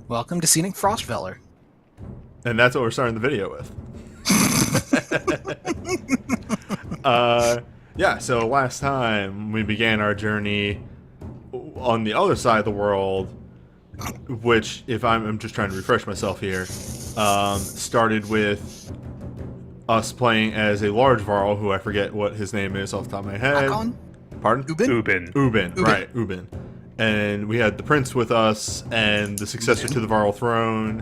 Welcome to Scenic Frostfeller. And that's what we're starting the video with. Yeah, so last time we began our journey on the other side of the world, which, if I'm just trying to refresh myself here, started with us playing as a large Varl, who I forget what his name is off the top of my head. Hakon? Pardon? Ubin. Right, Ubin. And we had the prince with us, and the successor to the Varl throne,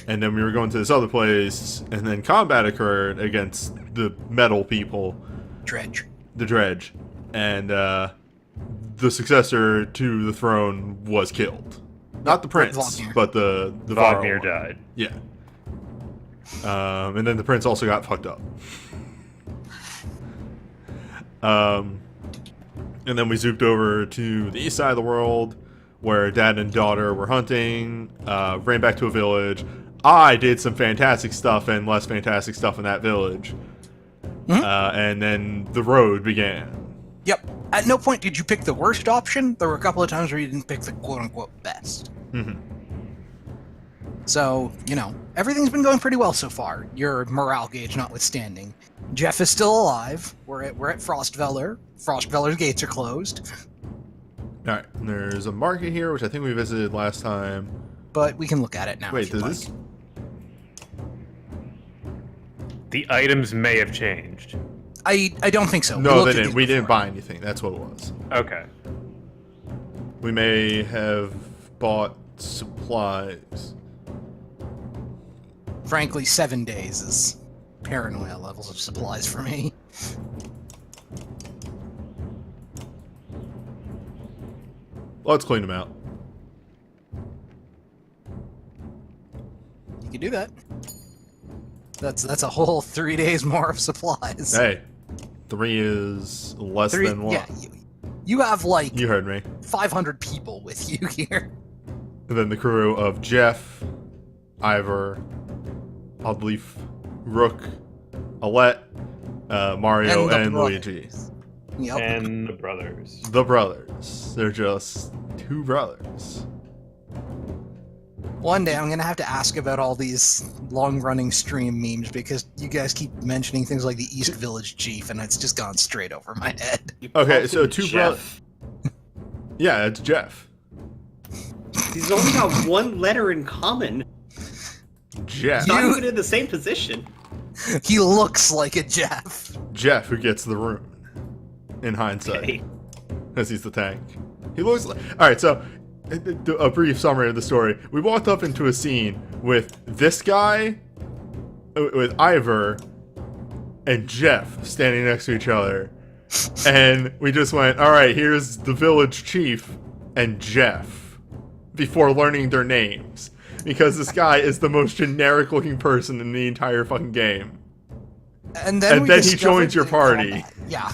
and then we were going to this other place, and then combat occurred against the metal people. The Dredge. And the successor to the throne was killed. Not the prince, but the Varl Varl. died. Yeah. And then the prince also got fucked up. And then we zooped over to the east side of the world, where dad and daughter were hunting, ran back to a village. I did some fantastic stuff and less fantastic stuff in that village. And then the road began. Yep. At no point did you pick the worst option. There were a couple of times where you didn't pick the quote-unquote best. So, you know, everything's been going pretty well so far, your morale gauge notwithstanding. Jeff is still alive. We're at Frostfeller. Frostfeller's gates are closed. Alright, there's a market here, which I think we visited last time. But we can look at it now. Wait, does this... The items may have changed. I don't think so. No, they didn't. We didn't buy anything. That's what it was. Okay. We may have bought supplies. Frankly, 7 days is paranoia levels of supplies for me. Let's clean them out. You can do that. That's a whole 3 days more of supplies. Hey, 3 is less than 1. Yeah, you have like You heard me. 500 people with you here. And then the crew of Jeff, Ivor, Oddleaf, Rook, Alette, Mario, and Luigi. Yep. And the brothers. The brothers. They're just 2 brothers. One day I'm going to have to ask about all these long-running stream memes because you guys keep mentioning things like the East Village Chief and it's just gone straight over my head. Okay, so 2 brothers. Yeah, it's Jeff. He's only got 1 letter in common. Jeff. Not even in the same position. He looks like a Jeff. Jeff, who gets the rune. In hindsight. Because he's the tank. He looks like... Alright, so... A brief summary of the story. We walked up into a scene with this guy, with Ivor, and Jeff standing next to each other. And we just went, alright, here's the village chief and Jeff. Before learning their names. Because this guy is the most generic looking person in the entire fucking game. And then he joins your party. Yeah.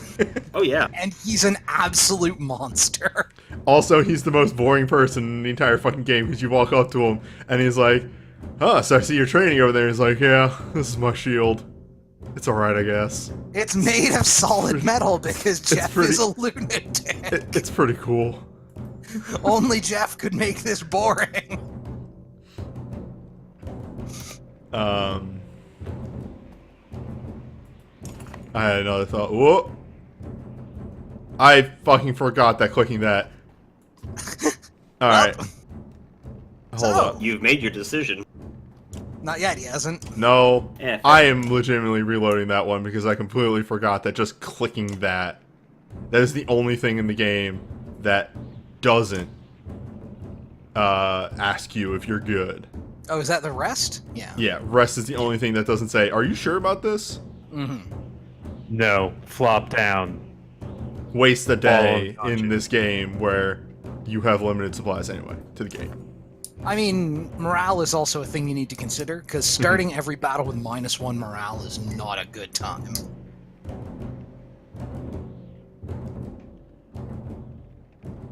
Oh yeah. And he's an absolute monster. Also, he's the most boring person in the entire fucking game because you walk up to him and he's like, "Huh, so I see you're training over there." He's like, "Yeah, this is my shield. It's alright, I guess." It's made of solid metal because Jeff is a lunatic. It's pretty cool. Only Jeff could make this boring. I had another thought. Whoa! I fucking forgot that clicking that. Alright. Hold up. You've made your decision. Not yet, he hasn't. No. Yeah, I am legitimately reloading that one because I completely forgot that just clicking that is the only thing in the game that doesn't ask you if you're good. Oh, is that the rest? Yeah. Yeah, rest is the only thing that doesn't say, "Are you sure about this?" No, flop down. Waste a day in this game where you have limited supplies anyway to the game. I mean, morale is also a thing you need to consider, because starting every battle with -1 morale is not a good time.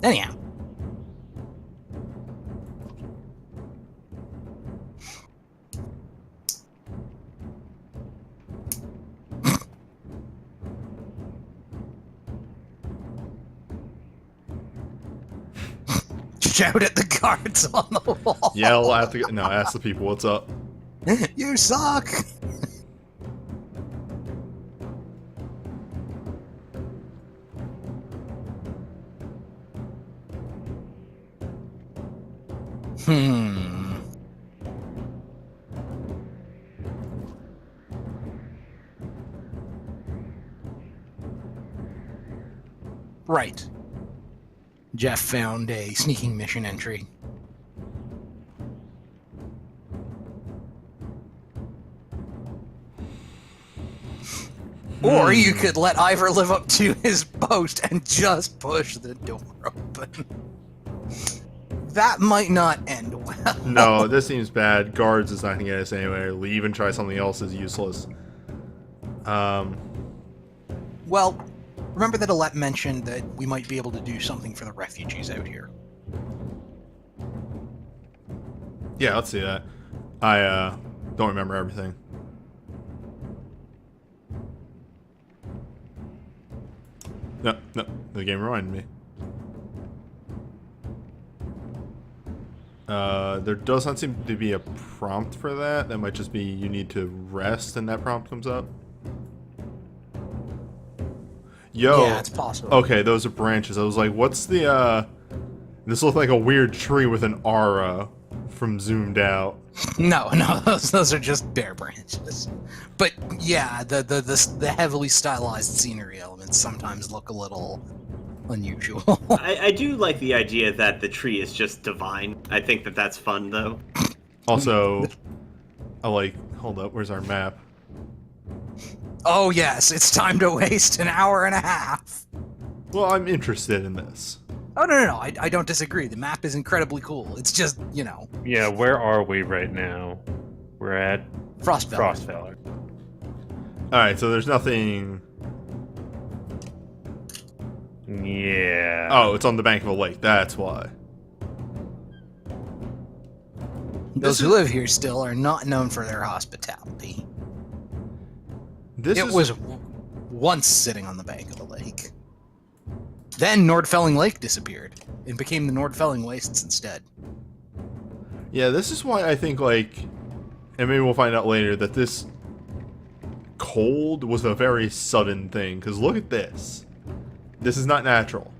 Anyhow. shout at the guards on the wall. Yell at the ask the people what's up. You suck. Right. Jeff found a sneaking mission entry. Or you could let Ivor live up to his boast and just push the door open. That might not end well. No, this seems bad. Guards is not gonna get us anywhere. Leave and try something else is useless. Well, remember that Alette mentioned that we might be able to do something for the refugees out here. Yeah, let's see that. I don't remember everything. No, the game reminded me. There does not seem to be a prompt for that. That might just be you need to rest and that prompt comes up. Yo. Yeah, it's possible. Okay, those are branches. I was like, what's the, this looked like a weird tree with an aura from zoomed out. No, those are just bare branches. But yeah, the heavily stylized scenery elements sometimes look a little unusual. I do like the idea that the tree is just divine. I think that that's fun, though. Also, I like, hold up, where's our map? Oh yes, it's time to waste an hour and a half. Well, I'm interested in this. Oh, no, I don't disagree. The map is incredibly cool. It's just, you know... Yeah, where are we right now? We're at Frostfeller. Alright, so there's nothing... Yeah. Oh, it's on the bank of a lake, that's why. Those who live here still are not known for their hospitality. It was once sitting on the bank of the lake. Then Nordfelling Lake disappeared and became the Nordfelling Wastes instead. Yeah, this is why I think, like, and maybe we'll find out later, that this cold was a very sudden thing. Because look at this. This is not natural.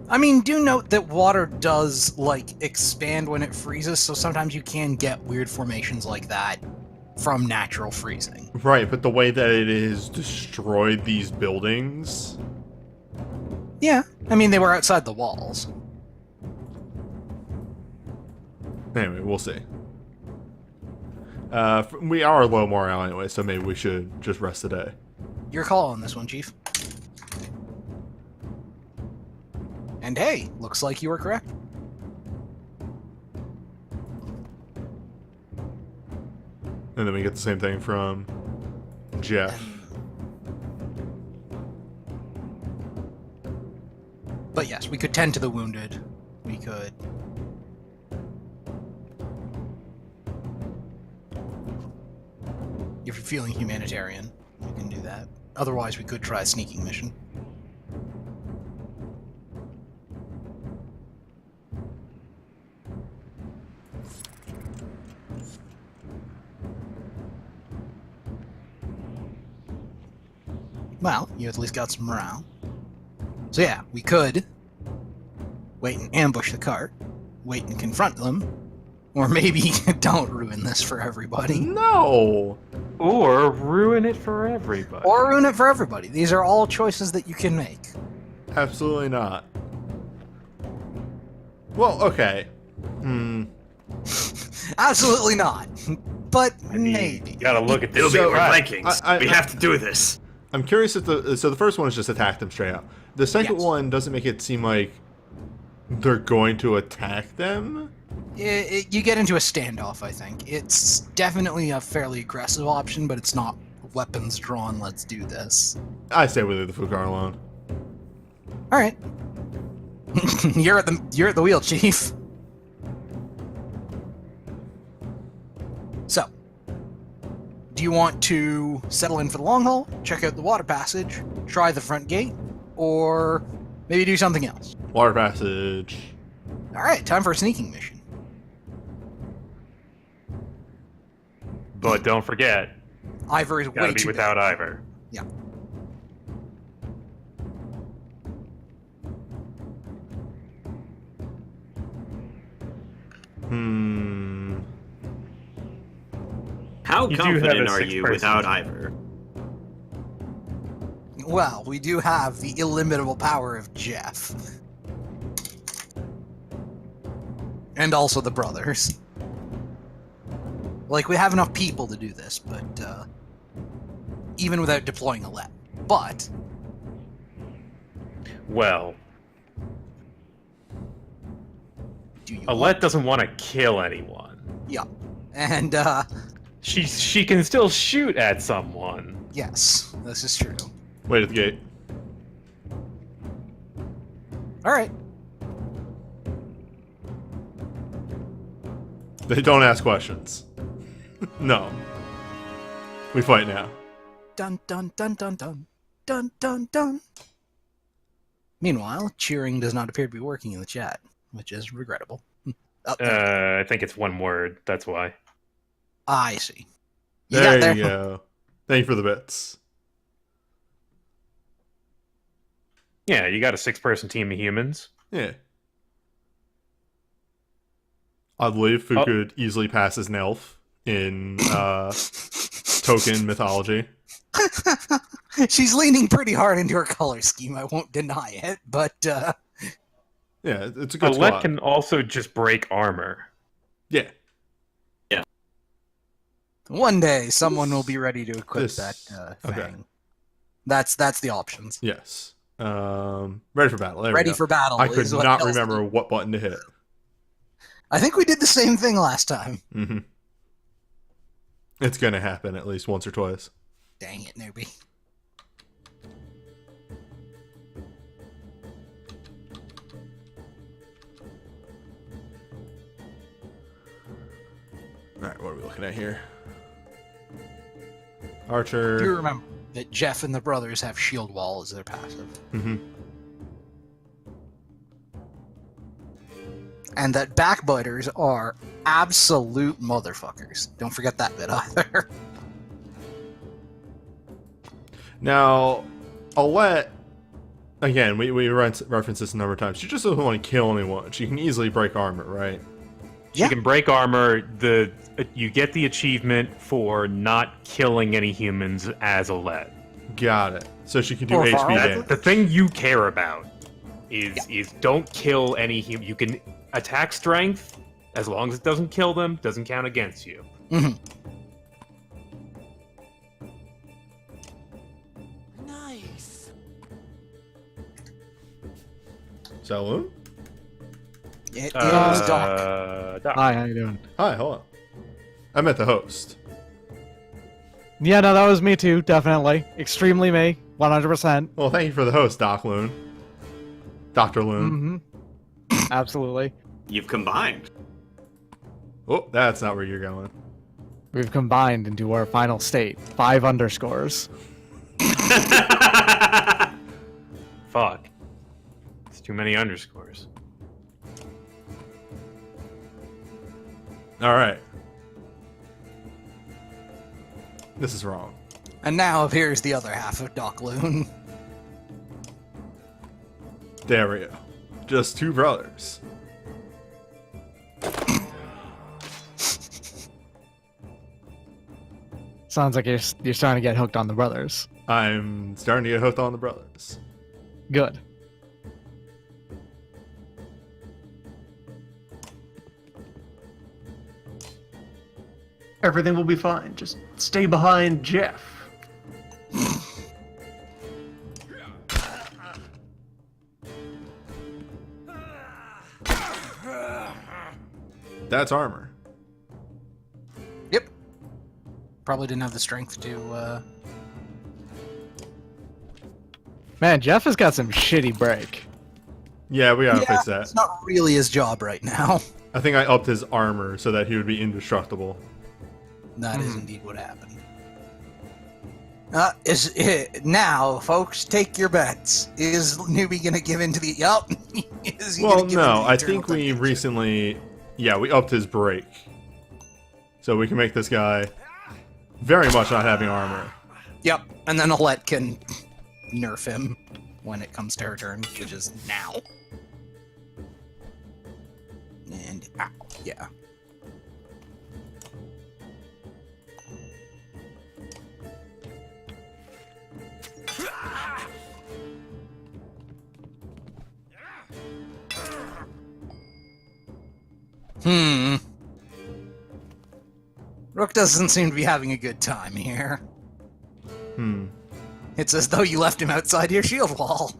I mean, do note that water does, like, expand when it freezes, so sometimes you can get weird formations like that from natural freezing. Right, but the way that it has destroyed these buildings... Yeah, I mean, they were outside the walls. Anyway, we'll see. We are low morale anyway, so maybe we should just rest today. Your call on this one, Chief. And hey, looks like you were correct. And then we get the same thing from Jeff. But yes, we could tend to the wounded. We could... If you're feeling humanitarian, we can do that. Otherwise, we could try a sneaking mission. Well, you at least got some morale. So yeah, we could wait and ambush the cart, wait and confront them, or maybe don't ruin this for everybody. No! Or ruin it for everybody. Or ruin it for everybody. These are all choices that you can make. Absolutely not. Well, okay. Absolutely not. But I mean, maybe. You gotta look at this. It'll be So, we're Vikings. I- We have to do this. I'm curious if so the first one is just attack them straight out. The second Yes. one doesn't make it seem like they're going to attack them. You get into a standoff, I think. It's definitely a fairly aggressive option, but it's not weapons drawn, let's do this. I say we leave the Fukar alone. Alright. You're at the wheel, Chief. So, do you want to settle in for the long haul, check out the water passage, try the front gate, or maybe do something else? Water passage. All right, time for a sneaking mission. But don't forget, Ivor is gotta way be too without big. Ivor. Yeah. How You do have confident a are you six-person without team. Ivor? Well, we do have the illimitable power of Jeff. And also the brothers. Like, we have enough people to do this, but, even without deploying a lab. But, Well, do you Alette doesn't want to kill anyone. Yeah. And, She can still shoot at someone. yes, this is true. Wait at the gate. Alright. They don't ask questions. No. We fight now. Dun dun dun dun dun. Dun dun dun. Meanwhile, cheering does not appear to be working in the chat, which is regrettable. Oh, I think it's one word. That's why. I see. You There got you go. Thank you for the bits. Yeah, you got a 6-person team of humans. Yeah. Oddly, Fu could easily pass as an elf in token mythology. She's leaning pretty hard into her color scheme, I won't deny it, but, Yeah, it's a good Alette squad. can also just break armor. Yeah. one day someone will be ready to equip This- that okay. thing. That's the options. Yes. Ready for battle. There we Ready go. for battle. I could is what not tells remember me. what button to hit. I think we did the same thing last time. Mm-hmm. It's gonna happen at least once or twice. Dang it, newbie. Alright, what are we looking at here? Archer. You remember that Jeff and the brothers have shield wall as their passive. Mm-hmm. And that backbiters are absolute motherfuckers. Don't forget that bit either. Now, Alette, again, we referenced this a number of times. She just doesn't want to kill anyone. She can easily break armor, right? She Yeah. can break armor. You get the achievement for not killing any humans as Alette. Got it. So she can do Or HP Varl. damage. The thing you care about is don't kill any human. You can attack strength as long as it doesn't kill them. Doesn't count against you. Mhm. Nice. Saloon? It is Doc. Doc. Hi, how you doing? Hi, hello. I met the host. Yeah, no, that was me too, definitely. Extremely me, 100%. Well, thank you for the host, Doc Loon. Dr. Loon. Mm-hmm. Absolutely. You've combined. Oh, that's not where you're going. We've combined into our final state. 5 underscores. Fuck. It's too many underscores. Alright. This is wrong. And now appears the other half of Doc Loon. There we go. Just two brothers. Sounds like you're starting to get hooked on the brothers. I'm starting to get hooked on the brothers. Good. Everything will be fine. Just stay behind Jeff. That's armor. Yep. Probably didn't have the strength to, Man, Jeff has got some shitty break. Yeah, we gotta Yeah, fix that. it's not really his job right now. I think I upped his armor so that he would be indestructible. That is indeed what happened. Now, folks, take your bets. Is Newbie gonna give in to the? Yup. Well, no. I think we recently, we upped his break, so we can make this guy very much not having armor. Yep, and then Alette can nerf him when it comes to her turn, which is now. And ow, yeah. Rook doesn't seem to be having a good time here. It's as though you left him outside your shield wall.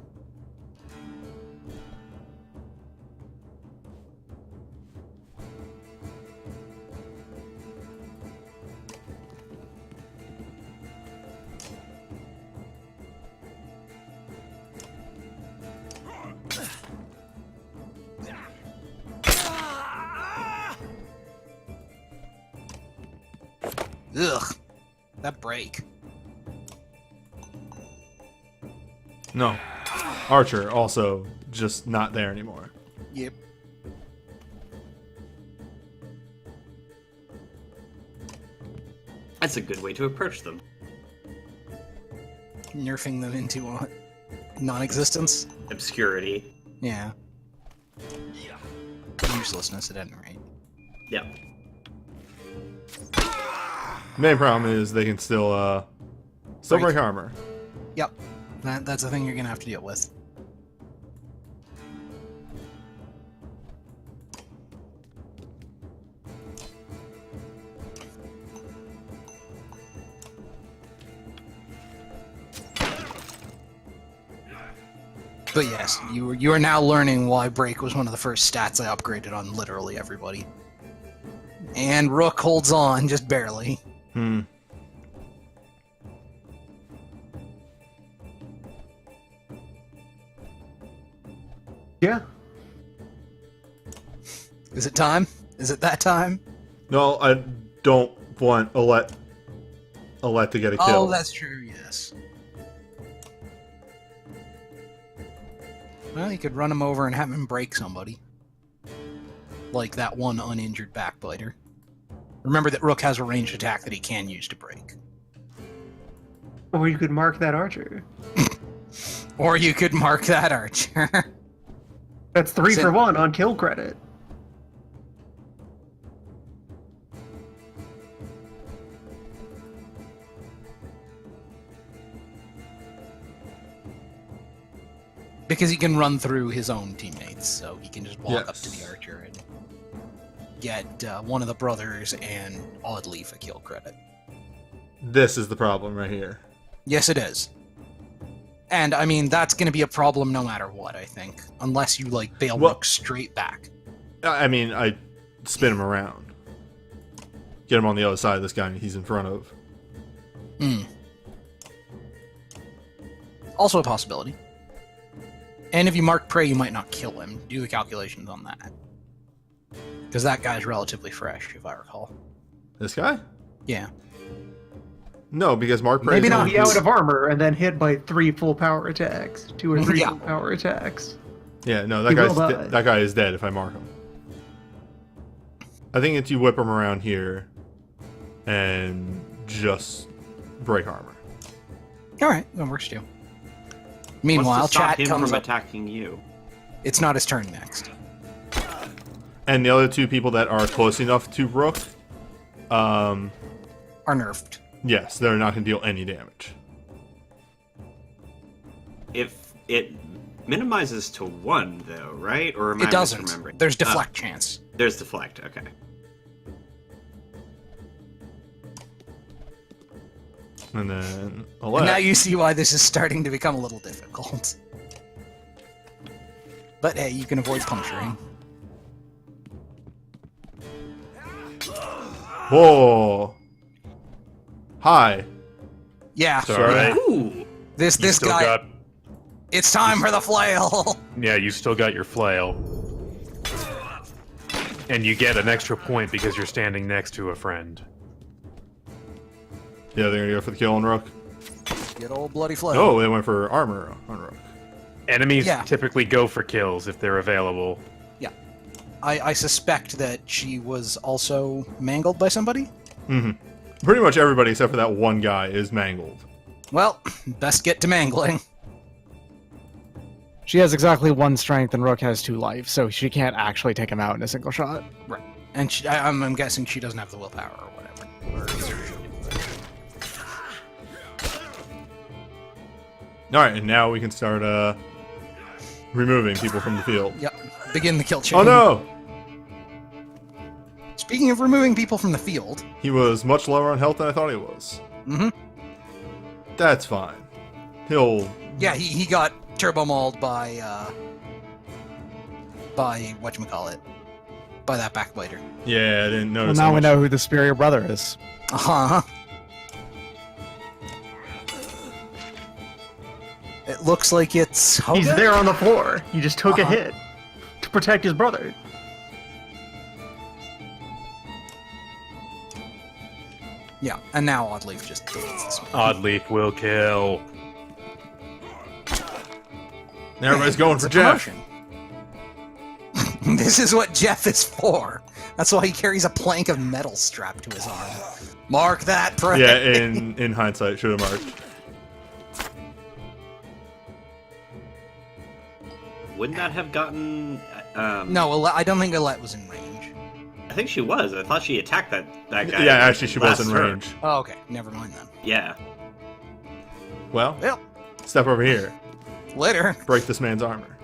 Ugh, that break. No. Archer also just not there anymore. Yep. That's a good way to approach them. Nerfing them into non-existence. Obscurity. Yeah. Uselessness at any rate. Yep. Main problem is they can still break armor. Yep. That's the thing you're gonna have to deal with. But yes, you are now learning why break was one of the first stats I upgraded on literally everybody. And Rook holds on, just barely. Yeah. Is it time? Is it that time? No, I don't want Alette to get a kill. Oh, that's true, yes. Well, you could run him over and have him break somebody. Like that one uninjured backbiter. Remember that Rook has a ranged attack that he can use to break. Or you could mark that archer. Or you could mark that archer. That's 3 for 1 on kill credit. Because he can run through his own teammates, so he can just walk up to Yes. the archer and get one of the brothers and Oddleaf a kill credit. This is the problem right here. Yes, it is. And, I mean, that's going to be a problem no matter what, I think. Unless you, like, bail Rook straight back. I mean, I spin him around. Get him on the other side of this guy he's in front of. Also a possibility. And if you mark prey, you might not kill him. Do the calculations on that. Because that guy's relatively fresh, if I recall. This guy? Yeah. No, because Mark Prey Maybe is not. Be out of armor and then hit by 3 full power attacks. 2 or 3 Yeah. full power attacks. Yeah, no, He will die. that guy is dead if I mark him. I think it's you whip him around here and just break armor. Alright, that works too. Meanwhile, What's to stop chat him comes from up. attacking you? It's not his turn next. And the other 2 people that are close enough to Rook, Are nerfed. yes, they're not going to deal any damage. If it minimizes to 1, though, right? Or am I It doesn't. misremembering? There's deflect chance. There's deflect. Okay. And then And Alette. now you see why this is starting to become a little difficult. But hey, you can avoid puncturing. Whoa. Hi. Yeah. Sorry. Ooh. This still guy. got- It's time for the flail. Yeah, you still got your flail. And you get an extra point because you're standing next to a friend. Yeah, they're going to go for the kill on Rook. Good old bloody flow. Oh, they went for armor on Rook. Enemies Yeah. typically go for kills if they're available. Yeah. I suspect that she was also mangled by somebody. Pretty much everybody except for that one guy is mangled. Well, best get to mangling. She has exactly 1 strength and Rook has 2 life, so she can't actually take him out in a single shot. Right. And I'm guessing she doesn't have the willpower or whatever. Alright, and now we can start removing people from the field. Yep. Begin the kill chain. Oh no! Speaking of removing people from the field. He was much lower on health than I thought he was. Mm-hmm. That's fine. He'll... Yeah, he got turbo mauled by whatchamacallit. By that backbiter. Yeah, I didn't Well, notice. now how we much- know who the superior brother is. Uh-huh. It looks like it's Hoga? He's there on the floor. He just took a Uh-huh. hit to protect his brother. Yeah, and now Oddleaf just deletes this one. Oddleaf will kill. And everybody's going It's for a Jeff. promotion. This is what Jeff is for. That's why he carries a plank of metal strapped to his arm. Mark that prey. Yeah, in hindsight, should have marked. Wouldn't that have gotten? No, I don't think Alette was in range. I think she was. I thought she attacked that guy. Yeah, actually, she was last in turn. range. Oh, okay. Never mind then. Yeah. Well, Well, step over here. later. Break this man's armor.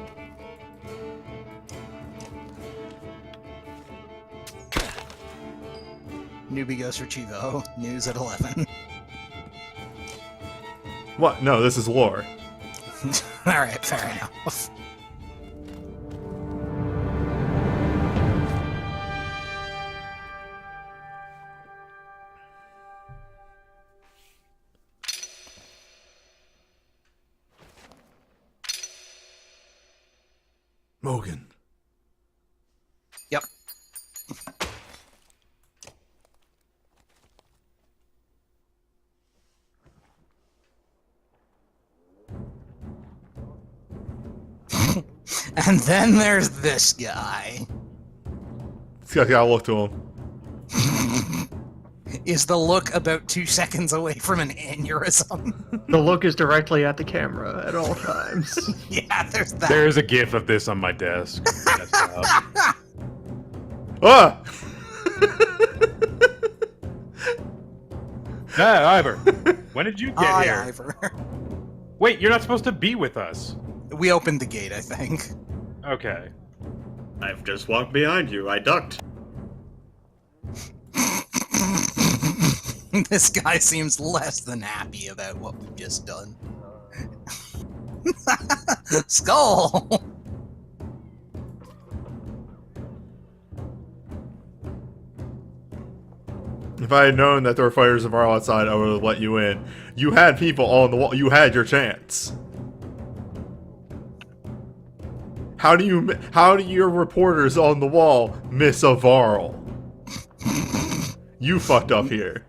Newbie goes for Chivo. News at 11. What? No, this is lore. Alright, fair enough. Mogan. Yep. And then there's this guy. This guy's gotta look to him. Is the look about 2 seconds away from an aneurysm? The look is directly at the camera at all times. Yeah, there's that. There's a gif of this on my desk. That's how. Ah! Hey, Ivor. When did you get Hi, here? Ivor. Wait, you're not supposed to be with us. We opened the gate, I think. Okay. I've just walked behind you. I ducked. This guy seems less than happy about what we've just done. Skull! If I had known that there were fighters of Varl outside, I would have let you in. You had people on the wall. You had your chance. How do your reporters on the wall miss a Varl? You fucked up here.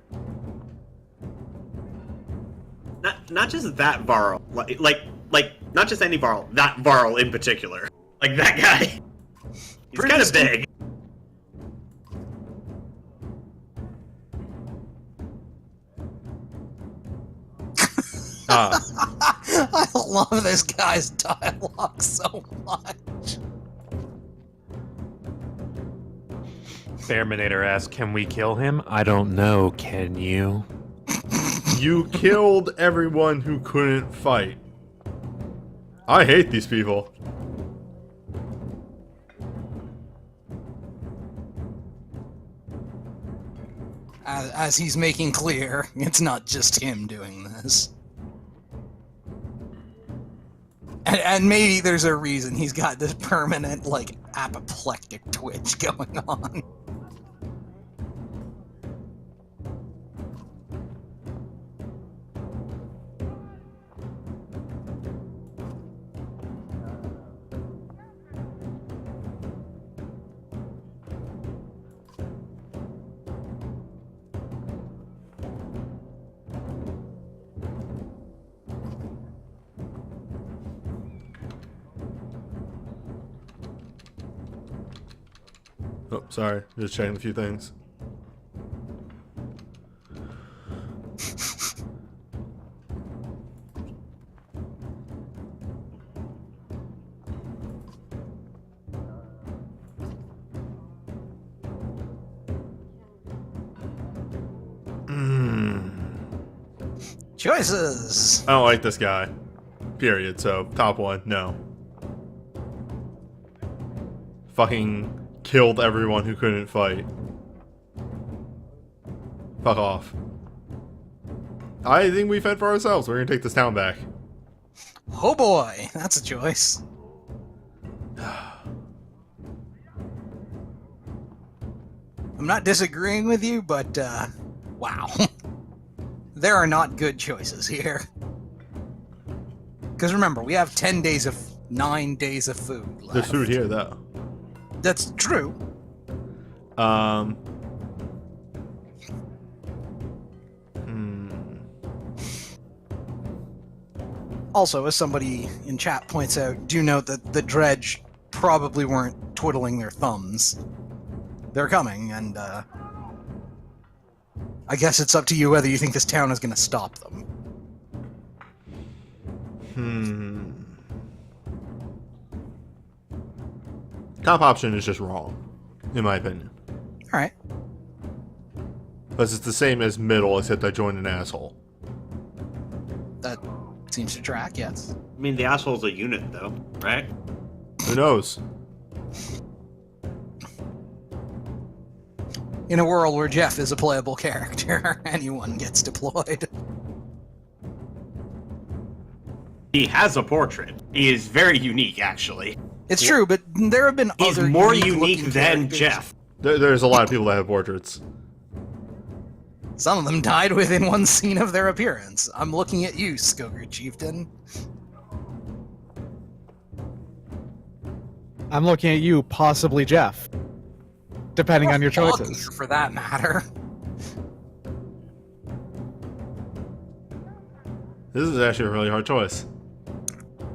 Not just that Varl. Like not just any Varl. That Varl in particular. Like that guy. He's Pretty kind of distinct. big. I love this guy's dialogue so much. Fairminator asks, can we kill him? I don't know, can you? You killed everyone who couldn't fight. I hate these people. As he's making clear, it's not just him doing this. And maybe there's a reason he's got this permanent, like, apoplectic twitch going on. Sorry, just checking a few things. Choices. I don't like this guy. Period. So, top one, no. Fucking killed everyone who couldn't fight. Fuck off. I think we fed for ourselves. We're gonna take this town back. Oh boy, that's a choice. I'm not disagreeing with you, but, wow. There are not good choices here. Because remember, we have 9 days of food left. There's food here, though. That's true. Also, as somebody in chat points out, do note that the dredge probably weren't twiddling their thumbs. They're coming, and, I guess it's up to you whether you think this town is going to stop them. Top option is just wrong, in my opinion. Alright. Because it's the same as middle, except I joined an asshole. That seems to track, yes. I mean, the asshole's a unit, though, right? Who knows? In a world where Jeff is a playable character, anyone gets deployed. He has a portrait. He is very unique, actually. It's true, but there have been He's other more unique unique than characters. Jeff. There's a lot of people that have portraits. Some of them died within one scene of their appearance. I'm looking at you, Skoger Chieftain. I'm looking at you, possibly Jeff. Depending on your choices. Uglier, for that matter. This is actually a really hard choice.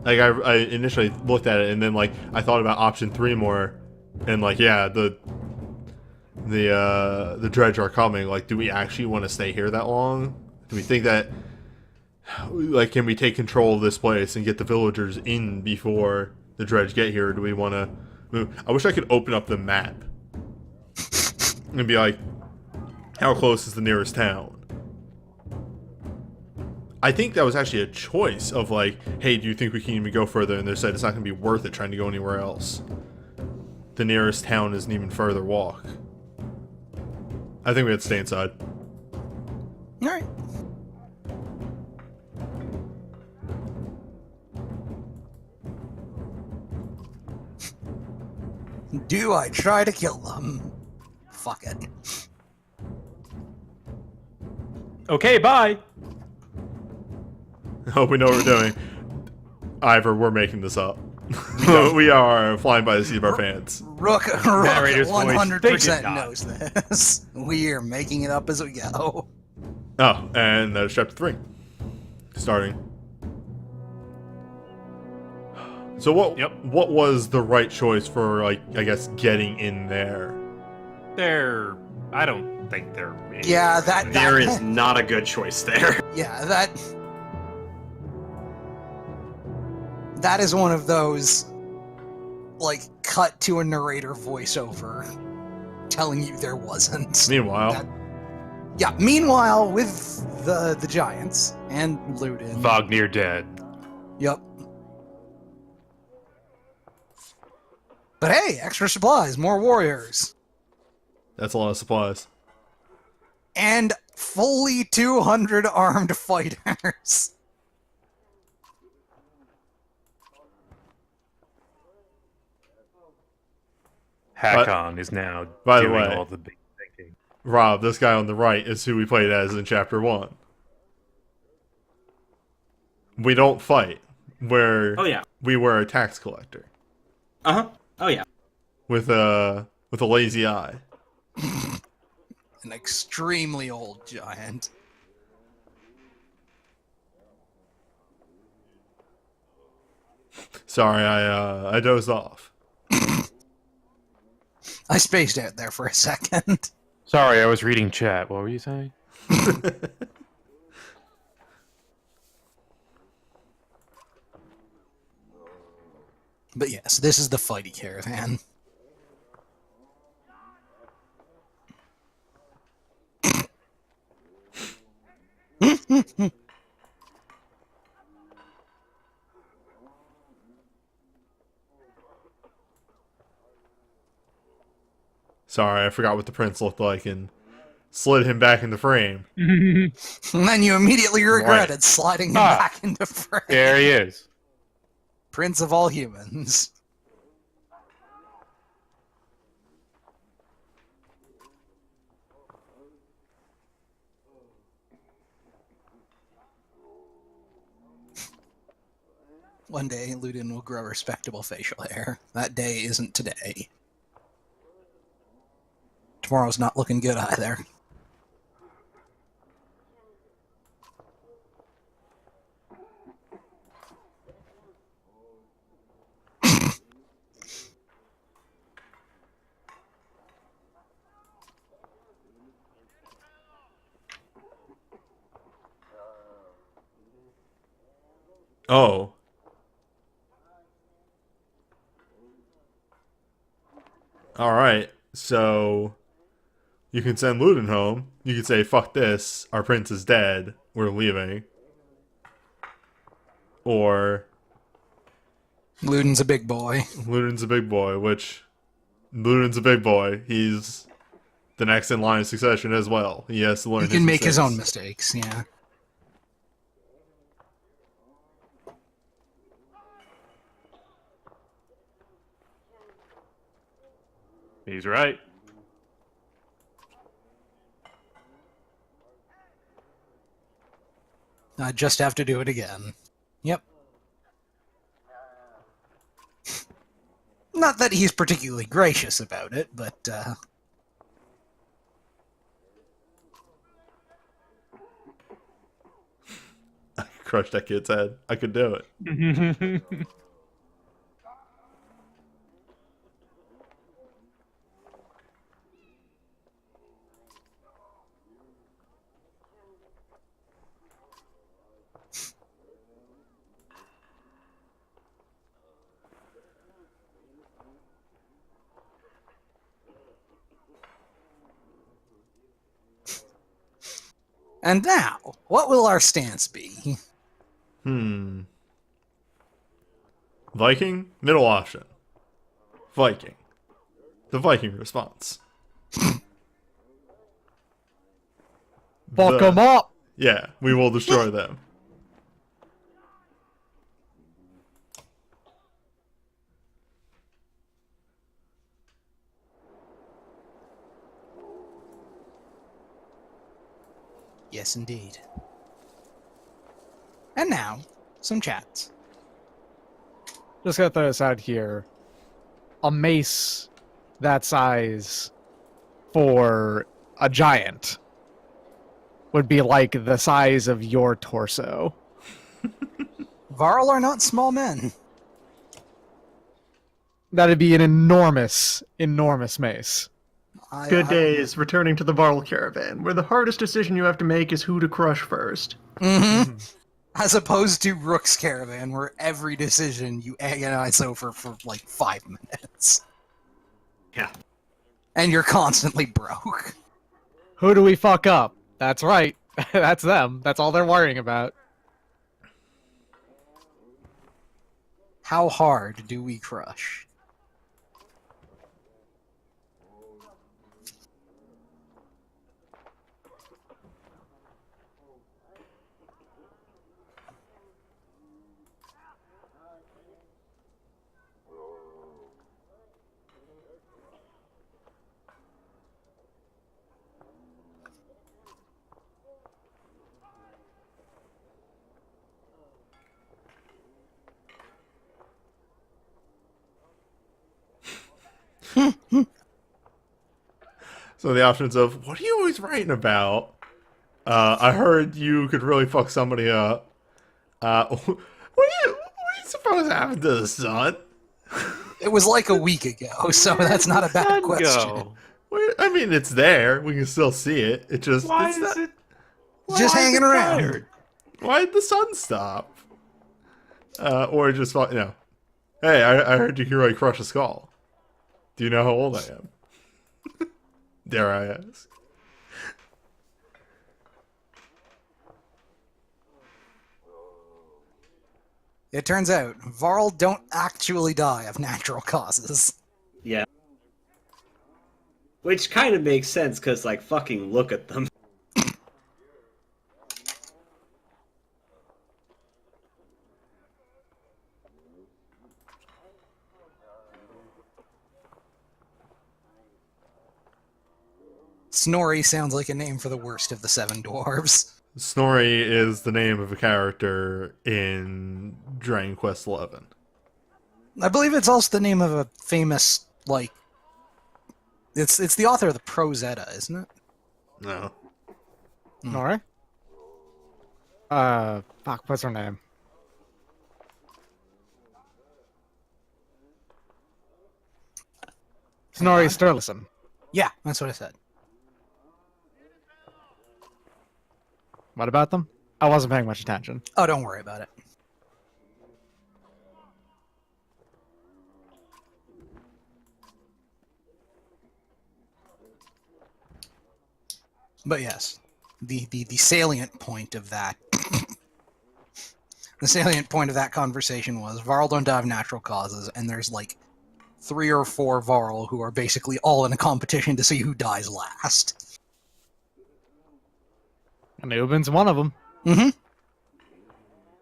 Like, I initially looked at it, and then, like, I thought about option 3 more, and, like, yeah, the dredge are coming. Like, do we actually want to stay here that long? Do we think that, like, can we take control of this place and get the villagers in before the dredge get here? Or do we want to move? I wish I could open up the map and be like, how close is the nearest town? I think that was actually a choice of like, hey, do you think we can even go further? And they said it's not going to be worth it trying to go anywhere else. The nearest town is an even further walk. I think we had to stay inside. Alright. Do I try to kill them? Fuck it. Okay, bye. I hope we know what we're doing. Ivor, we're making this up. We are flying by the seat of our pants. Rook Narrator's voice. 100% They knows this. We are making it up as we go. Oh, and that is chapter 3. Starting. So what was the right choice for, like, I guess, getting in there? I don't think they're... Yeah, There is not a good choice there. Yeah, that is one of those, like, cut to a narrator voiceover telling you there wasn't. Meanwhile, meanwhile, with the giants and Ludin. Wagner dead. Yep. But hey, extra supplies, more warriors. that's a lot of supplies. And fully 200 armed fighters. Hakon is now by the doing way- all the big thinking. Rob, this guy on the right is who we played as in chapter 1. We don't fight. Oh yeah. We were a tax collector Uh-huh. Oh yeah. with a lazy eye. An extremely old giant. Sorry, I dozed off. I spaced out there for a second. Sorry, I was reading chat. What were you saying? But yes, this is the fighty caravan. Sorry, I forgot what the prince looked like and slid him back into frame. And then you immediately regretted Right. sliding him back into frame. There he is. Prince of all humans. One day, Ludin will grow respectable facial hair. That day isn't today. Tomorrow's not looking good either. Oh. Alright, so you can send Ludin home. You can say, fuck this, our prince is dead, we're leaving. Or Ludin's a big boy. Ludin's a big boy, which Ludin's a big boy. He's the next in line of succession as well. He has to learn He can make his own mistakes. mistakes, yeah. He's right. I just have to do it again. Yep. Not that he's particularly gracious about it, but, I could crush that kid's head. I could do it. And now, what will our stance be? Viking, middle option. Viking. The Viking response. Fuck them up! Yeah, we will destroy them. Yes, indeed. And now, some chats. Just gonna throw this out here. A mace that size for a giant would be like the size of your torso. Varl are not small men. That'd be an enormous, enormous mace. Good days returning to the Varl caravan, where the hardest decision you have to make is who to crush first. Mm-hmm. As opposed to Rook's caravan, where every decision you agonize over for like 5 minutes. Yeah. And you're constantly broke. Who do we fuck up? That's right. That's them. That's all they're worrying about. How hard do we crush? So the options of, what are you always writing about? I heard you could really fuck somebody up. What do you suppose happened to the sun? It was like a week ago, so that's not a bad Sun question. go? I mean, it's there. We can still see it. It just Why it's is not, it? Just why is hanging it around. tired? Why did the sun stop? Or just Hey, I heard you hear I crush a skull. Do you know how old I am? Dare I ask? It turns out Varl don't actually die of natural causes. Yeah. Which kind of makes sense, because, like, fucking look at them. Snorri sounds like a name for the worst of the 7 dwarves. Snorri is the name of a character in Dragon Quest XI. I believe it's also the name of a famous, like... It's the author of the Prose Edda, isn't it? No. Nora? Fuck, what's her name? Snorri Sturluson. Yeah, that's what I said. What about them? I wasn't paying much attention. Oh, don't worry about it. But yes, the salient point of that the salient point of that conversation was Varl don't die of natural causes, and there's like 3 or 4 Varl who are basically all in a competition to see who dies last. And Ubin's one of them. Mm-hmm.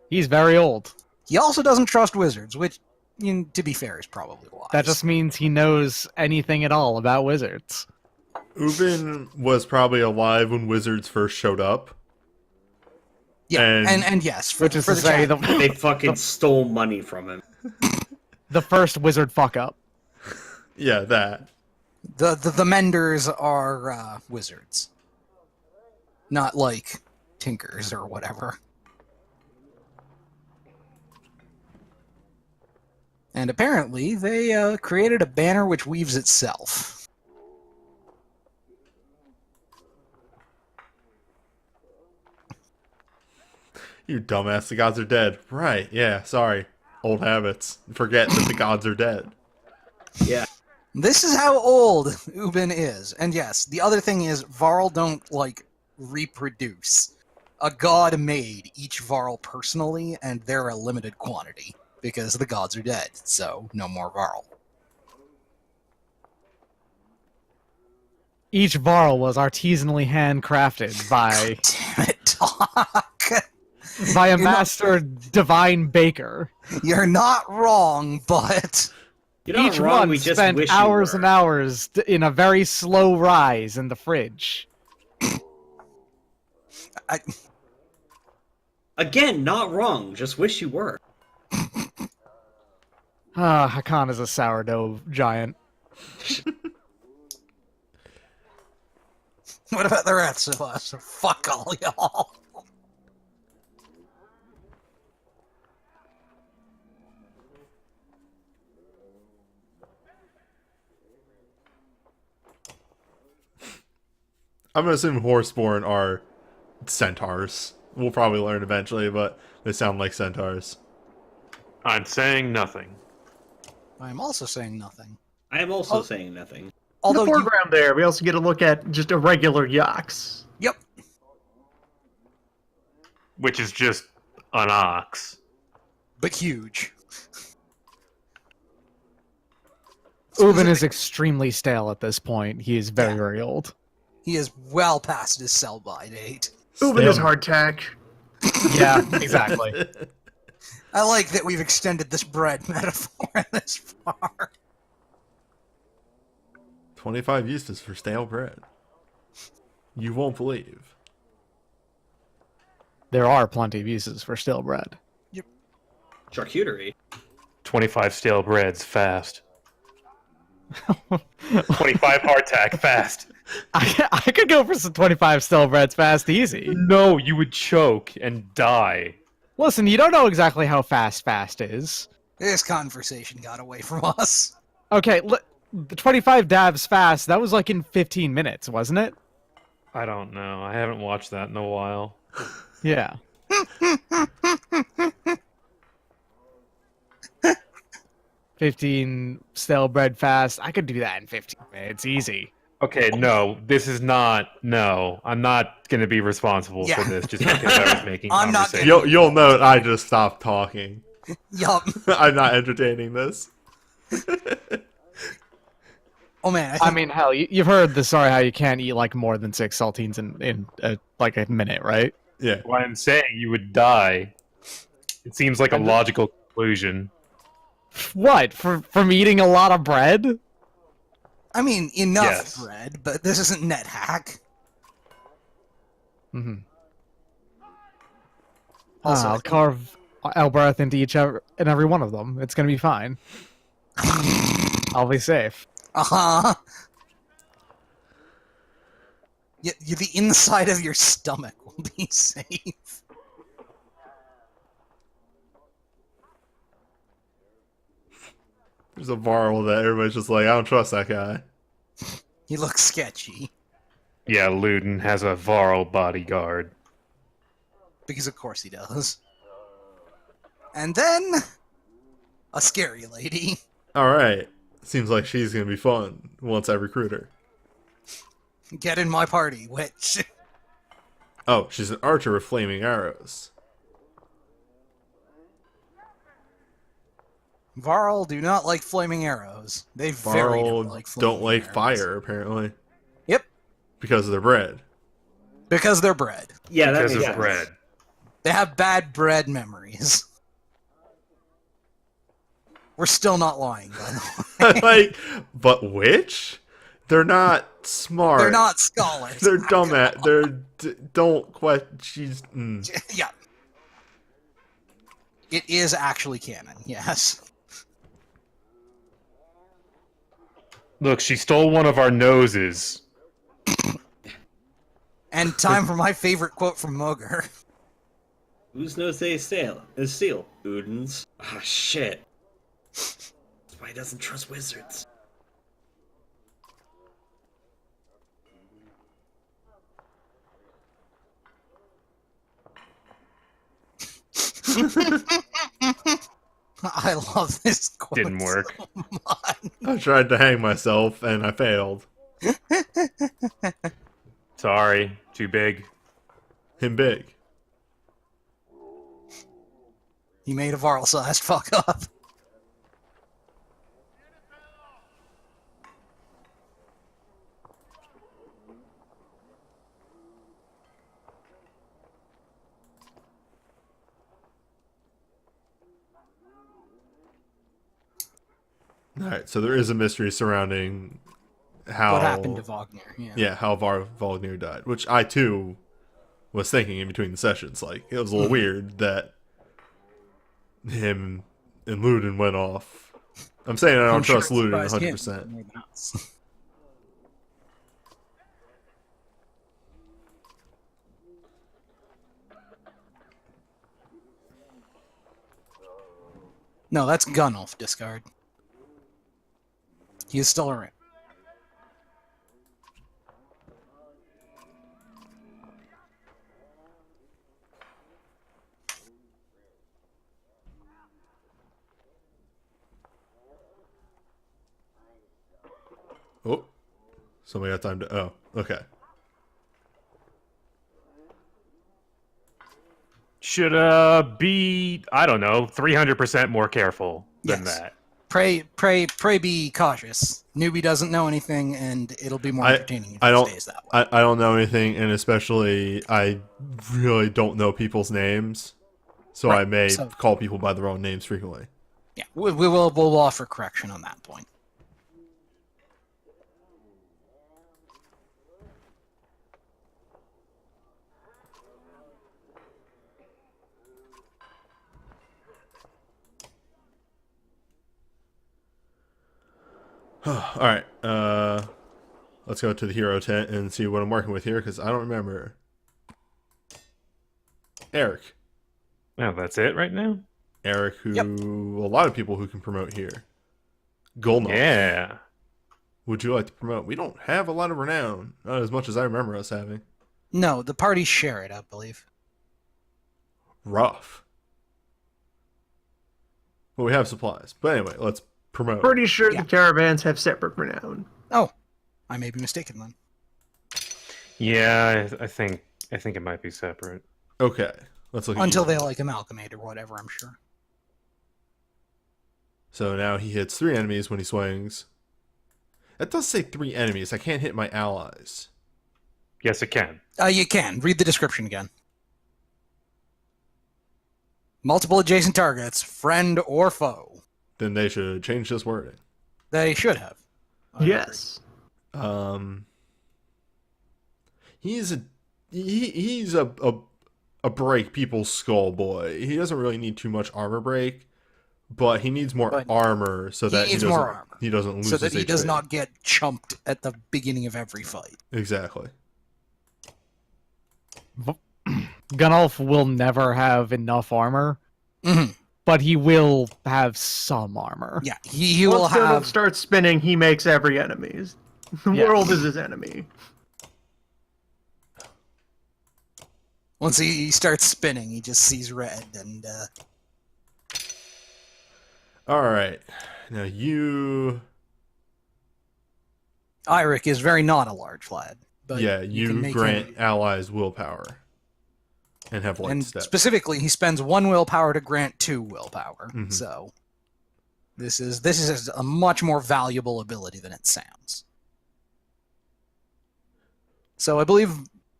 He's very old. He also doesn't trust wizards, which, to be fair, is probably wise. That just means he knows anything at all about wizards. Ubin was probably alive when wizards first showed up. Yeah, and- and yes, Which is for to the say, chat, the They fucking stole money from him. the first wizard fuck up. Yeah, that. the menders are wizards, not like tinkers or whatever. And apparently, they created a banner which weaves itself. You dumbass, the gods are dead. Right, yeah, sorry. Old habits. Forget that the gods are dead. Yeah. This is how old Ubin is. And yes, the other thing is, Varl don't, like, reproduce. A god made each Varl personally, and they're a limited quantity, because the gods are dead, so no more Varl. Each Varl was artisanally handcrafted by Damn it, Doc! by a You're not- master divine baker. You're not wrong, but... You're not Each wrong, one we just spent wish you hours were. and hours in a very slow rise in the fridge. I, Again, not wrong, just wish you were. Hakan is a sourdough giant. what about the rest of us? Fuck all y'all. I'm gonna assume Horseborn are centaurs. We'll probably learn eventually, but they sound like centaurs. I'm saying nothing. I'm also saying nothing. I am also saying nothing. In Although the you, foreground there, we also get a look at just a regular Yax. yep, Which is just an ox. but huge. Ubin is extremely stale at this point. He is very, Yeah. very old. He is well past his sell-by date. Ubin is hardtack. Yeah, exactly. I like that we've extended this bread metaphor this far. 25 uses for stale bread. You won't believe. There are plenty of uses for stale bread. Charcuterie. 25 stale breads fast. 25 hardtack fast. I could go for some 25 stale breads fast easy. No, you would choke and die. Listen, you don't know exactly how fast is. This conversation got away from us. Okay, the 25 dabs fast. That was like in 15 minutes, wasn't it? I don't know. I haven't watched that in a while. Yeah. 15 stale bread fast. I could do that in 15 minutes, easy. Okay, no, this is not. No, I'm not going to be responsible Yeah. for this just because I was making I'm not conversation. You'll note I just stopped talking. Yup. I'm not entertaining this. Oh man, I mean, hell, you've heard the story how you can't eat like more than 6 saltines in like a minute, right? Yeah. Well, I'm saying you would die. It seems like a logical conclusion. What? From eating a lot of bread? I mean, enough Yes. bread, but this isn't net hack. Mm-hmm. Also, I'll carve Elbereth into each and every one of them. It's gonna be fine. I'll be safe. Uh-huh. The inside of your stomach will be safe. There's a Varl that everybody's just like, I don't trust that guy. He looks sketchy. Yeah, Luden has a Varl bodyguard. Because of course he does. And then... a scary lady. Alright. Seems like she's gonna be fun once I recruit her. Get in my party, witch. Oh, she's an archer with flaming arrows. Varl do not like flaming arrows. They very don't Varl like flaming don't like arrows. fire, apparently. Yep. Because of their bread. Because they're bread. Yeah, that Because makes of sense. bread. They have bad bread memories. We're still not lying, by the way. Like, but which? They're not smart. They're not scholars. They're dumb at. Don't question. She's. Yeah. It is actually canon, yes. Look, she stole one of our noses. And time for my favorite quote from Moger. Whose nose they steal? Is steal? Uden's. Ah, shit. That's why he doesn't trust wizards. I love this quote. Didn't work. So much. I tried to hang myself and I failed. Sorry, too big. Him big. He made a Varl-sized fuck up. Alright, so there is a mystery surrounding how. What happened to Wagner? Yeah. Yeah, how Wagner died. Which I too was thinking in between the sessions. Like, it was a little weird that him and Luden went off. I'm saying I don't trust Luden 100%. Maybe not. No, that's Gunnulf, discard. He is still around. Oh, somebody got time to. Oh, okay. Should be, I don't know, 300% more careful than Yes. that. Pray be cautious. Newbie doesn't know anything, and it'll be more entertaining if I he don't. stays that way. I don't know anything, and especially I really don't know people's names, so Right, I may so- call people by the wrong names frequently. Yeah, we'll offer correction on that point. All right, let's go to the hero tent and see what I'm working with here because I don't remember. Eric. Oh, that's it right now? Eric, who a lot of people who can promote here. Golnoff. Yeah. Would you like to promote? We don't have a lot of renown. Not as much as I remember us having. No, the parties share it, I believe. Rough. Well, we have supplies. But anyway, let's promote. Pretty sure Yeah. the caravans have separate renown. Oh, I may be mistaken then. Yeah, I think it might be separate. Okay. Let's look at Until you. they like amalgamate or whatever, I'm sure. So now he hits 3 enemies when he swings. That does say 3 enemies. I can't hit my allies. Yes, it can. You can. Read the description again. Multiple adjacent targets, friend or foe. Then they should change this wording. They should have. Yes. He's a break people's skull boy. He doesn't really need too much armor break, but he needs more But armor so that needs more armor. he doesn't lose So that his he does HP. not get chumped at the beginning of every fight. Exactly. Gunolf will never have enough armor, Mm-hmm. but he will have some armor. Yeah, he will Once Gunolf have. starts spinning, he makes every enemy. The Yeah. world is his enemy. Once he starts spinning, he just sees red, and All right. Now you. Eirik is very not a large lad. But Yeah, can you make grant him- allies willpower and have light and step. specifically, he spends 1 willpower to grant 2 willpower. Mhm. So this is a much more valuable ability than it sounds. So I believe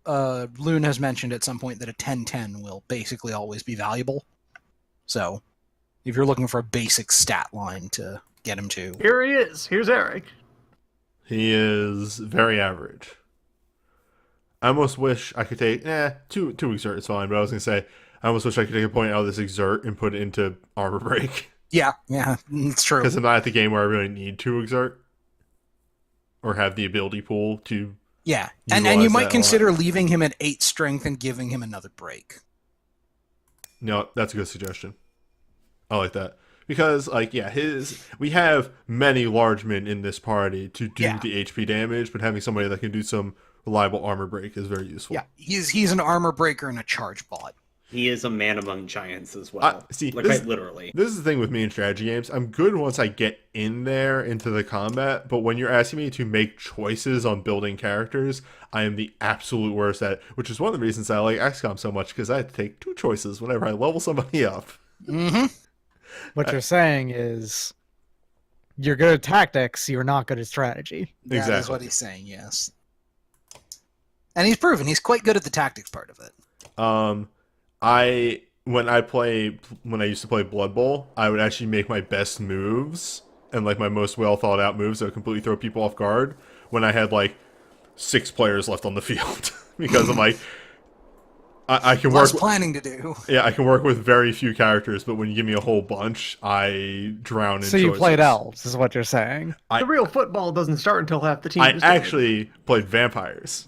Loon has mentioned at some point that a 10-10 will basically always be valuable. So if you're looking for a basic stat line to get him to, Here he is. Here's Eric. He is very average. I almost wish I could take two exert is fine, but I was gonna say I almost wish I could take a point out of this exert and put it into armor break. yeah, it's true. Because I'm not at the game where I really need to exert. Or have the ability pool to Yeah, and you utilize that might a lot. consider leaving him at 8 strength and giving him another break. No, that's a good suggestion. I like that. Because, we have many large men in this party to do Yeah. the HP damage, but having somebody that can do some reliable armor break is very useful. Yeah, he's an armor breaker and a charge bot. He is a man among giants as well. See, like this- quite literally. This is the thing with me in strategy games. I'm good once I get in there into the combat, but when you're asking me to make choices on building characters, I am the absolute worst at it, which is one of the reasons I like XCOM so much, because I have to take 2 choices whenever I level somebody up. Mm-hmm. What you're saying is you're good at tactics, you're not good at strategy. That is Exactly. what he's saying, yes. And he's proven he's quite good at the tactics part of it. When I used to play Blood Bowl, I would actually make my best moves and like my most well thought out moves that would completely throw people off guard when I had like 6 players left on the field because I'm like I can Less work. planning to do. Yeah, I can work with very few characters, but when you give me a whole bunch, I drown in So you choices. played elves, is what you're saying. The real football doesn't start until half the team I is dead. actually played vampires.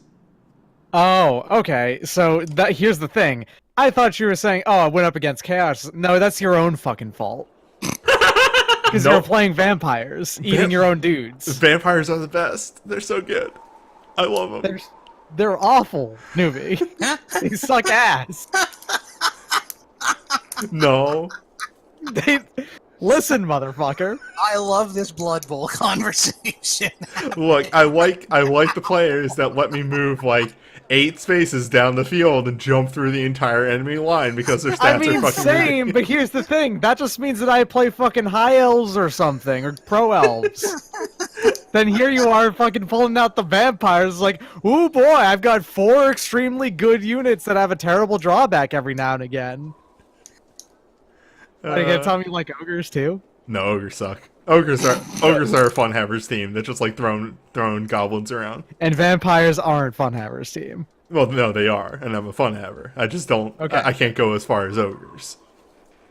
Oh, okay. So here's the thing. I thought you were saying, "Oh, I went up against chaos." No, that's your own fucking fault. Because you're Nope. playing vampires, eating your own dudes. Vampires are the best. They're so good. I love them. They're awful, newbie. They suck ass. No. Listen, motherfucker. I love this Blood Bowl conversation. Look, I like the players that let me move like 8 spaces down the field and jump through the entire enemy line because their stats I mean, are fucking same, but here's the thing. That just means that I play fucking high elves or something, or pro elves. Then here you are fucking pulling out the vampires like, ooh boy, I've got 4 extremely good units that have a terrible drawback every now and again. Are you gonna tell me you like ogres too? No, ogres suck. Ogres are a fun havers team that just like throwing goblins around. And vampires aren't Funhaver's team. Well, no, they are, and I'm a fun haver. I just don't. Okay. I can't go as far as ogres.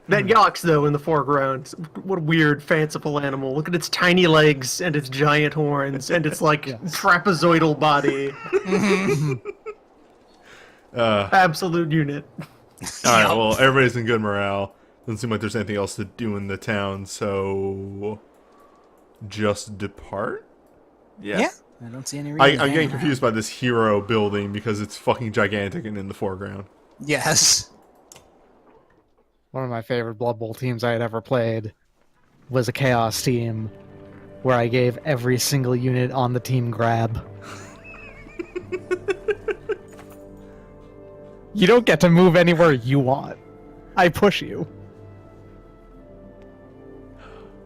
That Yox, though, in the foreground, what a weird, fanciful animal. Look at its tiny legs and its giant horns and its, like, trapezoidal body. Absolute unit. All right, well, everybody's in good morale. Doesn't seem like there's anything else to do in the town, so just depart? Yeah. I don't see any reason. I'm getting confused by this hero building because it's fucking gigantic and in the foreground. Yes. One of my favorite Blood Bowl teams I had ever played was a Chaos team where I gave every single unit on the team grab. You don't get to move anywhere you want. I push you.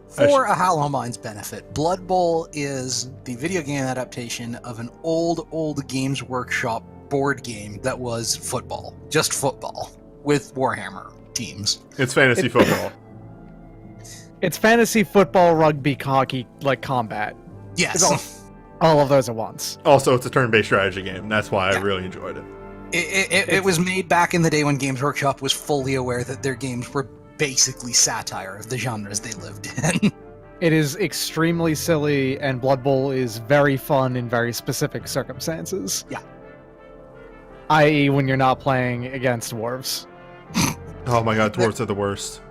For a Hollow Mind's benefit, Blood Bowl is the video game adaptation of an old Games Workshop board game that was football. Just football. With Warhammer teams. It's fantasy football. It's fantasy football, rugby, hockey, like combat. Yes. It's all of those at once. Also, it's a turn-based strategy game. That's why I really enjoyed it. It was made back in the day when Games Workshop was fully aware that their games were basically satire of the genres they lived in. It is extremely silly, and Blood Bowl is very fun in very specific circumstances. Yeah. I.e. when you're not playing against dwarves. Oh my god, dwarves are the worst.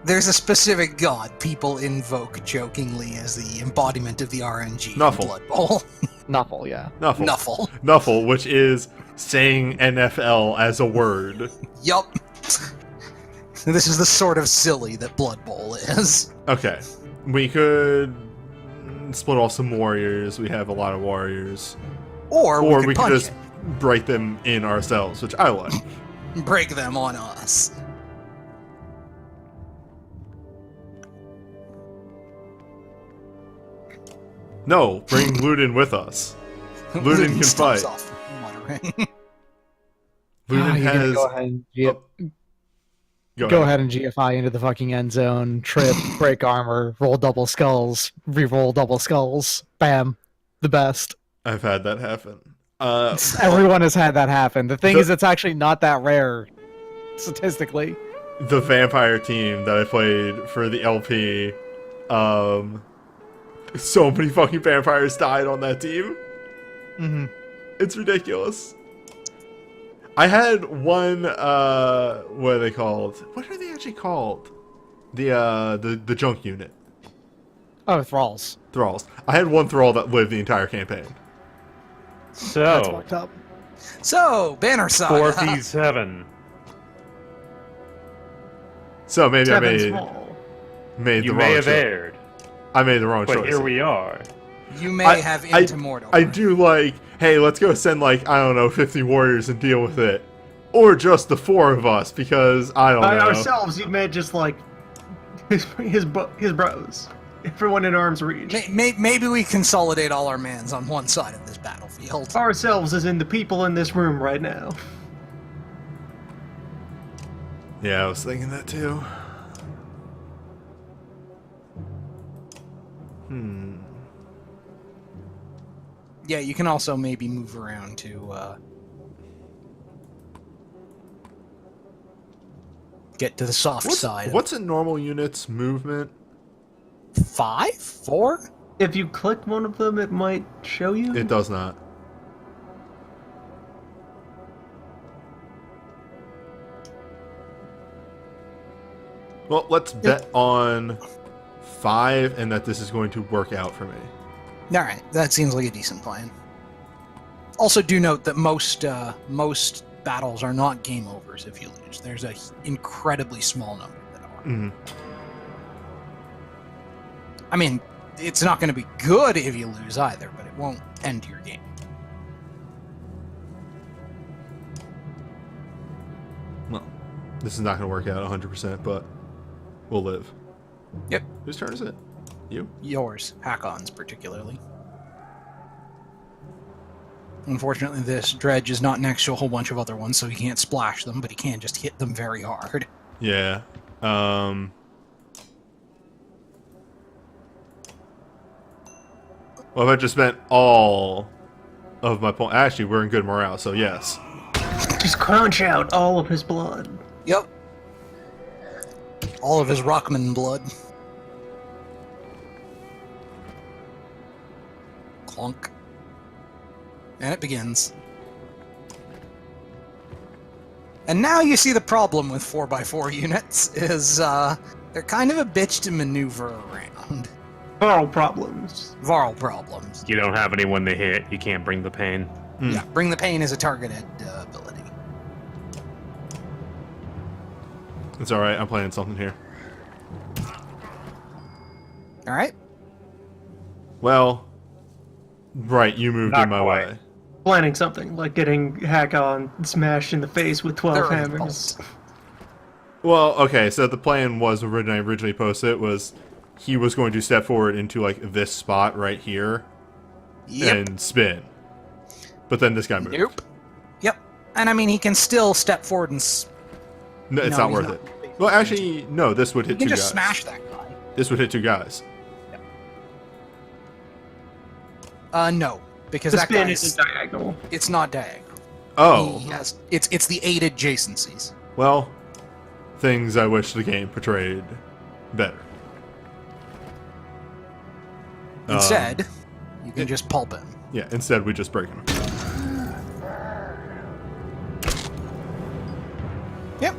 There's a specific god people invoke jokingly as the embodiment of the RNG Nuffle. in Blood Bowl. Nuffle, yeah. Nuffle. Nuffle. Nuffle, which is saying NFL as a word. Yup. This is the sort of silly that Blood Bowl is. Okay. We could split off some warriors. We have a lot of warriors. Or we could punch just break them in ourselves, which I like. break them on us. No, bring Ludin with us. Ludin can stops fight. off muttering. Ludin You're gonna has. go ahead and Go ahead and GFI into the fucking end zone, trip, break armor, roll double skulls, re-roll double skulls, bam, the best. I've had that happen. Everyone has had that happen. The thing is, it's actually not that rare, statistically. The vampire team that I played for the LP, so many fucking vampires died on that team. Mm-hmm. It's ridiculous. I had one, what are they called? What are they actually called? The junk unit. Oh, thralls. Thralls. I had one thrall that lived the entire campaign. That's So, fucked up. So, Banner Saga. 4v7. So maybe I Seven small. made You the may wrong have choice. erred, I made the wrong but choice. here we are. You may have into Mordor. I do like, hey, let's go send like, I don't know, 50 warriors and deal with it. Or just the 4 of us, because I don't By know. ourselves, you meant just like his bros. Everyone in arm's reach. Maybe we consolidate all our mans on one side of this battlefield. Ourselves as in the people in this room right now. Yeah, I was thinking that too. Yeah, you can also maybe move around to get to the soft side. What's a normal unit's movement? 5? 4? If you click one of them, it might show you. It does not. Well, let's bet on 5 and that this is going to work out for me. Alright, that seems like a decent plan. Also do note that most battles are not game overs if you lose. There's an incredibly small number that are. Mhm. I mean, it's not going to be good if you lose either, but it won't end your game. Well, this is not going to work out 100%, but we'll live. Yep. Whose turn is it? You? Yours, Hakon's particularly. Unfortunately, this dredge is not next to a whole bunch of other ones, so he can't splash them, but he can just hit them very hard. Yeah. Well, if I just spent all of my points... Actually, we're in good morale, so yes. Just crunch out all of his blood. Yep. All of his Rockman blood. Clunk. And it begins. And now you see the problem with 4x4 units is they're kind of a bitch to maneuver around. Varl problems. Varl problems. You don't have anyone to hit. You can't bring the pain. Yeah, bring the pain is a targeted ability. It's alright, I'm playing something here. All right. Well, right, you moved Not in my quite. way. Planning something, like getting Hakon smashed in the face with 12 They're hammers. Well, okay, so the plan was originally posted was he was going to step forward into like this spot right here Yep. and spin. But then this guy moved. Nope. Yep. And I mean, he can still step forward and. No, it's No, not he's worth not. it. Well, actually, no, this would You hit can two just guys. smash that guy. This would hit two guys. No, because The that spin guy's. isn't diagonal. It's not diagonal. Oh, He has. It's the 8 adjacencies. well, things I wish the game portrayed better. Instead, you can just pulp him. Yeah, instead we just break him. Yep.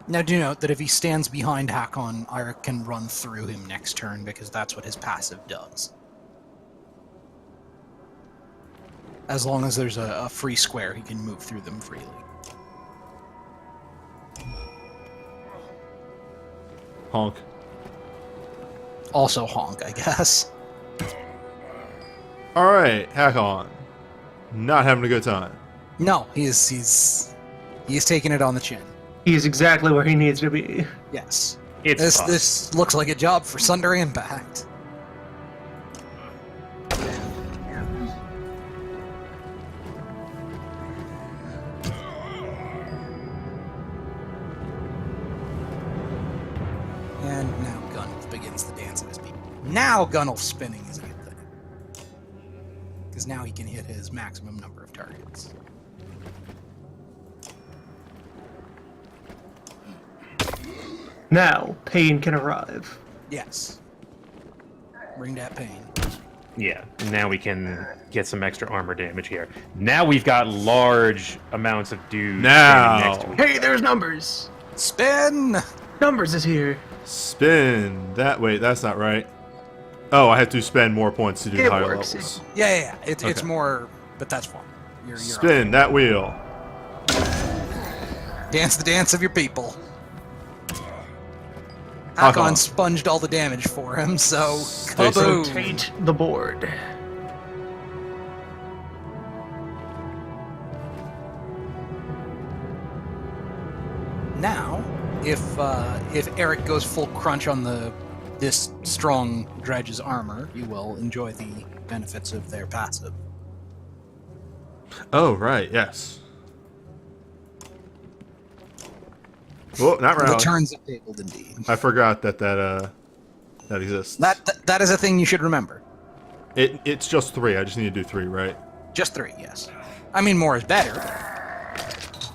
Now do note that if he stands behind Hakon, Eirik can run through him next turn because that's what his passive does. As long as there's a free square, he can move through them freely. Honk. Also honk, I guess. Alright, hack on. Not having a good time. No, he's taking it on the chin. He's exactly where he needs to be. Yes. It's fun. This looks like a job for Sunder Impact. And now Gunwolf begins the dance of his people. Now Gunwolf spinning is a good thing. Because now he can hit his maximum number of targets. Now, pain can arrive. Yes. Bring that pain. Yeah, now we can get some extra armor damage here. Now we've got large amounts of dudes Now. standing next to each Hey, there's Numbers! Spin! Numbers is here. Spin. That wait, that's not right. Oh, I have to spend more points to do It the higher works. levels. Yeah. It's Okay. more, but that's fine. You're Spin that wheel. Dance the dance of your people. Hakon. Hakon sponged all the damage for him, so Stay so kaboom. Rotate the board. Now, if Eric goes full crunch on this strong dredge's armor, you will enjoy the benefits of their passive. Oh, right, yes. Oh, not The round. turns have tabled indeed. I forgot that exists. That is a thing you should remember. It's just 3. I just need to do 3, right? Just 3, yes. I mean, more is better,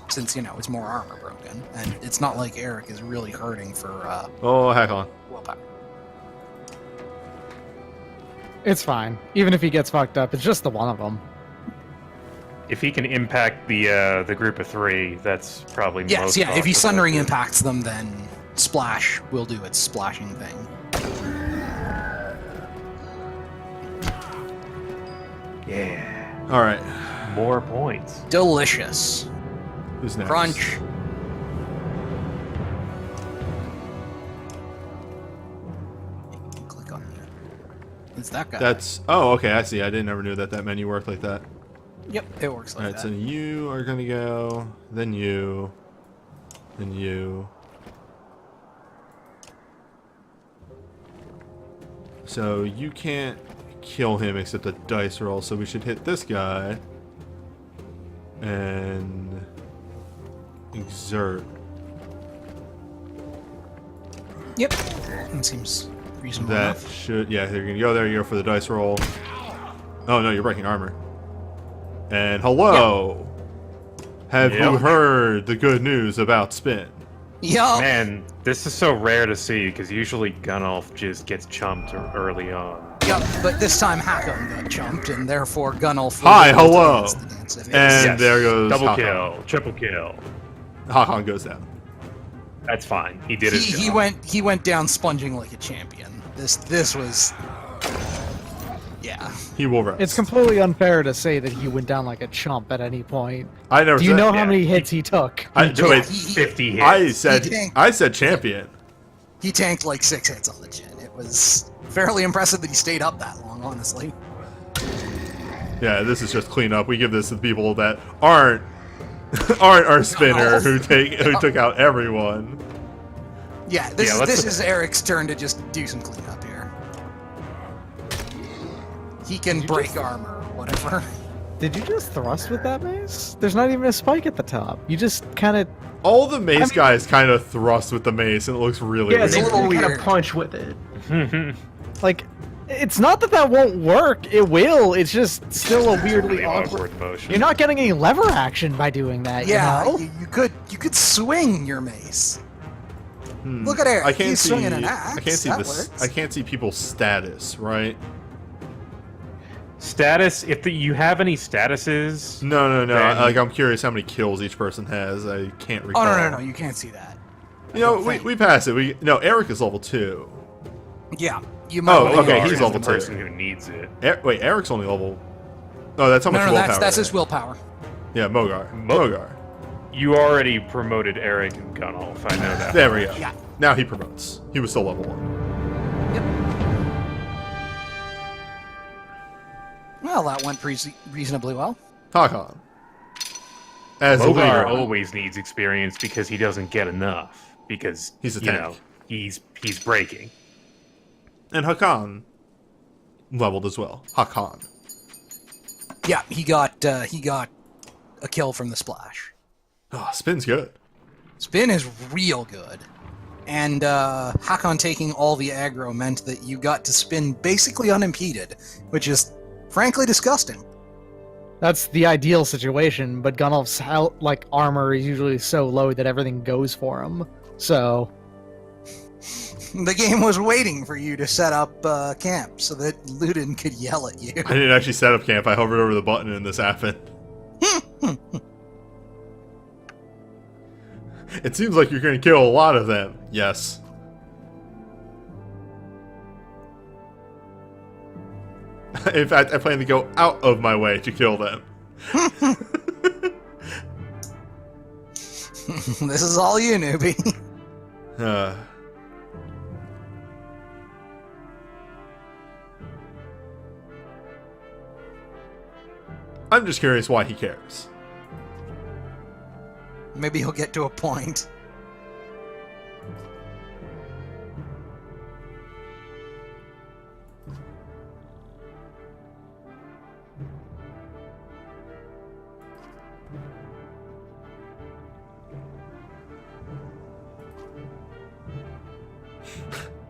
since it's more armor broken, and it's not like Eric is really hurting for Oh, heck on. willpower. It's fine. Even if he gets fucked up, it's just the one of them. If he can impact the group of 3, that's probably Yes, most yeah. If he's cost sundering effective. impacts them, then splash will do its splashing thing. Yeah, All right. more points. Delicious. Who's next? Crunch. Click on that. It's that guy. That's. Oh, okay. I see. I didn't ever knew that menu worked like that. Yep, it works All like right. that. So you are gonna go. Then you. Then you. So you can't kill him except a dice roll. So we should hit this guy. And exert. Yep. That seems reasonable That enough. should, yeah, you're gonna go there, you go for the dice roll. Oh no, you're breaking armor. And hello! Have you Yep. heard the good news about Spin? Yup. Man, this is so rare to see because usually Gunnulf just gets chumped early on. Yup, but this time Hakon got jumped, and therefore Gunnulf. Hi, was able to hello. dance the dance of his. And there goes double Hakon. kill, triple kill. Hakon goes down. That's fine. He did his He job. went down sponging like a champion. This was. Yeah. He will rest. It's completely unfair to say that he went down like a chump at any point. I never Do you said. know yeah. how many hits he took? I, Yeah, wait, 50 hits. I said champion. He tanked like 6 hits on the chin. It was fairly impressive that he stayed up that long, honestly. Yeah, this is just cleanup. We give this to the people that aren't our spinner who took out everyone. Yeah, this Yeah, let's- is Eric's turn to just do some cleanup here. He can break armor or whatever. Did you just thrust with that mace? There's not even a spike at the top. You just kind of... All the mace guys kind of thrust with the mace, and it looks really Yeah, It's a weird. they little kind weird. of punch with it. Like, it's not that that won't work. It will. It's just still a weirdly Really awkward... awkward motion. You're not getting any lever action by doing that, Yeah, you know? you could swing your mace. Hmm. Look at Eric. I can't He's see. swinging an axe. I can't see That this. works. I can't see people's status, right? Status, if you have any statuses, No. Then- I'm curious how many kills each person has. I can't Oh recall. no, you can't see that. You know, don't think. we pass it. Eric is level 2. Yeah, you might. Oh, Mogar okay, is he's the level 2. person who needs it. Wait, Eric's only level. Oh, that's how much No, willpower. that's they his have. willpower. Yeah, Mogar. Mogar. You already promoted Eric and Gunnulf. I know that. There we go. Yeah. Now he promotes. He was still level 1. Well, that went reasonably well. Hakon. As a Mogar leader. always needs experience because he doesn't get enough. Because He's a you tank. know he's breaking. And Hakon leveled as well. Hakon. Yeah, he got a kill from the splash. Oh, spin's good. Spin is real good. And Hakon taking all the aggro meant that you got to spin basically unimpeded, which is frankly disgusting. That's the ideal situation, but Gunnulf's armor is usually so low that everything goes for him. So... The game was waiting for you to set up camp so that Ludin could yell at you. I didn't actually set up camp. I hovered over the button and this happened. It seems like you're going to kill a lot of them. Yes. In fact, I plan to go out of my way to kill them. This is all you, newbie. I'm just curious why he cares. Maybe he'll get to a point.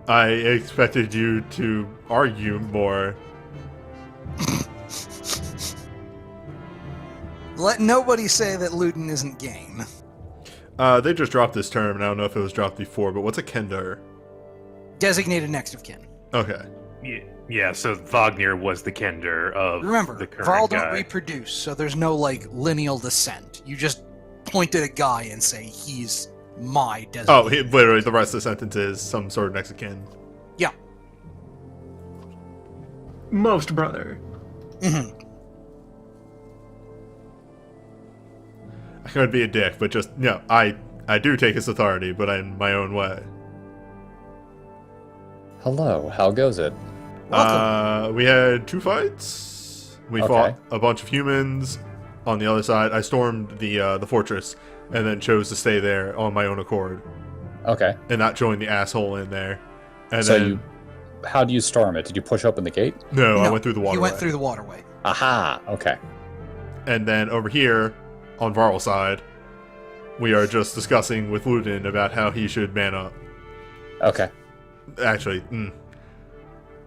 I expected you to argue more. Let nobody say that Ludin isn't game. They just dropped this term, and I don't know if it was dropped before, but what's a Kender? Designated next of kin. Okay. Yeah, so Wagner was the Kender of Remember, the current Varl guy. don't reproduce, so there's no, lineal descent. You just point at a guy and say, he's my designated. Literally, the rest of the sentence is some sort of next of kin. Yeah. Most brother. Mhm. I could be a dick, but just, I do take his authority, but in my own way. Hello, how goes it? Welcome. We had 2 fights. We Okay. fought a bunch of humans on the other side. I stormed the fortress and then chose to stay there on my own accord Okay. and not join the asshole in there. And So then how do you storm it? Did you push open the gate? no, I No, went through the waterway. He went through the waterway. Aha, okay. And then over here on Varl's side, we are just discussing with Ludin about how he should man up. Okay. Actually,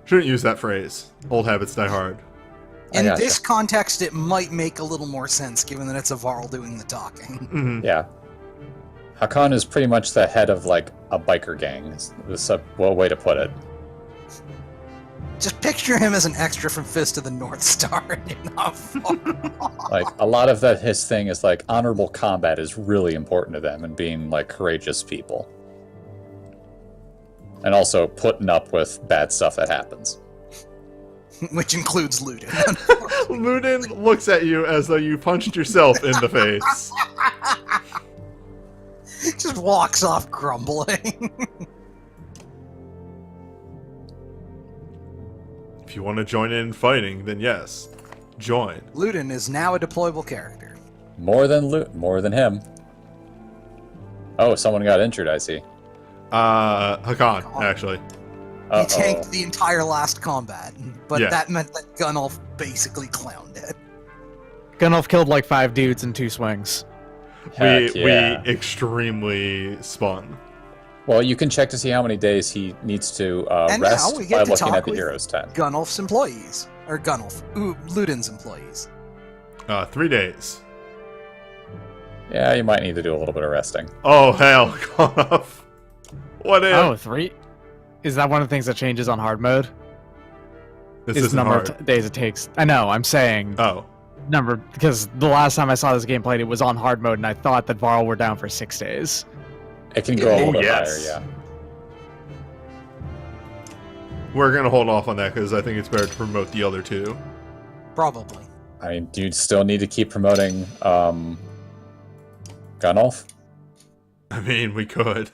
shouldn't use that phrase. Old habits die hard. I In gotcha. this context, it might make a little more sense, given that it's a Varl doing the talking. Mhm. Yeah. Hakan is pretty much the head of like a biker gang. Is a way to put it. Just picture him as an extra from Fist of the North Star, and you're not far off. Like a lot of that his thing is like honorable combat is really important to them and being like courageous people. And also putting up with bad stuff that happens. Which includes looting. Ludin looks at you as though you punched yourself in the face. Just walks off grumbling. If you want to join in fighting, then yes, join. Ludin is now a deployable character. More than him. Oh, someone got injured, I see. Hakan, actually. He tanked the entire last combat, but Yeah. that meant that Gunnulf basically clowned it. Gunnulf killed like 5 dudes in 2 swings. Heck yeah. We extremely spun. Well, you can check to see how many days he needs to And now rest we by get to looking talk at the with Heroes tab. Gunnulf's employees. Or Ludin's employees. 3 days. Yeah, you might need to do a little bit of resting. Oh, hell, Gunnulf. What if? Oh, 3? Is that one of the things that changes on hard mode? This Is the isn't number hard. of days it takes. I know, I'm saying Oh. number, because the last time I saw this game played, it was on hard mode, and I thought that Varl were down for 6 days. It can go a little bit yes. higher, yeah. We're going to hold off on that because I think it's better to promote the other 2. Probably. I mean, do you still need to keep promoting Gunnulf? I mean, we could.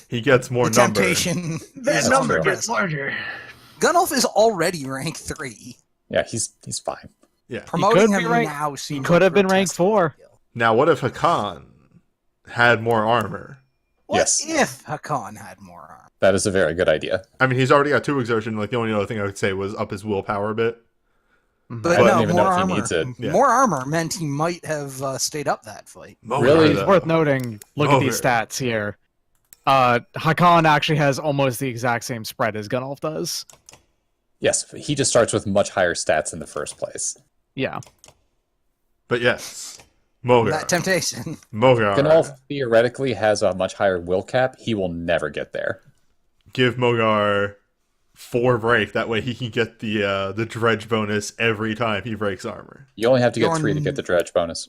He gets more The number. temptation. That is number on gets the larger. Gunnulf is already rank 3. Yeah, he's fine. Yeah. Promoting be him ranked- now He seems could like have been ranked grotesque. 4. Now, what if Hakan had more armor? What Yes. if Hakan had more armor? That is a very good idea. I mean, he's already got 2 exertion. Like, the only other thing I would say was up his willpower a bit. But I don't no, even more know if he armor. needs it. Yeah. More armor meant he might have stayed up that fight. Really? It's worth noting, look at these Mogar. stats here. Hakan actually has almost the exact same spread as Gunnulf does. Yes, he just starts with much higher stats in the first place. Yeah. But yes. Mogar. That temptation. Mogar. Gunnulf theoretically has a much higher will cap. He will never get there. Give Mogar 4 break. That way he can get the dredge bonus every time he breaks armor. You only have to get You're 3 to get the dredge bonus.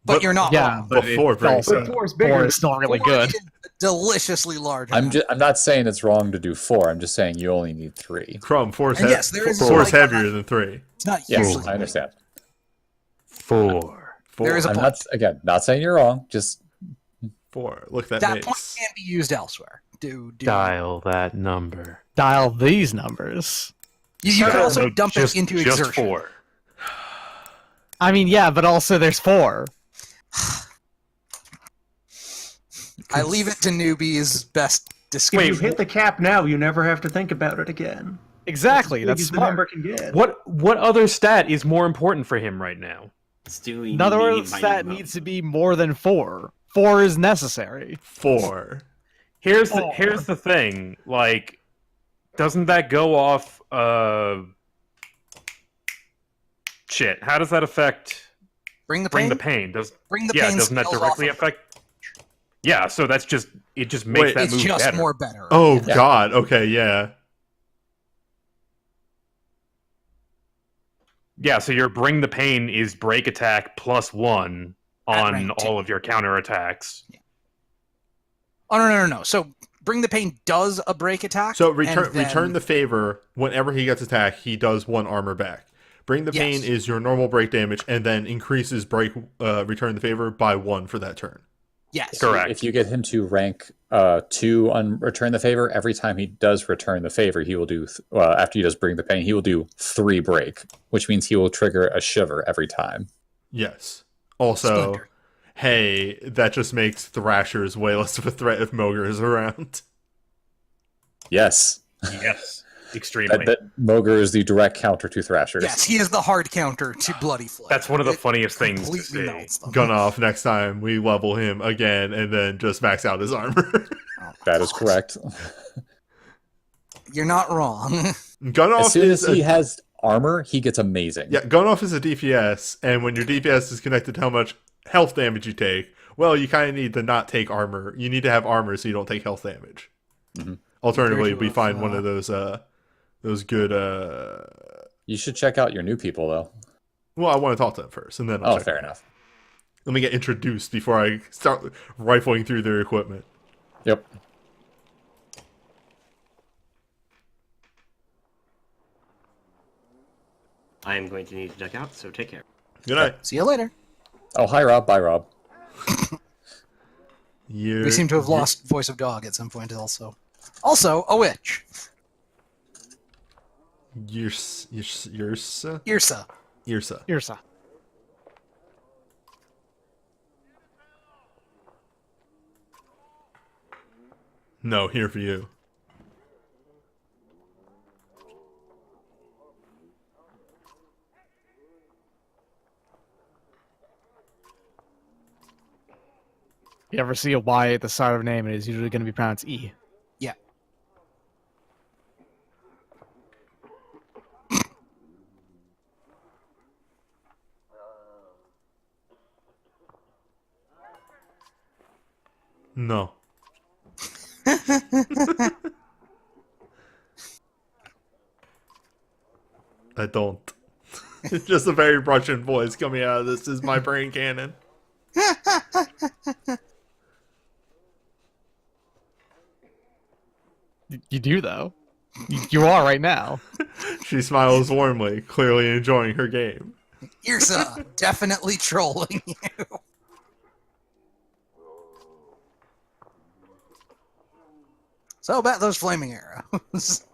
But you're not Yeah, wrong. but Before it's break. also, But 4 is 4 bigger. is still really 4 good. is deliciously large. I'm not saying it's wrong to do 4. I'm just saying you only need 3. Crumb, 4 And yes, there is four is like- heavier than 3. It's not Yes, usually. I understand. 4. 4. There is a I'm point. not saying you're wrong. Just 4. Look, that That makes... point can't be used elsewhere. Dial that number. Dial these numbers. You can also No, dump just, it into just exertion. 4. I mean, yeah, but also there's 4. I leave it to newbies' best If discussion. you hit the cap now, you never have to think about it again. Exactly, As that's big as the number smart. can get. What other stat is more important for him right now? Stewie, In other me, words, my that emo. needs to be more than 4. 4 is necessary. 4. Here's the thing. Like, doesn't that go off? Shit. How does that affect? Bring the Bring pain. the pain. Bring the Yeah, pain. doesn't that spills directly off of affect? Yeah. So that's just it. Just makes Wait, that It's move just better. more better. Oh, Yeah. God. Okay, yeah. Yeah. So your bring the pain is break attack +1 At on rank all 2. of your counter attacks. Oh no. So bring the pain does a break attack. So and then- return the favor. Whenever he gets attacked, he does 1 armor back. Bring the pain Yes. is your normal break damage, and then increases break return the favor by 1 for that turn. Yes. Correct. if you get him to rank 2 on return the favor, every time he does return the favor, he will do after he does bring the pain, he will do 3 break, which means he will trigger a shiver every time. Yes. Also, Splinter. hey, that just makes Thrashers way less of a threat if Mogar is around. Yes, Yes. Extremely. that Mogar is the direct counter to Thrashers. Yes, he is the hard counter to Bloody Flame. That's one of the It funniest things to completely see. melts them. Gun off next time we level him again and then just max out his armor. Oh, That is correct. You're not wrong. Gun As off soon as is he a, has armor, he gets amazing. yeah, gun off is a DPS, and when your DPS is connected to how much health damage you take, well, you kind of need to not take armor. You need to have armor so you don't take health damage. Mm-hmm. Alternatively, we find one of those good. You should check out your new people, though. Well, I want to talk to them first, and then I'll check fair them out. enough. Let me get introduced before I start rifling through their equipment. Yep. I am going to need to duck out, so take care. Good night. See you later. Oh, hi, Rob. Bye, Rob. We seem to have lost voice of dog at some point also. Also, a witch. Yrsa? Irsa. No, here for you. You ever see a Y at the start of a name, it is usually going to be pronounced E. Yeah. No. I don't. It's just a very Russian voice coming out of this is my brain cannon. You do, though. You are right now. She smiles warmly, clearly enjoying her game. Irsa, definitely trolling you. So about those flaming arrows.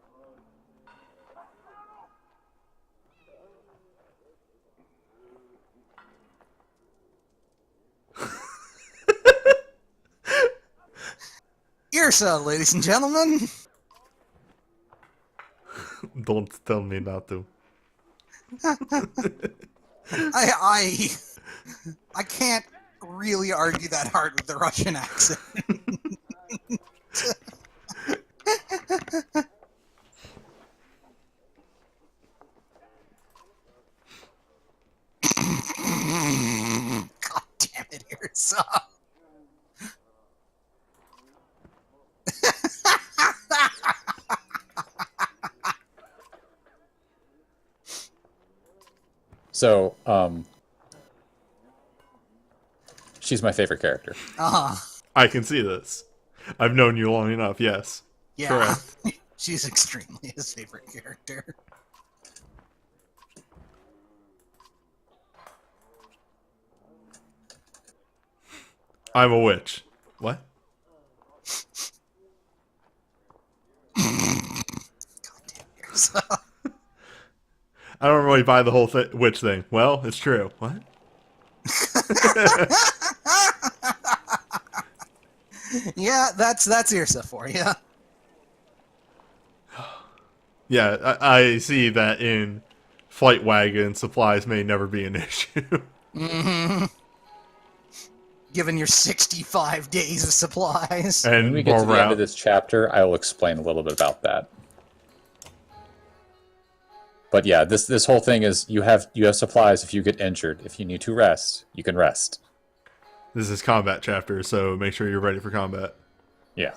Irsa, ladies and gentlemen. Don't tell me not to. I can't really argue that hard with the Russian accent. God damn it, Irsa. So, she's my favorite character. I can see this. I've known you long enough, yes. Yeah. Correct. She's extremely his favorite character. I'm a witch. What? God damn Irsa. I don't really buy the whole witch thing. Well, it's true. What? Yeah, that's Irsa for you. Yeah, I see that in Flight Wagon, supplies may never be an issue. Mm-hmm. Given your 65 days of supplies. And When we get to the morale. end of this chapter, I will explain a little bit about that. But yeah, this whole thing is you have supplies if you get injured. If you need to rest, you can rest. This is combat chapter, so make sure you're ready for combat. Yeah.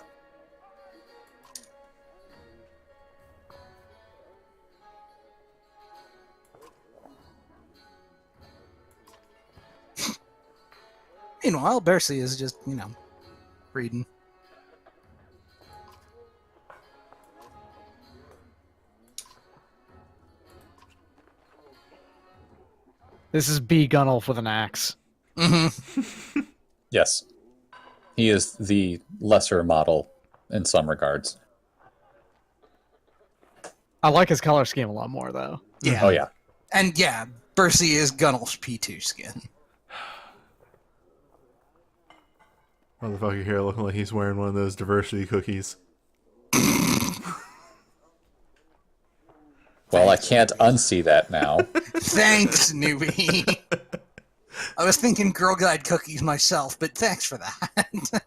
Meanwhile, Bercy is just, reading. This is B. Gunnulf with an axe. Mm-hmm. Yes. He is the lesser model in some regards. I like his color scheme a lot more, though. Yeah. Oh, yeah. And yeah, Bercy is Gunnulf's P2 skin. Motherfucker here looking like he's wearing one of those diversity cookies. Well, I can't unsee that now. Thanks, newbie. I was thinking Girl Guide cookies myself, but thanks for that.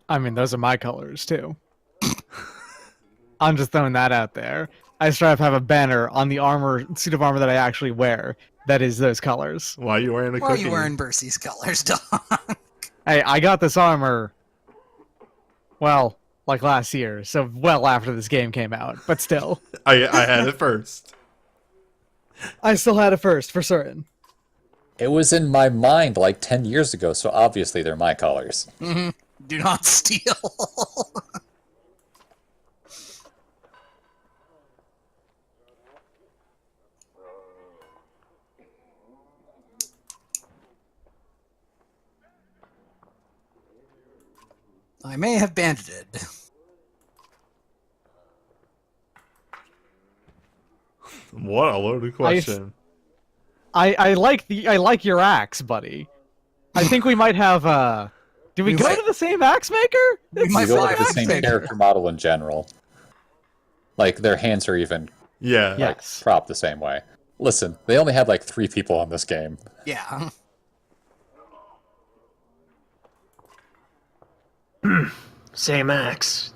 I mean, those are my colors, too. I'm just throwing that out there. I strive to have a banner on the suit of armor that I actually wear that is those colors. Why are you wearing a Why are cookie? you wearing Bercy's colors, dog? Hey, I got this armor, well, like last year, so well after this game came out, but still. I had it first. I still had it first, for certain. It was in my mind like 10 years ago, so obviously they're my colors. Mm-hmm. Do not steal. I may have banded. What a loaded question. I like your axe, buddy. I think we might have do we go to the same axe maker? We You might go fly with the axe same maker. character model in general. Like, their hands are even Yeah. Yes. propped the same way. Listen, they only had like 3 people on this game. Yeah. Same axe.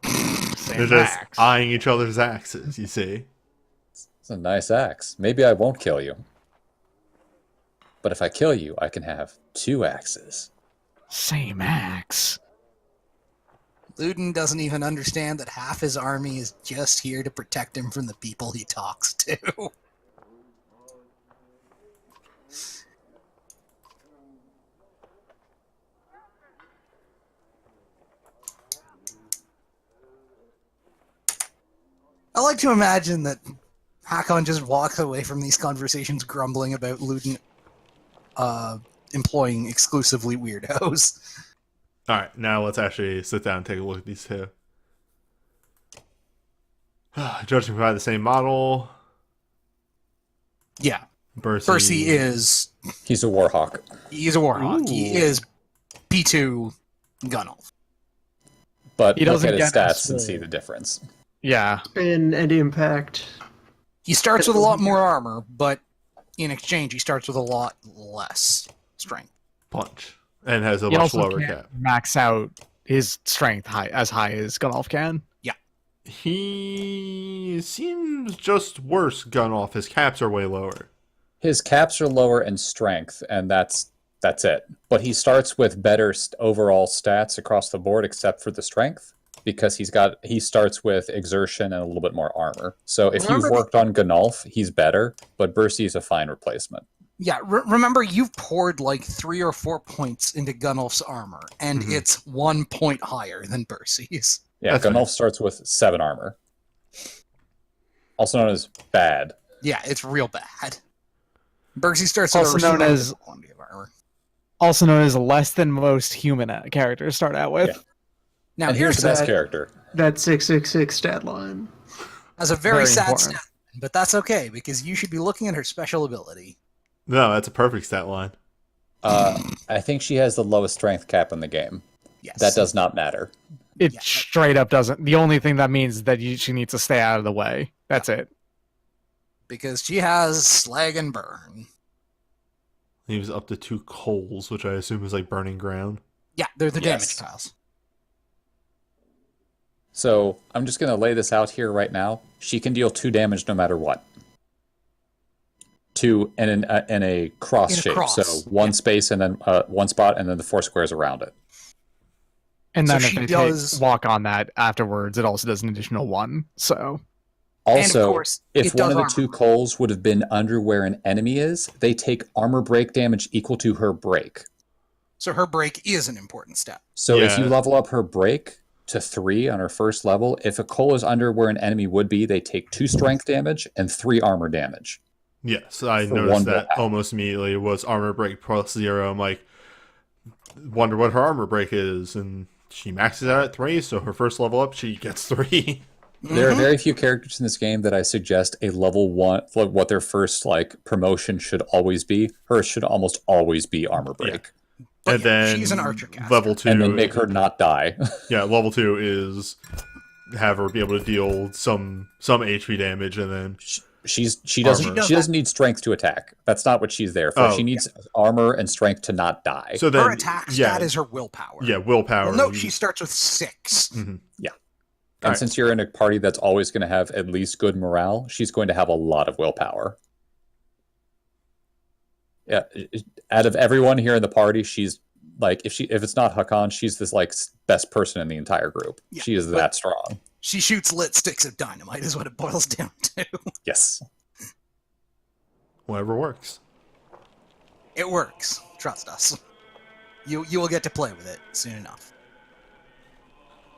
They're Same just axe. eyeing each other's axes, you see. It's a nice axe. Maybe I won't kill you. But if I kill you, I can have 2 axes. Same axe. Ludin doesn't even understand that half his army is just here to protect him from the people he talks to. I like to imagine that Hakon just walks away from these conversations grumbling about Ludin employing exclusively weirdos. Alright, now let's actually sit down and take a look at these two. Judging by the same model, Yeah, Bercy Percy is... He's a warhawk. He's a warhawk. Ooh. He is P2 Gunnulf. But He look doesn't at his get stats and this, see the difference. Yeah. Spin and impact. He starts with a lot more armor, but in exchange, he starts with a lot less strength. punch and has a He much also lower can't cap. max out his strength as high as Gunnulf can. He seems just worse gun off. His caps are way lower. His caps are lower in strength, and that's it. But he starts with better overall stats across the board, except for the strength, because he starts with exertion and a little bit more armor. So if you've worked on Gunnulf, he's better, but Bercy is a fine replacement. Yeah, remember, you've poured like 3 or 4 points into Gunnulf's armor, and it's 1 point higher than Bercy's. Yeah, That's Gunnulf starts with 7 armor. Also known as bad. Yeah, it's real bad. Bercy starts with Also a known restricted as- quantity of armor. Also known as less than most human characters start out with. Yeah. Now, And here's the best that character. That 666 stat line. has a very Very sad important. stat, but that's okay, because you should be looking at her special ability. No, that's a perfect stat line. I think she has the lowest strength cap in the game. Yes. That does not matter. It Yeah. straight up doesn't. The only thing that means is that she needs to stay out of the way. That's it. Because she has Slag and Burn. He was up to 2 coals, which I assume is like burning ground. Yeah, they're the Yes. damage tiles. So I'm just going to lay this out here right now. She can deal 2 damage no matter what. 2 in a cross In a shape. cross, So 1 space and then 1 spot and then the 4 squares around it. And So then if she they does- walk on that afterwards, it also does an additional 1. So Also, and of course, if it does one of the armor. 2 coals would have been under where an enemy is, they take armor break damage equal to her break. So her break is an important step. So if you Yeah. level up her break to 3 on her first level, if a coal is under where an enemy would be, they take 2 strength damage and 3 armor damage. Yes, I For noticed one that willpower. almost immediately. It was armor break plus 0. I'm like, wonder what her armor break is. And she maxes out at 3, so her first level up, she gets 3. There are very few characters in this game that I suggest a level 1, what their first promotion should always be. Hers should almost always be armor break. But And yeah, then she's an archer caster. level 2. And then make her not die. Yeah, level 2 is have her be able to deal some HP damage, and then She Armor. doesn't need strength to attack. That's not what she's there for. Oh, She needs armor and strength to not die. so then Her attack stat is her willpower. willpower. Well, no, she starts with 6. Mhm. Yeah. And Alright. since you're in a party that's always going to have at least good morale, she's going to have a lot of willpower. Yeah, out of everyone here in the party, she's like, if it's not Hakan, she's this like best person in the entire group. Yeah, she is that strong. She shoots lit sticks of dynamite, is what it boils down to. Yes. Whatever works. It works. Trust us. You will get to play with it soon enough.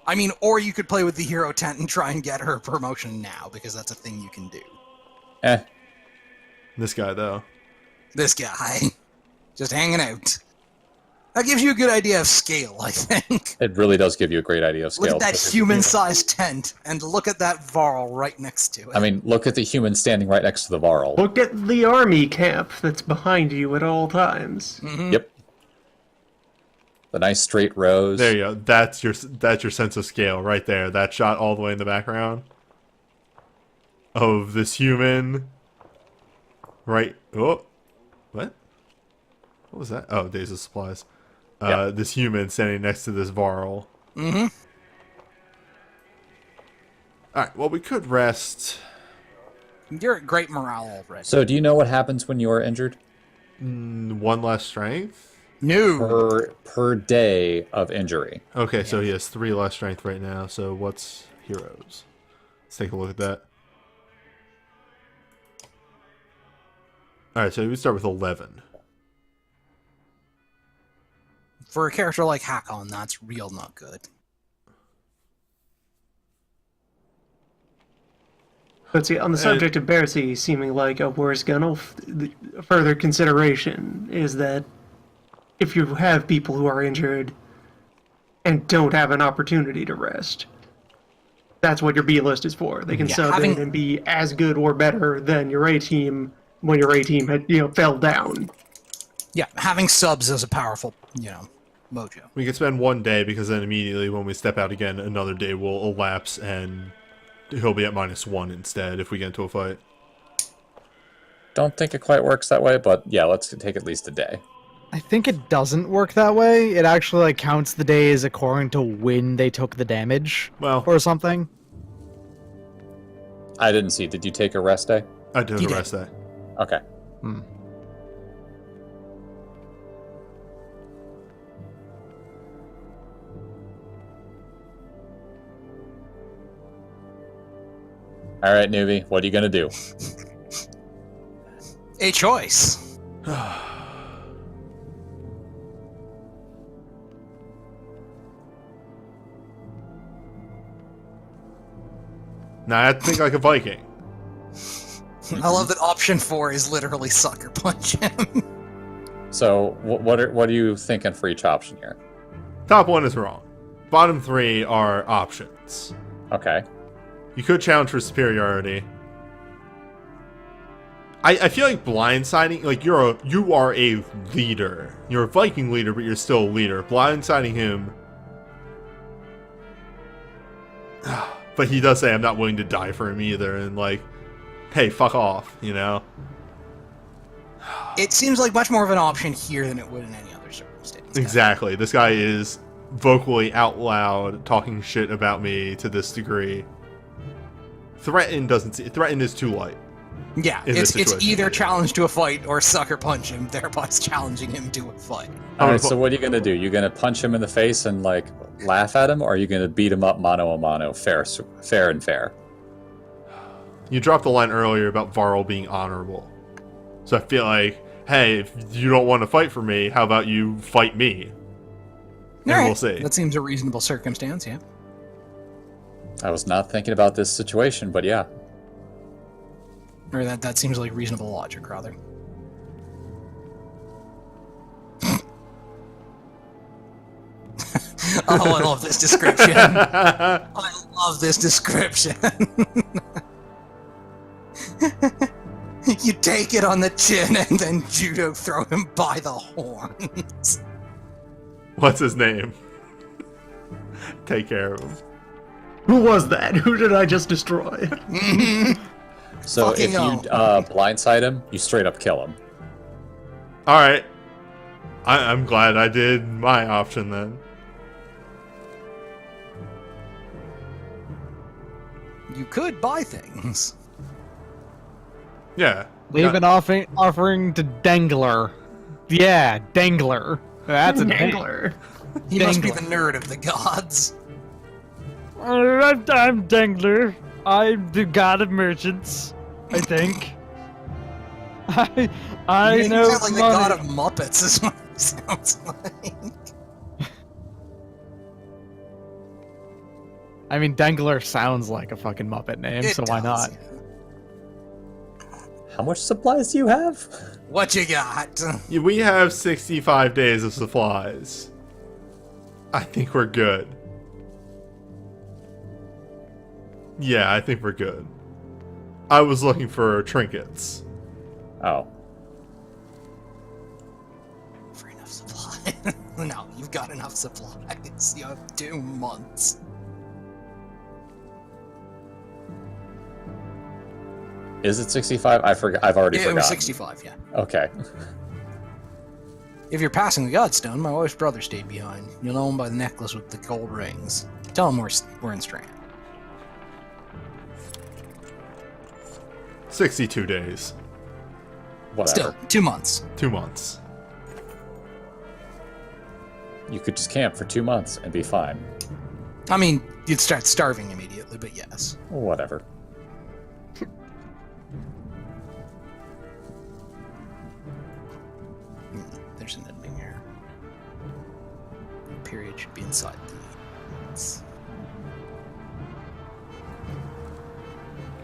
I mean, or you could play with the hero tent and try and get her promotion now, because that's a thing you can do. This guy, though. This guy. Just hanging out. That gives you a good idea of scale, I think. It really does give you a great idea of scale. Look at that human-sized tent, and look at that Varl right next to it. I mean, look at the human standing right next to the Varl. Look at the army camp that's behind you at all times. Mm-hmm. Yep. The nice straight rows. There you go. That's your sense of scale right there. That shot all the way in the background of this human. Right. Oh, what? What was that? Oh, Days of Supplies. Yep. This human standing next to this Varl. Mm-hmm. All right. Well, we could rest. You're at great morale already. So, do you know what happens when you are injured? One less strength. No. Per day of injury. Okay, so he has 3 less strength right now. So what's heroes? Let's take a look at that. All right, so we start with 11. For a character like Hakon, that's real not good. But see, on the subject of Bercy seeming like a worse gun, further consideration is that if you have people who are injured and don't have an opportunity to rest, that's what your B list is for. They can sub in and be as good or better than your A team when your A team had, fell down. Yeah, having subs is a powerful, mojo. We could spend 1 day because then immediately when we step out again, another day will elapse and he'll be at -1 instead if we get into a fight. Don't think it quite works that way, but yeah, let's take at least a day. I think it doesn't work that way. It actually counts the days according to when they took the damage, or something. I didn't see. Did you take a rest day? I took a rest day. Okay. All right, newbie. What are you gonna do? A choice. Now I have to think like a Viking. I love that option 4 is literally sucker punch him. So, what are you thinking for each option here? Top 1 is wrong. Bottom 3 are options. Okay. You could challenge for superiority. I feel like blindsiding, like you are a leader. You're a Viking leader, but you're still a leader. Blindsiding him. But he does say, I'm not willing to die for him either. And like, hey, fuck off, It seems like much more of an option here than it would in any other circumstance. Exactly. This guy is vocally out loud talking shit about me to this degree. Threaten is too light. Yeah, it's either challenge to a fight or sucker punch him, thereby challenging him to a fight. Alright, so what are you gonna do? You gonna punch him in the face and like laugh at him, or are you gonna beat him up mano a mano, fair and fair? You dropped the line earlier about Varl being honorable. So I feel like, hey, if you don't want to fight for me, how about you fight me? And we'll see. That seems a reasonable circumstance, yeah. I was not thinking about this situation, but yeah. Or that seems like reasonable logic, rather. Oh, I love this description. I love this description. You take it on the chin and then judo throw him by the horns. What's his name? Take care of him. Who was that? Who did I just destroy? So Fucking if you blindside him, you straight up kill him. Alright. I'm glad I did my option then. You could buy things. Yeah. Leave an offering to Dangler. Yeah, Dangler. That's a name. Dangler. He must be the nerd of the gods. I'm Dangler. I'm the god of merchants, I think. I You know sound like the money. god of Muppets is what he sounds like. I mean, Dangler sounds like a fucking Muppet name, It so why does, not? yeah. How much supplies do you have? What you got? We have 65 days of supplies. I think we're good. Yeah, I think we're good. I was looking for trinkets. Oh. For enough supply. No, you've got enough supplies. You have 2 months. Is it 65? I forgot. I've already It forgotten. was 65, yeah. Okay. If you're passing the Godstone, my wife's brother stayed behind. You'll know him by the necklace with the gold rings. Tell him we're in Strand. 62 days. Whatever. Still, 2 months. 2 months. You could just camp for 2 months and be fine. I mean, you'd start starving immediately, but yes. Whatever. There's an ending here. The period should be inside the...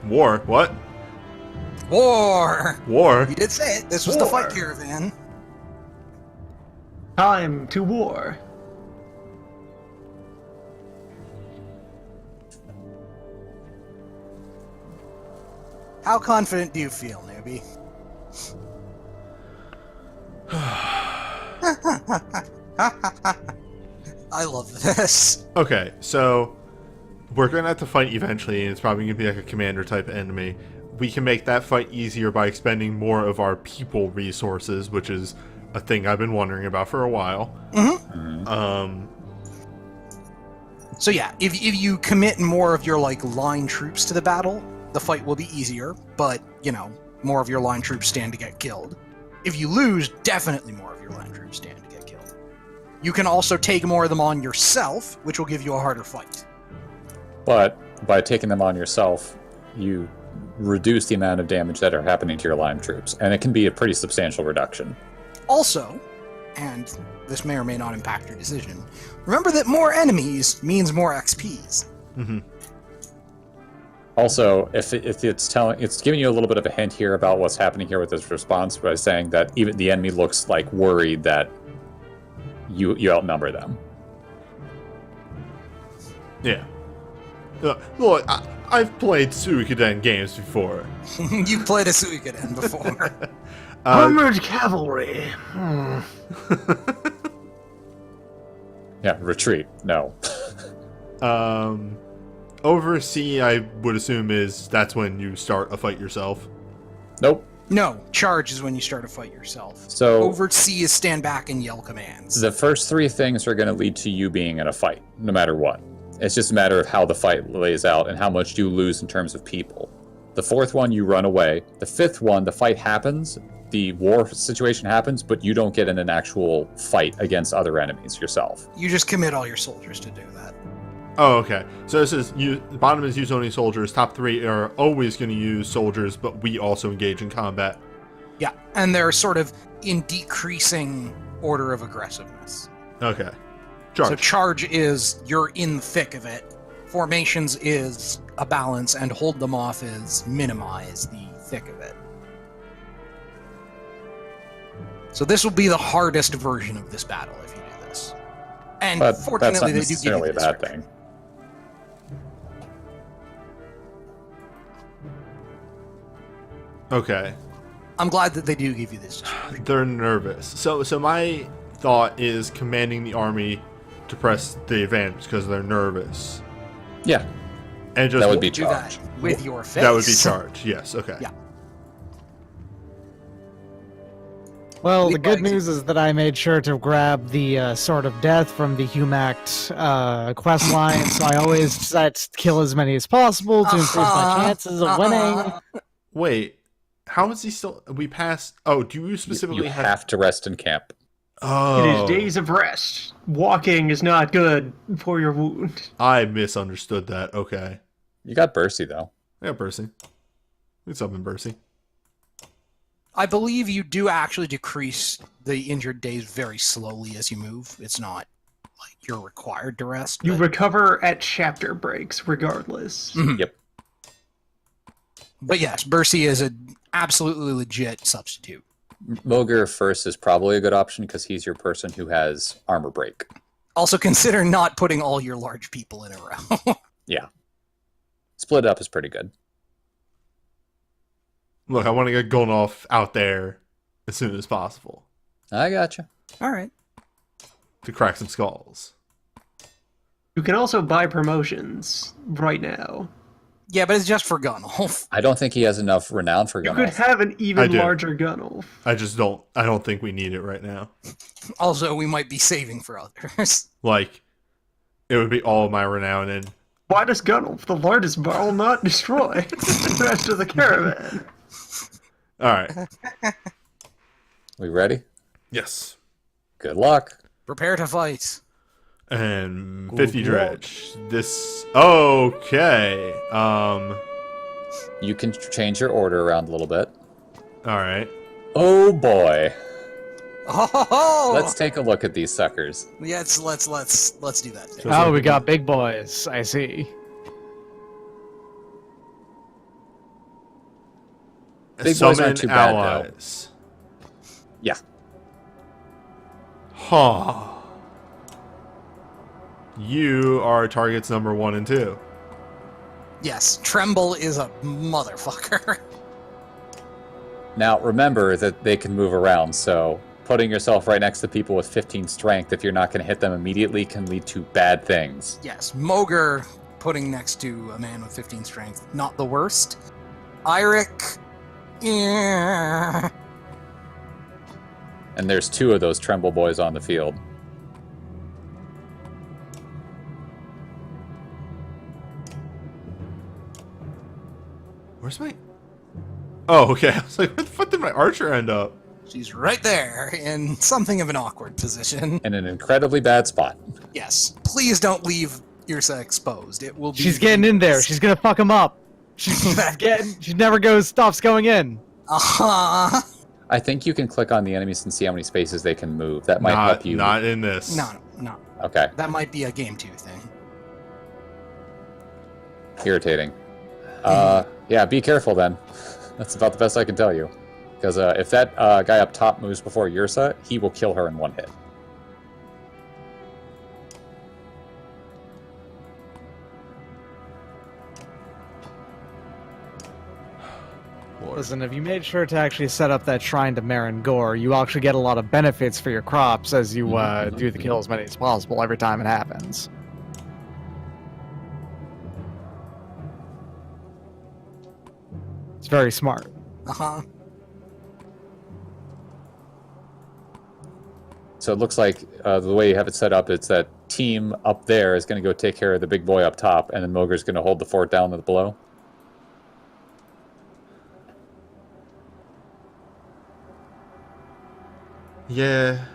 War? What? War! War? You did say it. This was the fight caravan. Time to war. How confident do you feel, newbie? I love this. Okay, so we're gonna have to fight eventually, and it's probably gonna be like a commander type enemy. We can make that fight easier by expending more of our people resources, which is a thing I've been wondering about for a while. So yeah, if you commit more of your line troops to the battle, the fight will be easier, but, more of your line troops stand to get killed. If you lose, definitely more of your line troops stand to get killed. You can also take more of them on yourself, which will give you a harder fight. But by taking them on yourself, you reduce the amount of damage that are happening to your line troops, and it can be a pretty substantial reduction. Also, and this may or may not impact your decision, remember that more enemies means more XPs. Mm-hmm. Also, if it's giving you a little bit of a hint here about what's happening here with this response by saying that even the enemy looks like worried that you outnumber them. Yeah. Look, I've played Suikoden games before. You've played a Suikoden before. Armored cavalry. Yeah, retreat. No. Oversee, I would assume that's when you start a fight yourself. Nope. No, charge is when you start a fight yourself. So Oversee is stand back and yell commands. the first 3 things are going to lead to you being in a fight, no matter what. It's just a matter of how the fight lays out and how much you lose in terms of people. The 4th one, you run away. The 5th one, the fight happens, the war situation happens, but you don't get in an actual fight against other enemies yourself. You just commit all your soldiers to do that. Oh, okay. So this is the bottom is use only soldiers. Top 3 are always going to use soldiers, but we also engage in combat. Yeah, and they're sort of in decreasing order of aggressiveness. Okay. So Charge. charge is you're in the thick of it. Formations is a balance, and hold them off is minimize the thick of it. So this will be the hardest version of this battle if you do this. And But that's fortunately, not they do give you necessarily the a bad description. thing. Okay. I'm glad that they do give you this. They're nervous. So my thought is commanding the army to press the advantage because they're nervous. Yeah, And just that would be Do charge. that with your face. That would be charge. Yes. Okay. Yeah. Well, We the good like- news is that I made sure to grab the Sword of Death from the Humact quest line, so I always set to kill as many as possible to increase my chances of winning. Wait, how is he still? We passed. Oh, do you specifically You have to rest in camp. Oh, It is days of rest. Walking is not good for your wound. I misunderstood that. Okay, You got Bercy, though. yeah, Bercy. We summon Bercy. I believe you do actually decrease the injured days very slowly as you move. It's not like you're required to rest. You but- recover at chapter breaks, regardless. Yep. But yes, Bercy is an absolutely legit substitute. Moger first is probably a good option because he's your person who has armor break. Also, consider not putting all your large people in a row. Yeah. Split up is pretty good. Look, I want to get Golnoff out there as soon as possible I gotcha. All right. to crack some skulls. You can also buy promotions right now. Yeah, but it's just for Gunnulf. I don't think he has enough renown for You could Gunnulf. have an I even do. larger Gunnulf. I just don't. I don't think we need it right now. Also, we might be saving for others. Like, it would be all of my renown and Why does Gunnulf, the largest barrel, not destroy the rest of the caravan? all right. We ready? Yes. Good luck. Prepare to fight. And 50 dredge. This okay. You can change your order around a little bit. All right. Oh boy. Oh, Let's take a look at these suckers. yes, let's do that. So- Oh, we got big boys. I see. Big boys Summon aren't too bad, though. allies. Yeah. Huh. You are targets number 1 and 2. Yes, Tremble is a motherfucker. Now remember that they can move around, so putting yourself right next to people with 15 strength if you're not going to hit them immediately can lead to bad things. Yes, Moger putting next to a man with 15 strength, not the worst. Eirik, yeah. And there's 2 of those Tremble boys on the field. Where's my? Oh, okay. I was like, where the fuck did my archer end up? She's right there in something of an awkward position. In an incredibly bad spot. Yes, please don't leave Yrsa exposed. It will be. She's getting in there. She's gonna fuck him up. She's getting. She never stops going in. Uh-huh. I think you can click on the enemies and see how many spaces they can move. That might not, help you. Not in this. No. Okay, That might be a game 2 thing. irritating. Yeah, be careful then. That's about the best I can tell you. Because if that guy up top moves before Yrsa, he will kill her in 1 hit. Listen, if you made sure to actually set up that shrine to Marin Gore, you actually get a lot of benefits for your crops as you do the kill as many as possible every time it happens. It's very smart. Uh-huh. So it looks like the way you have it set up, it's that team up there is going to go take care of the big boy up top, and then Moger's going to hold the fort down with below. Yeah.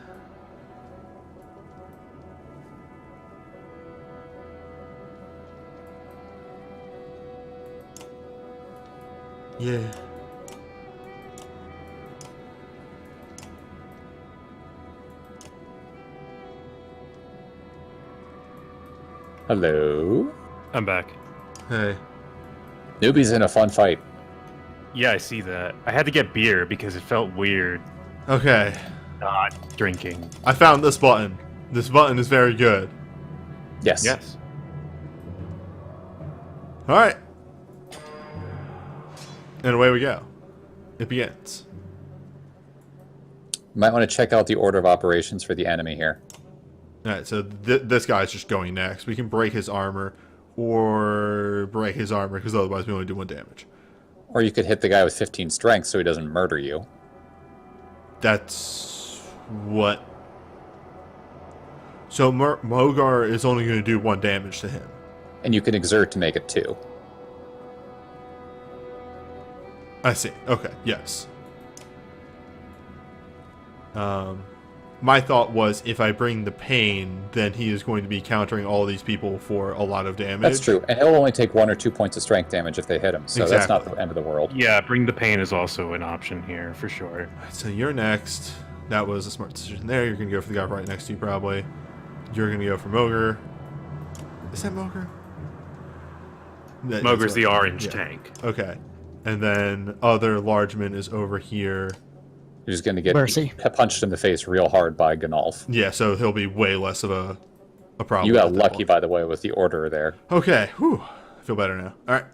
Yeah. Hello? I'm back. Hey. Newbie's in a fun fight. Yeah, I see that. I had to get beer because it felt weird Okay. not drinking. I found this button. This button is very good. Yes. Yes. All right. And away we go. It begins. You might want to check out the order of operations for the enemy here. All right, so this guy's just going next. We can break his armor or break his armor because otherwise we only do 1 damage. Or you could hit the guy with 15 strength so he doesn't murder you. that's what... So Mogar is only going to do 1 damage to him. And you can exert to make it 2. I see. Okay, yes. My thought was if I bring the pain, then he is going to be countering all these people for a lot of damage. That's true. And he'll only take 1 or 2 points of strength damage if they hit him. So that's not the end of the world. Yeah, bring the pain is also an option here, for sure. So you're next. That was a smart decision there. You're going to go for the guy right next to you, probably. You're going to go for Mogar. Is that Mogar? Mogar's the orange tank. Okay. And then other Largeman is over here. You're just going to get Mercy. punched in the face real hard by Gnolf. Yeah, so he'll be way less of a problem. You got at that lucky, point. by the way, with the order there. Okay. Whew. I feel better now. All right.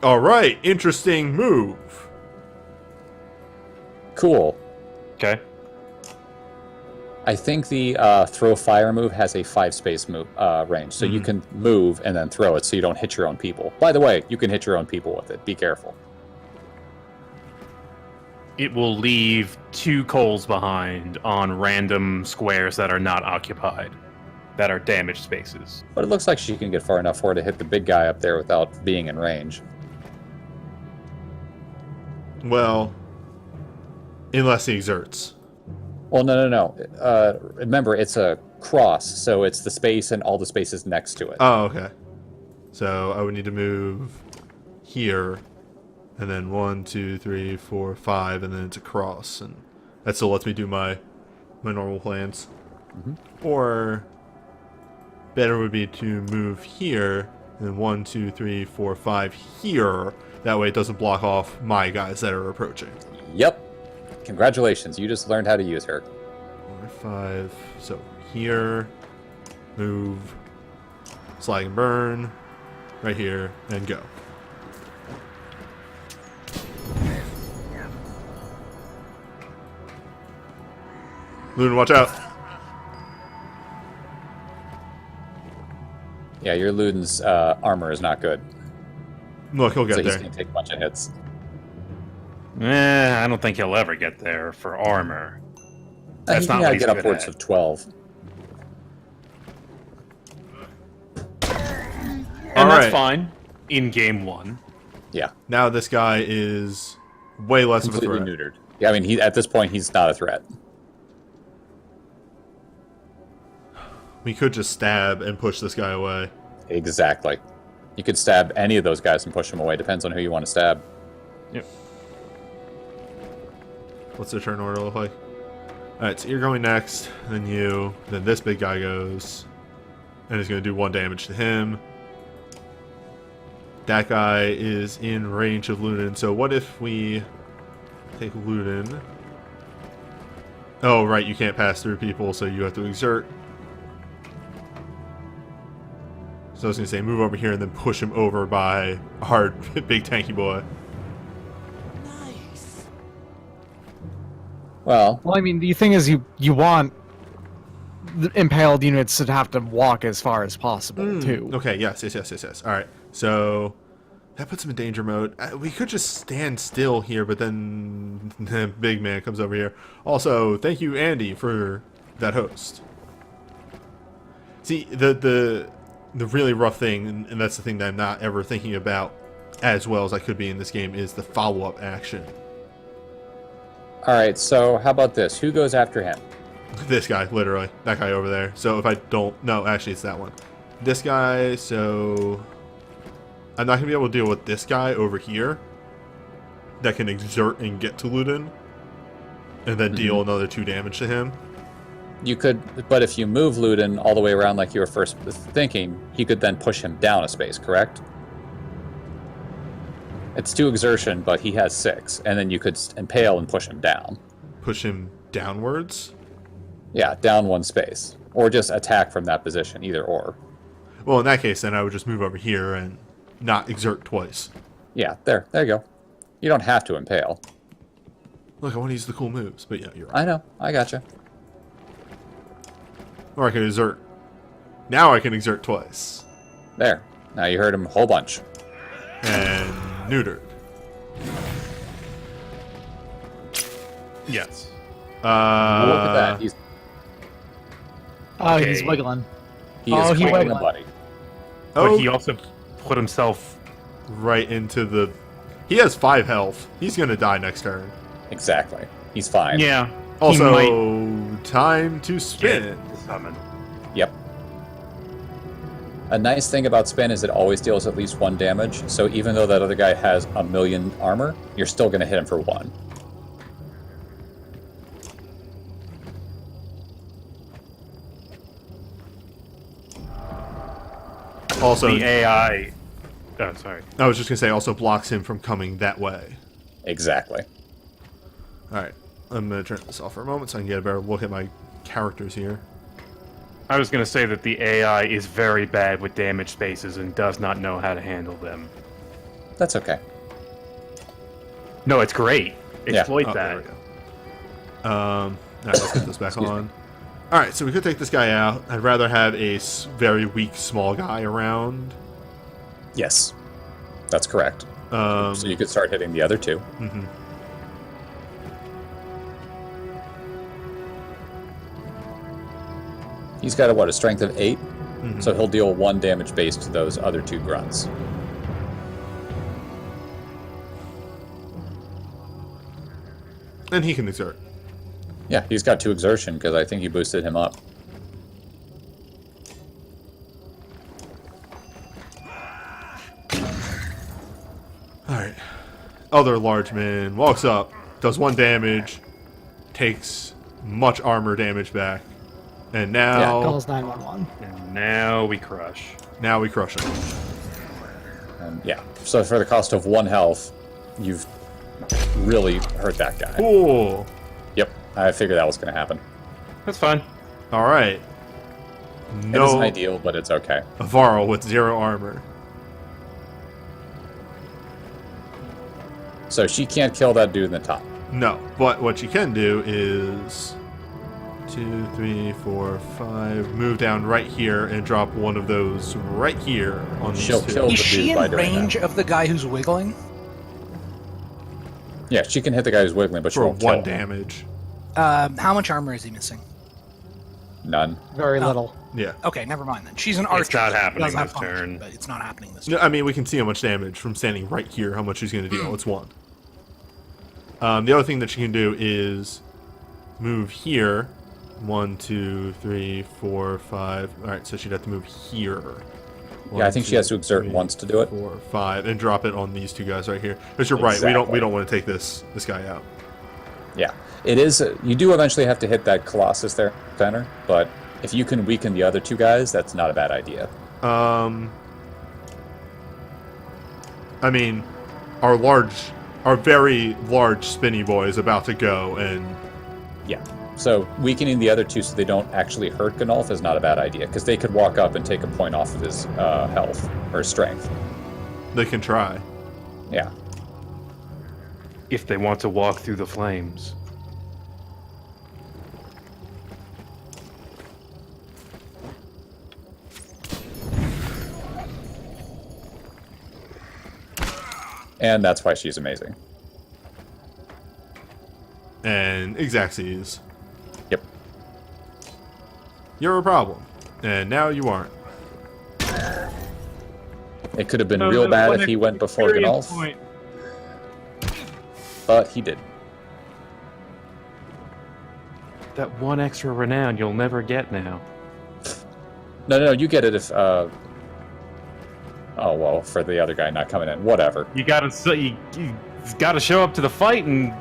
All right. Interesting move. Cool. Okay. I think the throw fire move has a 5-space move range, so you can move and then throw it so you don't hit your own people. By the way, you can hit your own people with it. Be careful. It will leave 2 coals behind on random squares that are not occupied, that are damaged spaces. But it looks like she can get far enough for her to hit the big guy up there without being in range. Well, unless he exerts. Well, no. Remember, it's a cross, so it's the space and all the spaces next to it. Oh, okay. So I would need to move here, and then 1, 2, 3, 4, 5, and then it's a cross, and that still lets me do my normal plans. Or better would be to move here, and then 1, 2, 3, 4, 5 here. That way it doesn't block off my guys that are approaching. Yep. Congratulations, you just learned how to use her. 4, 5. So here, move, slag and burn, right here, and go. Loon, watch out. Yeah, your Luden's armor is not good. Look, he'll get So he's there. going to take a bunch of hits. I don't think he'll ever get there for armor. That's He not can what he's get good upwards at. of 12. And All that's right. fine in game 1. Yeah, Now this guy is way less of a completely threat. neutered. Yeah, I mean, at this point, he's not a threat. We could just stab and push this guy away. Exactly. You could stab any of those guys and push them away. Depends on who you want to stab. Yep. What's their turn order look like? Alright, so you're going next, then you, then this big guy goes, and he's going to do 1 damage to him. That guy is in range of Lunin, so what if we take Lunin? Oh, right, you can't pass through people, so you have to exert. So I was going to say, move over here and then push him over by a hard, big tanky boy. Nice. Well, Well, I mean, the thing is, you want the impaled units to have to walk as far as possible, too. Okay, yes. Alright, so that puts him in danger mode. We could just stand still here, but then the big man comes over here. Also, thank you, Andy, for that host. See, the really rough thing, and that's the thing that I'm not ever thinking about as well as I could be in this game, is the follow-up action. alright, so how about this? Who goes after him? This guy, literally. That guy over there. So if I don't... No, actually, it's that one. This guy, so... I'm not going to be able to deal with this guy over here that can exert and get to Ludin and then deal another 2 damage to him. You could, but if you move Luden all the way around like you were first thinking, you could then push him down a space, correct? It's 2 exertion, but he has 6, and then you could impale and push him down. Push him downwards. Yeah, down 1 space. Or just attack from that position, either or. Well, in that case, then I would just move over here and not exert twice. Yeah, there you go. You don't have to impale. Look, I want to use the cool moves, but yeah, you're right. I know, I gotcha. Or I can exert. Now I can exert twice. There. Now you heard him a whole bunch. And neutered. Yes. Look at that. He's Oh, he's Okay. wiggling. he Oh, is he wiggling wiggled. a buddy. But he also put himself. right into the... He has 5 health. He's going to die next turn. Exactly. He's fine. Yeah. Also, might time to spin. get summon. Yep. A nice thing about spin is it always deals at least 1 damage, so even though that other guy has 1,000,000 armor, you're still going to hit him for 1. Also, The AI. Oh, sorry. I was just going to say, also blocks him from coming that way. Exactly. Alright, I'm going to turn this off for a moment so I can get a better look at my characters here. I was going to say that the AI is very bad with damage spaces and does not know how to handle them. That's okay. No, it's great. Yeah. Exploit Oh, there that. we go. Alright, let's get this back Excuse on. Alright, so we could take this guy out. I'd rather have a very weak, small guy around. Yes. That's correct. So So you could start hitting the other 2. mhm. He's got a strength of 8, Mhm. so he'll deal 1 damage base to those other 2 grunts. And he can exert. Yeah, he's got 2 exertion because I think you boosted him up. Alright. Other large man walks up, does 1 damage, takes much armor damage back, and now Calls 911. And now we crush. now we crush him. Yeah, so for the cost of 1 health, you've really hurt that guy. Cool. Yep, I figured that was going to happen. That's fine. Alright. It No isn't ideal, but it's okay. Varl with 0 armor. So she can't kill that dude in the top. No, but what you can do is 2, 3, 4, 5. Move down right here and drop one of those right here on these She'll 2. kill- Is the she dude by in doing that. range of the guy who's wiggling? Yeah, she can hit the guy who's wiggling, but she for won't kill 1 him. damage. How much armor is he missing? None. Very Oh. little. Yeah. Okay, never mind then. She's an archer. It's not so she happening does have this function, turn. but it's not happening this No, turn. I mean, we can see how much damage from standing right here, how much she's going to deal. It's 1. The other thing that she can do is move here. 1, 2, 3, 4, 5. Alright, so she'd have to move here. Yeah, I think she has to exert once to do it. 4, 5, and drop it on these 2 guys right here. Because you're right, we Exactly. don't want to take this guy out. Yeah, it is. You do eventually have to hit that Colossus there, center, but if you can weaken the other 2 guys, that's not a bad idea. I mean, our very large spinny boy is about to go, and Yeah. So weakening the other 2 so they don't actually hurt Ganolf is not a bad idea, because they could walk up and take a point off of his health or strength. they can try. Yeah. If they want to walk through the flames. And that's why she's amazing. And Exacxies. Yep. You're a problem. And now you aren't. It could have been real bad if he went before Ganolf, but he did. That 1 extra renown you'll never get now. No, you get it if. Oh well, for the other guy not coming in, whatever. You gotta show up to the fight and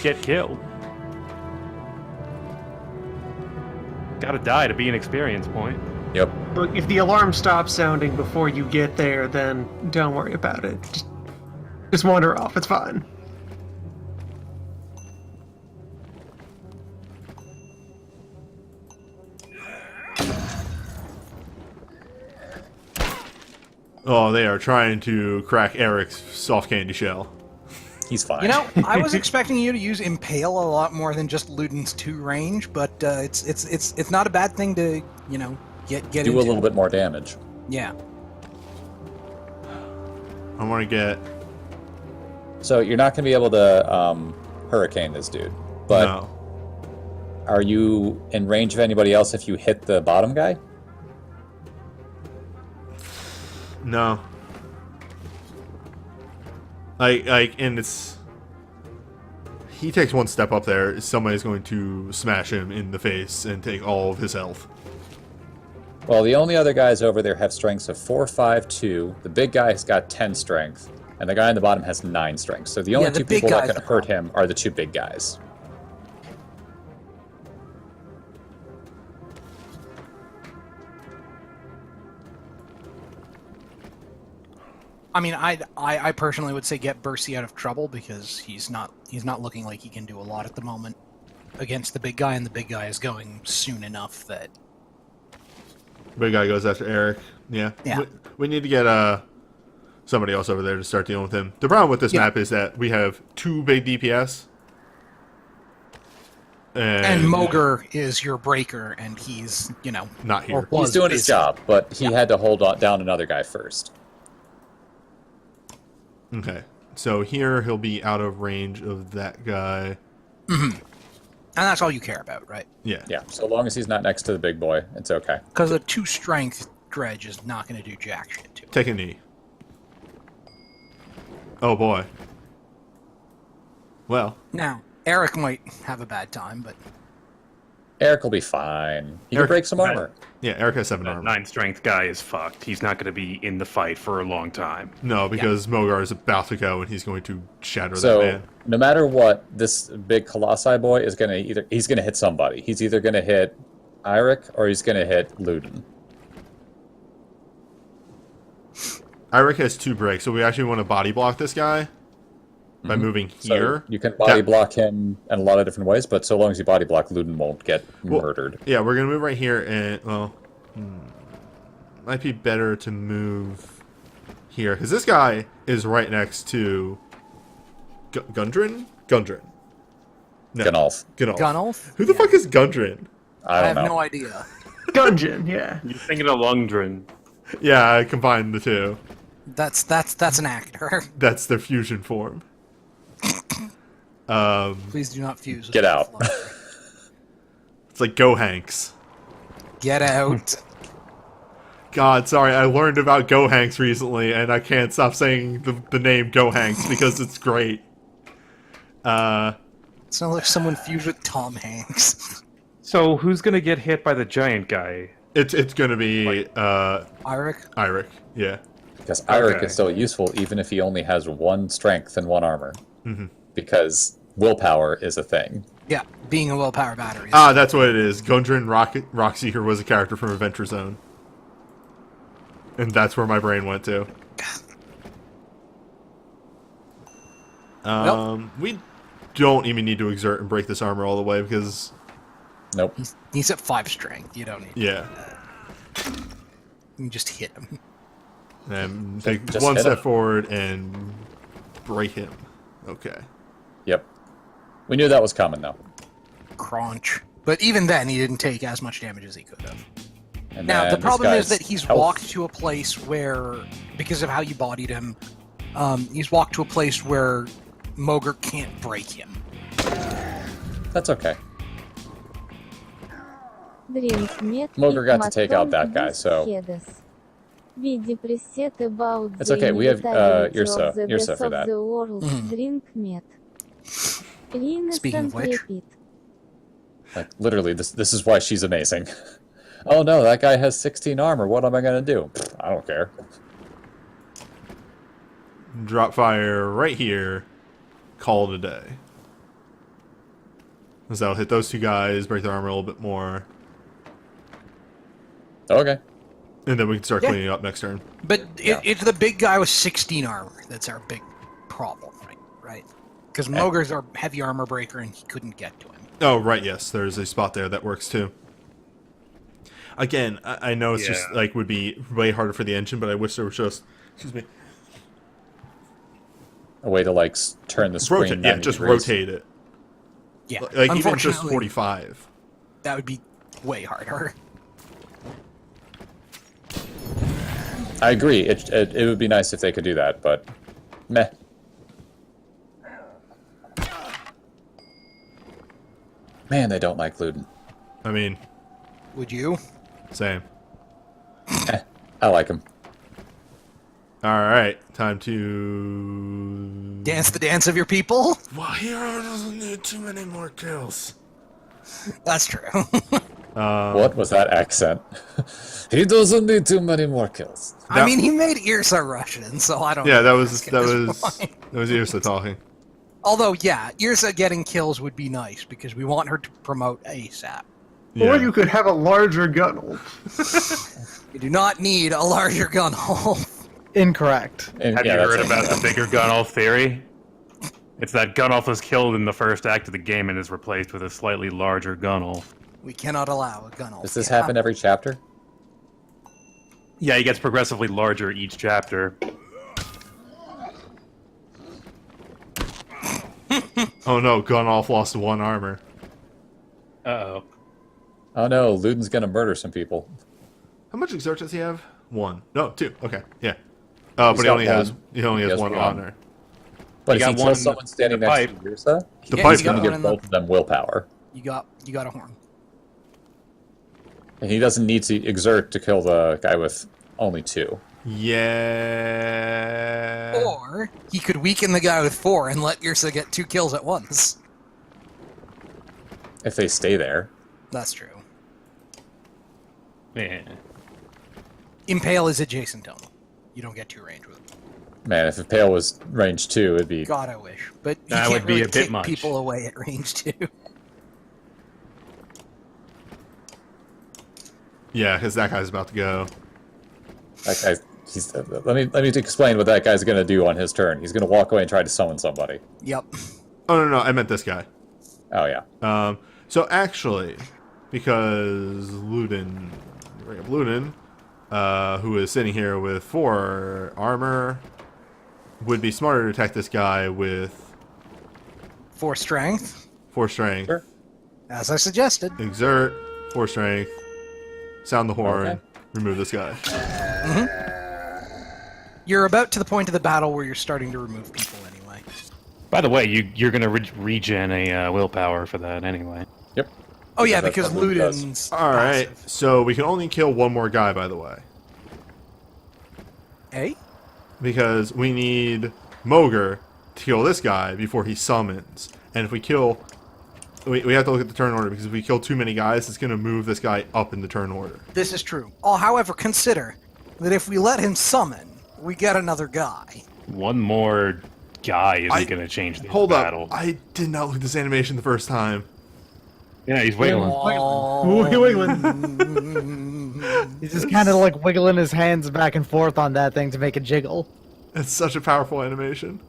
get killed. Gotta die to be an experience point. Yep. But if the alarm stops sounding before you get there, then don't worry about it. Just wander off. It's fine. Oh, they are trying to crack Eric's soft candy shell. He's fine. You know, I was expecting you to use Impale a lot more than just Luden's 2 range, but it's not a bad thing to, get do into. a little bit more damage. Yeah. I want to get. So you're not going to be able to hurricane this dude, but No. are you in range of anybody else if you hit the bottom guy? No. Like, and it's. He takes one step up there, somebody's going to smash him in the face and take all of his health. Well, the only other guys over there have strengths of 4, 5, 2. The big guy has got 10 strength, and the guy on the bottom has 9 strength. So the only the two big people that guy's can the hurt him are the 2 big guys. I mean, I personally would say get Bercy out of trouble because he's not looking like he can do a lot at the moment against the big guy, and the big guy is going soon enough that. Big guy goes after Eric. Yeah. Yeah. We need to get somebody else over there to start dealing with him. The problem with this map is that we have 2 big DPS. And Moger is your breaker, and he's, not here. He's doing his job, but he had to hold down another guy first. Okay. So here he'll be out of range of that guy. Mm-hmm. And that's all you care about, right? Yeah. Yeah, so long as he's not next to the big boy, it's okay. Because a 2 strength dredge is not going to do jack shit to him. Take a knee. Oh boy. Well. Now, Eric might have a bad time, but Eric will be fine. He Eric- can break some armor. Yeah, Eric has 7 That armor. 9 strength guy is fucked. He's not going to be in the fight for a long time. No, because Mogar is about to go and he's going to shatter that So man. no matter what, this big Colossi boy is gonna he's gonna hit somebody. He's either gonna hit Eirik or he's gonna hit Luden. Eirik has 2 breaks, so we actually want to body block this guy by moving So here. you can body block him in a lot of different ways, but so long as you body block, Luden won't get murdered. Yeah, we're going to move right here, and, well, might be better to move here, because this guy is right next to Gundren? Gundren. No. Gunnulf. Gunnulf? Who the fuck is Gundren? I I don't have know. no idea. Gungeon, yeah. You're thinking of Lungdren. Yeah, I combined the 2. That's an actor. That's their fusion form. Please do not fuse. with Get the out. flower. It's like Go Hanks. Get out. God, sorry, I learned about Go Hanks recently, and I can't stop saying the name Go Hanks because it's great. It's not like someone fused with Tom Hanks. So who's going to get hit by the giant guy? It's gonna be Eirik? Eirik, yeah. Because Eirik Okay. is still useful even if he only has 1 strength and 1 armor. Because willpower is a thing. Yeah, being a willpower battery. Ah, that's what it is. Gundren Rockseeker was a character from Adventure Zone. And that's where my brain went to. We don't even need to exert and break this armor all the way because, Nope. He's at 5 strength. You don't need yeah. You can just hit him. And take Just 1 hit step him. forward and break him. Okay. Yep. We knew that was coming, though. Crunch. But even then, he didn't take as much damage as he could have. And Now, then the this problem is guy's that he's health- walked to a place where, because of how you bodied him, he's walked to a place where Moger can't break him. That's okay. Moger Moger got to take out that guy, so- It's okay, we have Yrsa for that. Speaking of which. Like, literally, this is why she's amazing. Oh no, that guy has 16 armor. What am I gonna do? Pfft, I don't care. Drop fire right here. Call it a day. Because that'll hit those 2 guys, break their armor a little bit more. Okay. And then we can start cleaning up next turn. But it's the big guy with 16 armor that's our big problem, right? Because Moger's our heavy armor breaker, and he couldn't get to him. Oh, right, yes. There's a spot there that works too. Again, I know it's just, like, would be way harder for the engine, but I wish there was just, excuse me, A way to, like, turn the screen rotate. 90 Yeah, just degrees. rotate it. Yeah, Like, even just unfortunately, 45. that would be way harder. I agree. It would be nice if they could do that, but meh. Man, they don't like Luden. I mean, Would you? same. I like him. Alright, time to... Dance the dance of your people? Well, hero doesn't need too many more kills. That's true. What was that accent? He doesn't need too many more kills. I mean, he made Irsa Russian, so I don't Yeah, know. that was at this point. Irsa talking. Although, yeah, Irsa getting kills would be nice because we want her to promote ASAP. Yeah. Or you could have a larger gun. We do not need a larger gun hole. Incorrect. And, Have yeah, you that's heard about it. the bigger Gunolf theory? It's that Gunolf was killed in the first act of the game and is replaced with a slightly larger Gunolf. We cannot allow a gun hole. Does this happen every chapter? Yeah, he gets progressively larger each chapter. Oh no, Gunolf lost 1 armor. Uh-oh. Oh no, Luden's gonna murder some people. How much exert does he have? 1. No, 2. Okay, yeah. But He's he got only has one. he only He has has 1 one. honor. But You if he got kills one someone standing in the next to pipe. Ursa, The Yeah, pipe's he's gonna got give one in the- both of them willpower. You got a horn. And he doesn't need to exert to kill the guy with only 2. Yeah. Or he could weaken the guy with 4 and let Irsa get 2 kills at once. If they stay there. That's true. Yeah. Impale is adjacent to him. You don't get 2 range with him. Man, if Impale was range 2, it'd be... God, I wish. But you That can't would be really a bit kick much. people away at range 2. Yeah, because that guy's about to go. That guy's... He's, let me explain what that guy's gonna do on his turn. He's gonna walk away and try to summon somebody. Yep. Oh no, I meant this guy. Oh yeah. So actually, because Luden, bring up Luden, who is sitting here with 4 armor, would be smarter to attack this guy with 4 strength, 4 strength, Sure. as I suggested. exert, 4 strength, sound the horn, Okay. remove this guy. You're about to the point of the battle where you're starting to remove people anyway. By the way, you're going to regen a willpower for that anyway. Yep. Oh yeah, That's because what Luden does. Luden's All right, passive. so we can only kill 1 more guy, by the way, Hey? because we need Moger to kill this guy before he summons. And if we kill, we have to look at the turn order, because if we kill too many guys, it's going to move this guy up in the turn order. This is true. However, consider that if we let him summon, we get another guy. One more guy isn't I- going to change the Hold battle. up, I did not look at this animation the first time. Yeah, he's wiggling. He's just kind of like wiggling his hands back and forth on that thing to make it jiggle. It's such a powerful animation.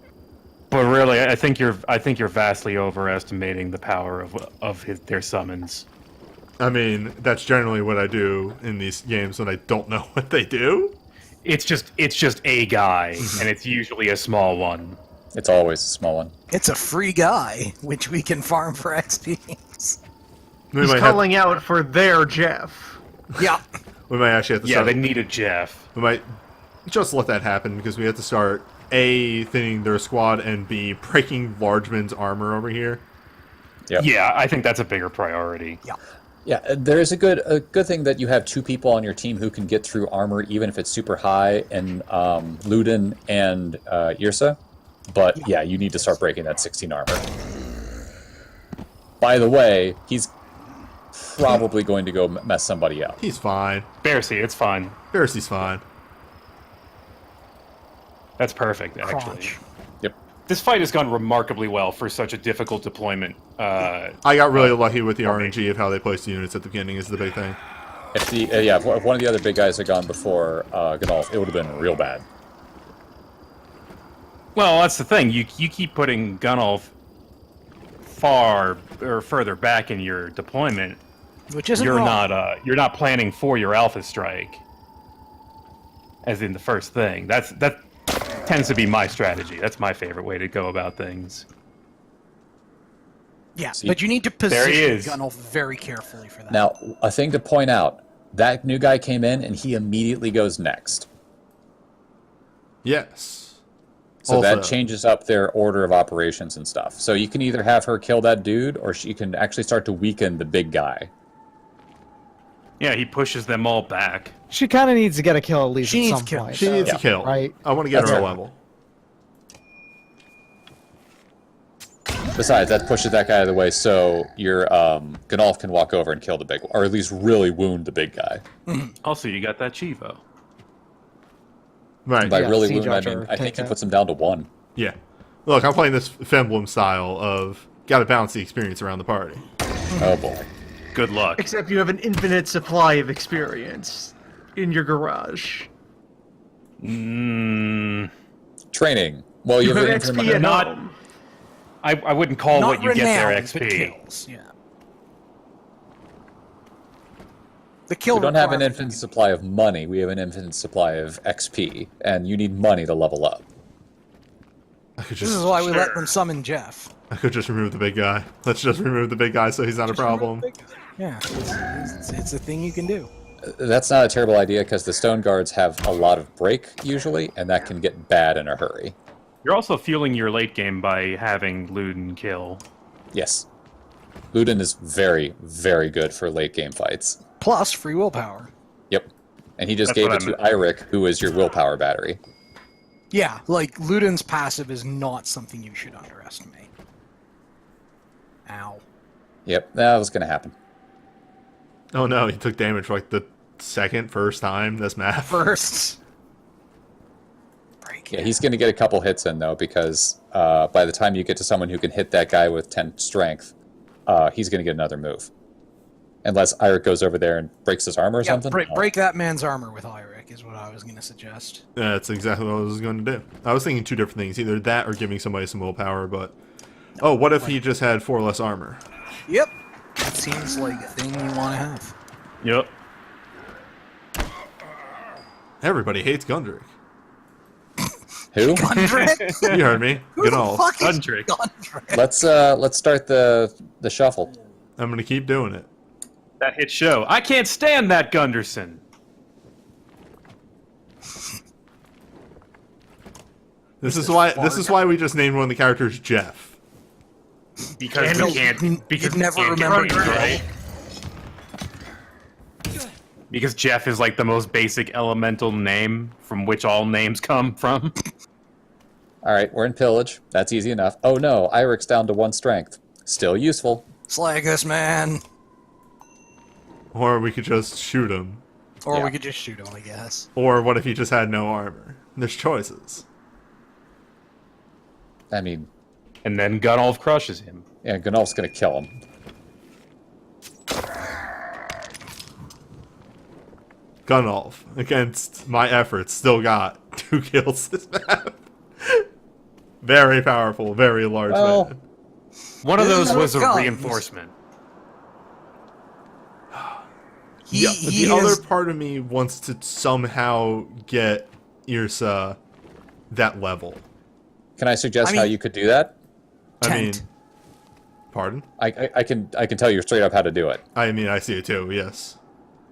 But really, I think you're vastly overestimating the power of their summons. I mean, that's generally what I do in these games when I don't know what they do. It's just a guy, and it's usually a small one. It's always a small one. It's a free guy, which we can farm for XP. We He's might, have, calling out for their Jeff. Yeah. we might actually have to Yeah, start. they need a Jeff. We might just let that happen, because we have to start A, thinning their squad, and B, breaking Largeman's armor over here. Yep. Yeah, I think that's a bigger priority. Yeah. Yeah, there is a good thing that you have 2 people on your team who can get through armor even if it's super high, and Luden and Irsa. But yeah, you need to start breaking that 16 armor. By the way, he's probably going to go mess somebody up. He's fine. Bercy, it's fine. Pharisee's fine. That's perfect, actually. Crunch. Yep. This fight has gone remarkably well for such a difficult deployment. I got really lucky with the RNG of how they placed the units at the beginning is the big thing. If the if one of the other big guys had gone before Gunolf, it would have been real bad. Well, that's the thing. You keep putting Gunolf far or further back in your deployment. Which isn't You're wrong. not planning for your alpha strike. As in the first thing. That tends to be my strategy. That's my favorite way to go about things. Yeah, See, but you need to there he position is. Gunolf very carefully for that. Now, a thing to point out, that new guy came in and he immediately goes next. Yes. So Also- that changes up their order of operations and stuff. So you can either have her kill that dude, or she can actually start to weaken the big guy. Yeah, he pushes them all back. She kind of needs to get a kill at least She at needs some kill. point. She needs Yeah. a kill. Right. I want to get That's her a right. level. Besides, that pushes that guy out of the way, so your Gnolf can walk over and kill the big, or at least really wound the big guy. Also, you got that Chivo. Right. By Yeah, really siege wound, I archer, mean I think take he that. puts him down to 1. Yeah. Look, I'm playing this Femblem style of gotta balance the experience around the party. Oh boy. Good luck. Except you have an infinite supply of experience in your garage. Mm, Training. Well, you You have have an XP infinite- at Not- home. I wouldn't call Not what you get there renowned, but XP. kills. Yeah. The kill. We don't have an requirement- infinite supply of money. We have an infinite supply of XP, and you need money to level up. I could This just is why we let them summon Jeff. I could just remove the big guy. Let's just remove the big guy so he's not a problem. Yeah, it's a thing you can do. That's not a terrible idea because the stone guards have a lot of break usually, and that can get bad in a hurry. You're also fueling your late game by having Luden kill. Yes. Luden is very, very good for late game fights. Plus free willpower. Yep. And he just That's gave what it to I Eirik, who is your willpower battery. Yeah, like Luden's passive is not something you should underestimate. Ow. Yep, that was going to happen. Oh no, he took damage for like the first time this map. First. Break Yeah, it. he's going to get a couple hits in, though, because by the time you get to someone who can hit that guy with 10 strength, he's going to get another move. Unless Eirik goes over there and breaks his armor or Yeah, something. break that man's armor with Eirik is what I was going to suggest. That's exactly what I was going to do. I was thinking two different things, either that or giving somebody some willpower, but... Oh, what if he just had 4 less armor? Yep. That seems like a thing you want to have. Yep. Everybody hates Gundrick. Who? Gundrick? You heard me. Who Get the all. fuck is Gundrick. Gundrick? Let's start the shuffle. I'm going to keep doing it. That hit show. I can't stand that Gunderson. This is why we just named one of the characters Jeff. Because You'd we can't. Because we never can't get remember names Jeff. right. Because Jeff is like the most basic elemental name from which all names come from. All right, we're in pillage. That's easy enough. Oh no, Eirik's down to 1 strength. Still useful. Slag this man. Or we could just shoot him. Or Yeah. we could just shoot him, I guess. Or what if he just had no armor? There's choices. I mean, And then Gunolf crushes him. yeah, Gnolf's going to kill him. Gunolf, against my efforts, still got 2 kills this map. Very powerful, very large Well, man. One of This is those how was it a goes. reinforcement. The other part of me wants to somehow get Irsa that level. Can I suggest I how mean- you could do that? I mean, Tent. pardon? I can tell you straight up how to do it. I mean, I see it too, yes.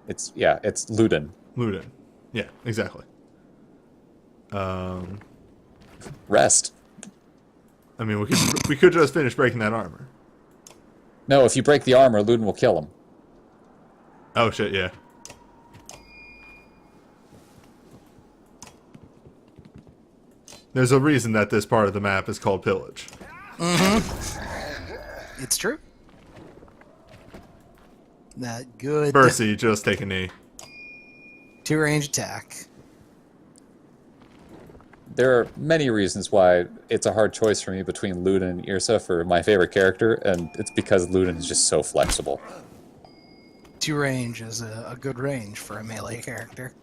It's Luden. Luden. Yeah, exactly. Rest. I mean, we could just finish breaking that armor. No, if you break the armor, Luden will kill him. Oh shit, yeah. There's a reason that this part of the map is called Pillage. It's true. That good. Bercy, just take a knee. 2-range attack. There are many reasons why it's a hard choice for me between Luden and Irsa for my favorite character, and it's because Luden is just so flexible. 2-range is a good range for a melee character.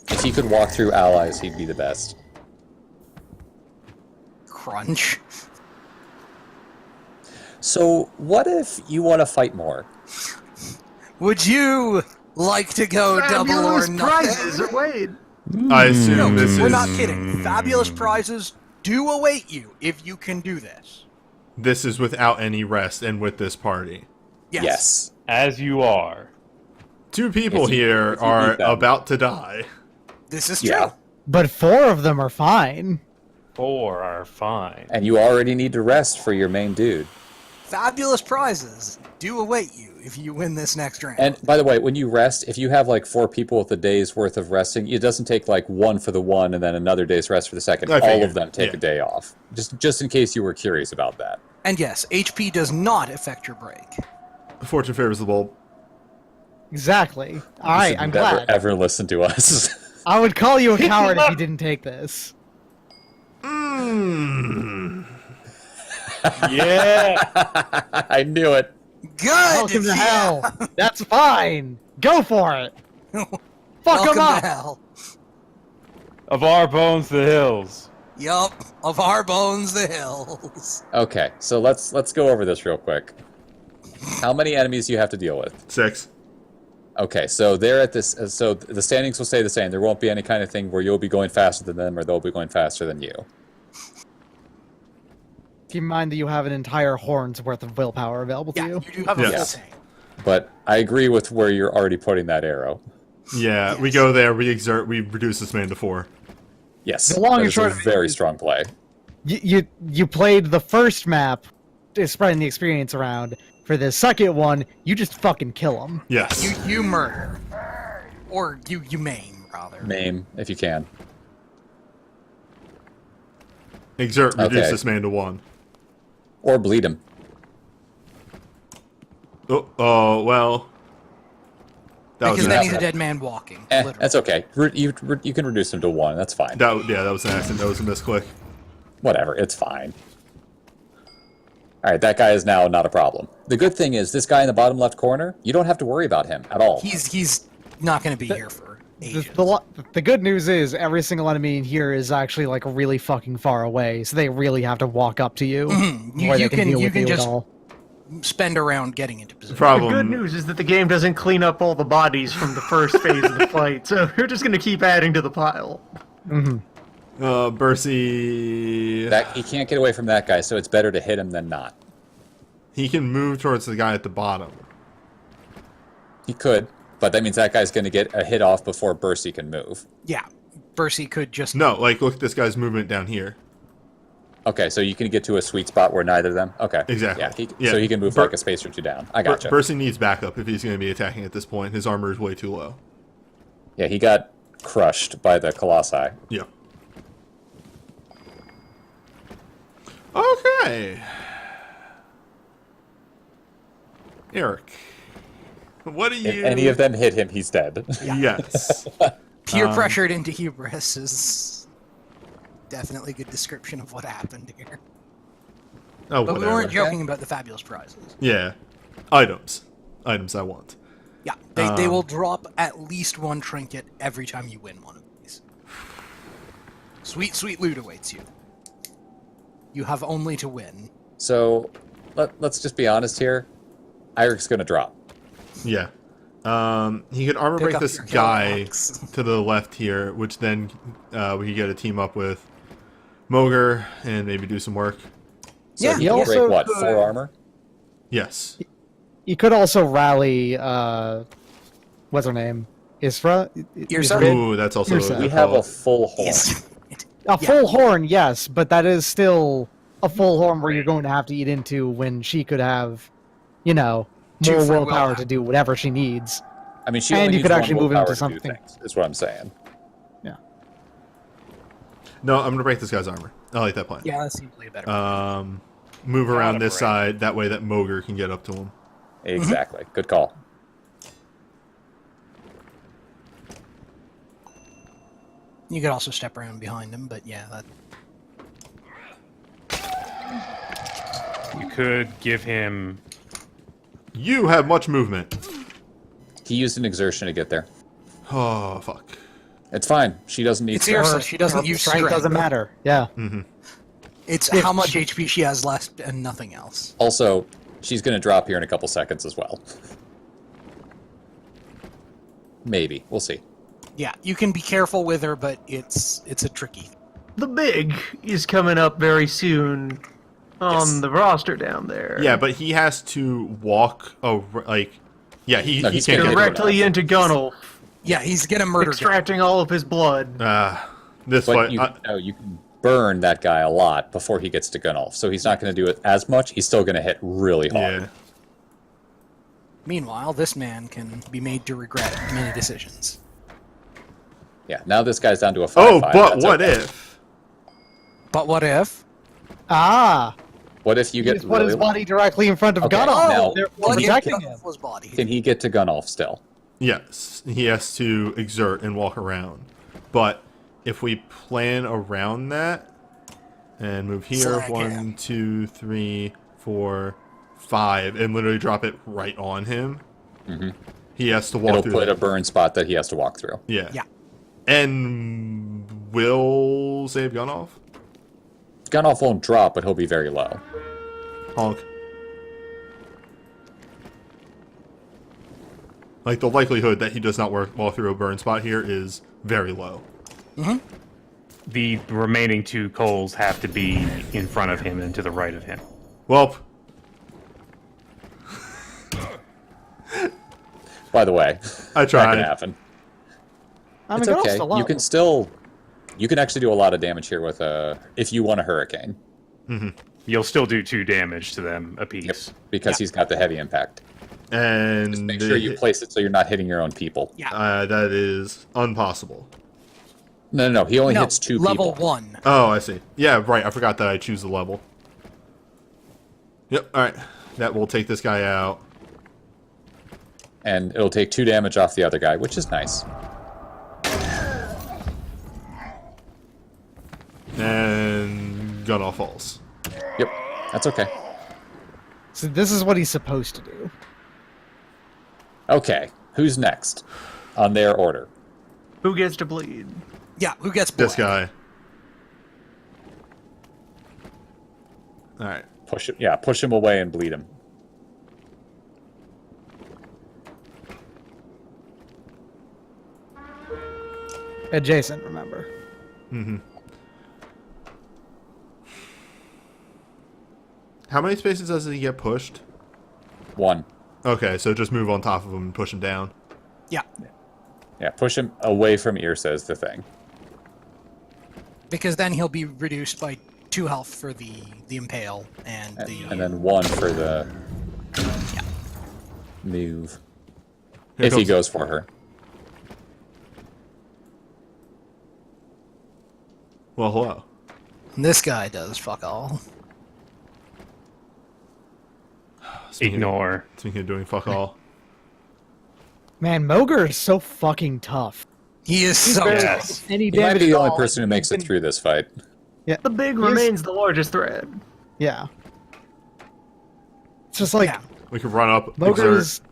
If he could walk through allies, he'd be the best. Crunch. So, what if you want to fight more? Would you like to go double or Fabulous nothing? prizes await. I assume No, this we're is not kidding. Fabulous prizes do await you if you can do this. this is without any rest and with this party. Yes. As you are. 2 people If you- here if you are beat them. about to die. This is true. Yeah. But 4 of them are fine. 4 are fine. And you already need to rest for your main dude. Fabulous prizes do await you if you win this next round. And by the way, when you rest, if you have like 4 people with a day's worth of resting, it doesn't take like one for the one and then another day's rest for the second. All of them take a day off. Just in case you were curious about that. And yes, HP does not affect your break. Fortune favors the bold. Exactly. All right, I'm Never glad. ever listen to us. I would call you a coward if you didn't take this. Yeah. I knew it. Good! Welcome to hell. That's fine. Go for it. Fuck Welcome them up. to hell. Of our bones, the hills. Yup. Of our bones, the hills. Okay, so let's go over this real quick. How many enemies do you have to deal with? 6. Okay, so they're at this. So the standings will stay the same. There won't be any kind of thing where you'll be going faster than them or they'll be going faster than you. Keep in mind that you have an entire horn's worth of willpower available to Yeah, you. you do have a full Yes. tank. But I agree with where you're already putting that arrow. Yeah, we Yes. go there, we reduce this man to 4. Yes, The long that and is short a of it very is- strong play. You played the first map, spreading the experience around. For the second one, you just fucking kill them. Yes. You murder. Or you maim, rather. Maim, if you can. Exert, reduce Okay. this man to 1. Or bleed him. Oh, well. That Because was an then he's a accident. dead man walking. Literally. That's okay. You can reduce him to 1. That's fine. That was an accident. That was a misclick. Whatever, it's fine. Alright, that guy is now not a problem. The good thing is, this guy in the bottom left corner, you don't have to worry about him at all. He's not going to be here for ages. The good news is every single enemy in here is actually like really fucking far away, so they really have to walk up to you. before they You can deal with at just all. spend around getting into The position. The problem. good news is that the game doesn't clean up all the bodies from the first phase of the fight, so you're just gonna keep adding to the pile. Bercy. He can't get away from that guy, so it's better to hit him than not. He can move towards the guy at the bottom. He could, but that means that guy's going to get a hit off before Bercy can move. Yeah, Bercy could just... No, like, look at this guy's movement down here. Okay, so you can get to a sweet spot where neither of them... Okay. Exactly. Yeah, so he can move like a space or 2 down. I gotcha. Bercy needs backup if he's going to be attacking at this point. His armor is way too low. Yeah, he got crushed by the Colossi. Yeah. Okay. Eric, what do you... If any of them hit him, he's dead. Yes. Peer pressured into hubris is definitely a good description of what happened here. Oh, But we whatever. weren't joking about the fabulous prizes. Yeah. Items. Items I want. Yeah, they will drop at least 1 trinket every time you win one of these. Sweet, sweet loot awaits you. You have only to win. So, let's just be honest here. Irik's going to drop. Yeah. He could armor Pick break up this your guy axe. to the left here, which then we could get a team up with Moger and maybe do some work. So Yeah, he he can also break, what, could- 4 armor? Yes. You could also rally, what's her name? Isra? Yrsa? Ooh, that's also Yrsa. a We good have call. a full horn. Yes. A full horn, yes, but that is still a full horn where you're going to have to eat into when she could have, you know, Two more free willpower willpower. to do whatever she needs. I mean, she And only you could needs actually one move into willpower to do something. things, is what I'm saying. No, I'm gonna break this guy's armor. I like that plan. Yeah, that seems like a better Move around Gotta this break. side, that way that Moger can get up to him. Exactly. Good call. You could also step around behind him, but yeah, that... You could give him... You have much movement. He used an exertion to get there. Oh, fuck. It's fine. She doesn't need It's strength. Yrsa. She doesn't use strength. Doesn't matter. Yeah. It's how much HP she has left and nothing else. Also, she's going to drop here in a couple seconds as well. Maybe. We'll see. Yeah, you can be careful with her, but it's a tricky. The big is coming up very soon on Yes. the roster down there. Yeah, but he has to walk, yeah, he No, he he's can't get gonna to it. directly into Gunnel, Yeah, he's gonna murder. extracting all of his blood. This But fight, you can burn that guy a lot before he gets to Gunolf. So he's not going to do it as much. He's still going to hit really hard. yeah. Meanwhile, this man can be made to regret many decisions. Yeah, now this guy's down to a 5-5. Oh, but That's what okay. if? But what if? Ah! What if you He get just put really his body directly in front of Okay, Gunnoff. now- They're What if protecting him. Gunnoff was body? Can he get to Gunolf still? Yes, he has to exert and walk around. But if we plan around that and move here, Saga. 1, 2, 3, 4, 5, and literally drop it right on him, he has to walk It'll through put a that. burn spot that he has to walk through. Yeah. Yeah. And will save Gunolf? Gunolf won't drop, but he'll be very low. Honk. Like, the likelihood that he does not walk through a burn spot here is very low. The remaining 2 coals have to be in front of him and to the right of him. Welp. By the way, I that can tried. happen. I mean, It's Gunnoff's okay. still You up. can still, you can actually do a lot of damage here with if you want a hurricane, You'll still do 2 damage to them apiece. because he's got the heavy impact. And Just make sure you place it so you're not hitting your own people. Yeah. that is impossible. No. He only No, hits 2 level people. 1. Oh, I see. Yeah, right. I forgot that I choose the level. Yep. All right. That will take this guy out. And it'll take 2 damage off the other guy, which is nice. And Gunnoff falls. Yep, that's okay. So this is what he's supposed to do. Okay, who's next on their order? Who gets to bleed? Yeah, who gets blood? This guy. All right. Push him away and bleed him. Adjacent, remember. How many spaces does he get pushed? 1. Okay, so just move on top of him and push him down. Yeah, Yeah, push him away from Irsa is the thing. because then he'll be reduced by 2 health for the impale and the... And then 1 for the move. Here If he comes- goes for her. Well, hello. This guy does fuck all. Ignore. Speaking of doing fuck all. Man, Moger is so fucking tough. He is so barely tough. Yes. Any He might damage be the at only all. person who makes it through this fight. The big He's- remains the largest thread. Yeah. It's just like Yeah. We can run up, Moger's exert,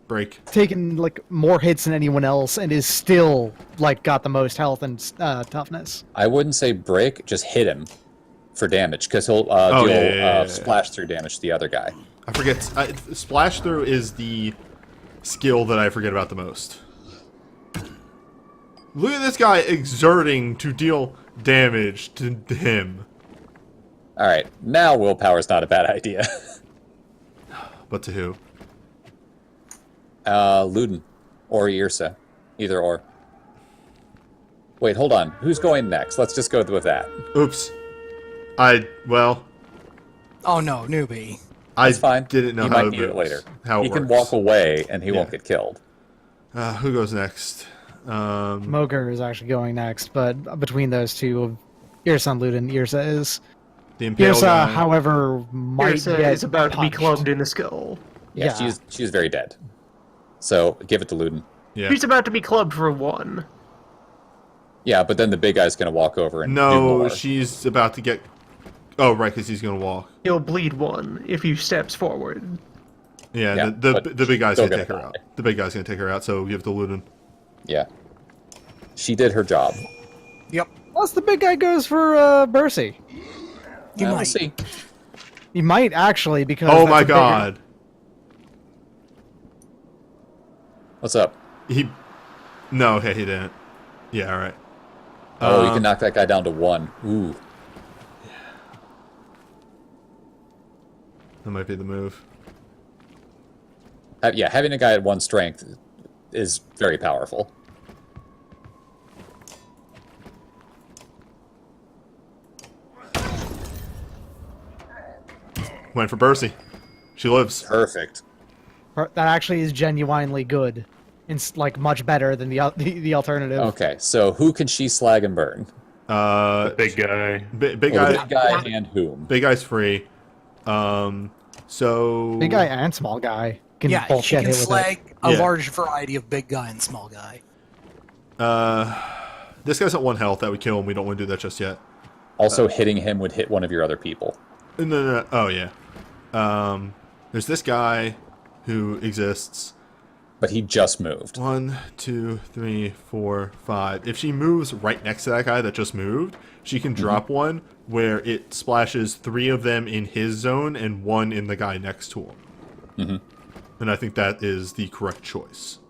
break. taken like more hits than anyone else and is still like got the most health and toughness. I wouldn't say break, just hit him for damage, because he'll Oh, deal yeah. splash through damage to the other guy. I forget. Splash through is the skill that I forget about the most. Look at this guy exerting to deal damage to him. Alright, now willpower's not a bad idea. But to who? Luden. Or Irsa. Either or. Wait, hold on. Who's going next? Let's just go with that. Oops. Well, Oh no, newbie. I That's fine. didn't know He how might it need it moves, later. How it He works. can walk away and he won't Yeah. get killed. Who goes next? Moger is actually going next, but between those two, Irsa and Luden, Irsa is. The Impale Irsa, guy. however, might Irsa get is about to be punched. clubbed in the skull. Yeah, Yeah. she's very dead. So give it to Luden. Yeah. She's about to be clubbed for 1. Yeah, but then the big guy's gonna walk over and do No, more. she's about to get. Oh, right, because he's gonna walk. He'll bleed 1 if he steps forward. Yeah, Yeah, the but big guy's still gonna take her gonna out. die. The big guy's gonna take her out. So give it to Luden. Yeah. She did her job. Yep. Plus, the big guy goes for Bercy. You We'll might. see. He might actually because. Oh that's my a bigger- god. What's up? He. No, okay, he didn't. Yeah, all right. Oh, you can knock that guy down to 1. Ooh. That might be the move. Yeah, having a guy at 1 strength is very powerful. Went for Bercy. She lives. Perfect. That actually is genuinely good. It's like much better than the alternative. Okay, so who can she slag and burn? Big guy. Big Well, guy. the big guy and whom? Big guy's free. So Big guy and small guy can Yeah, both she get can hit with it. slag a Yeah. large variety of big guy and small guy. This guy's at 1 health. That would kill him. We don't want to do that just yet. Also, hitting him would hit one of your other people. No. Oh yeah. There's this guy who exists. But he just moved. 1, 2, 3, 4, 5. If she moves right next to that guy that just moved, she can drop one where it splashes 3 of them in his zone and 1 in the guy next to him. And I think that is the correct choice.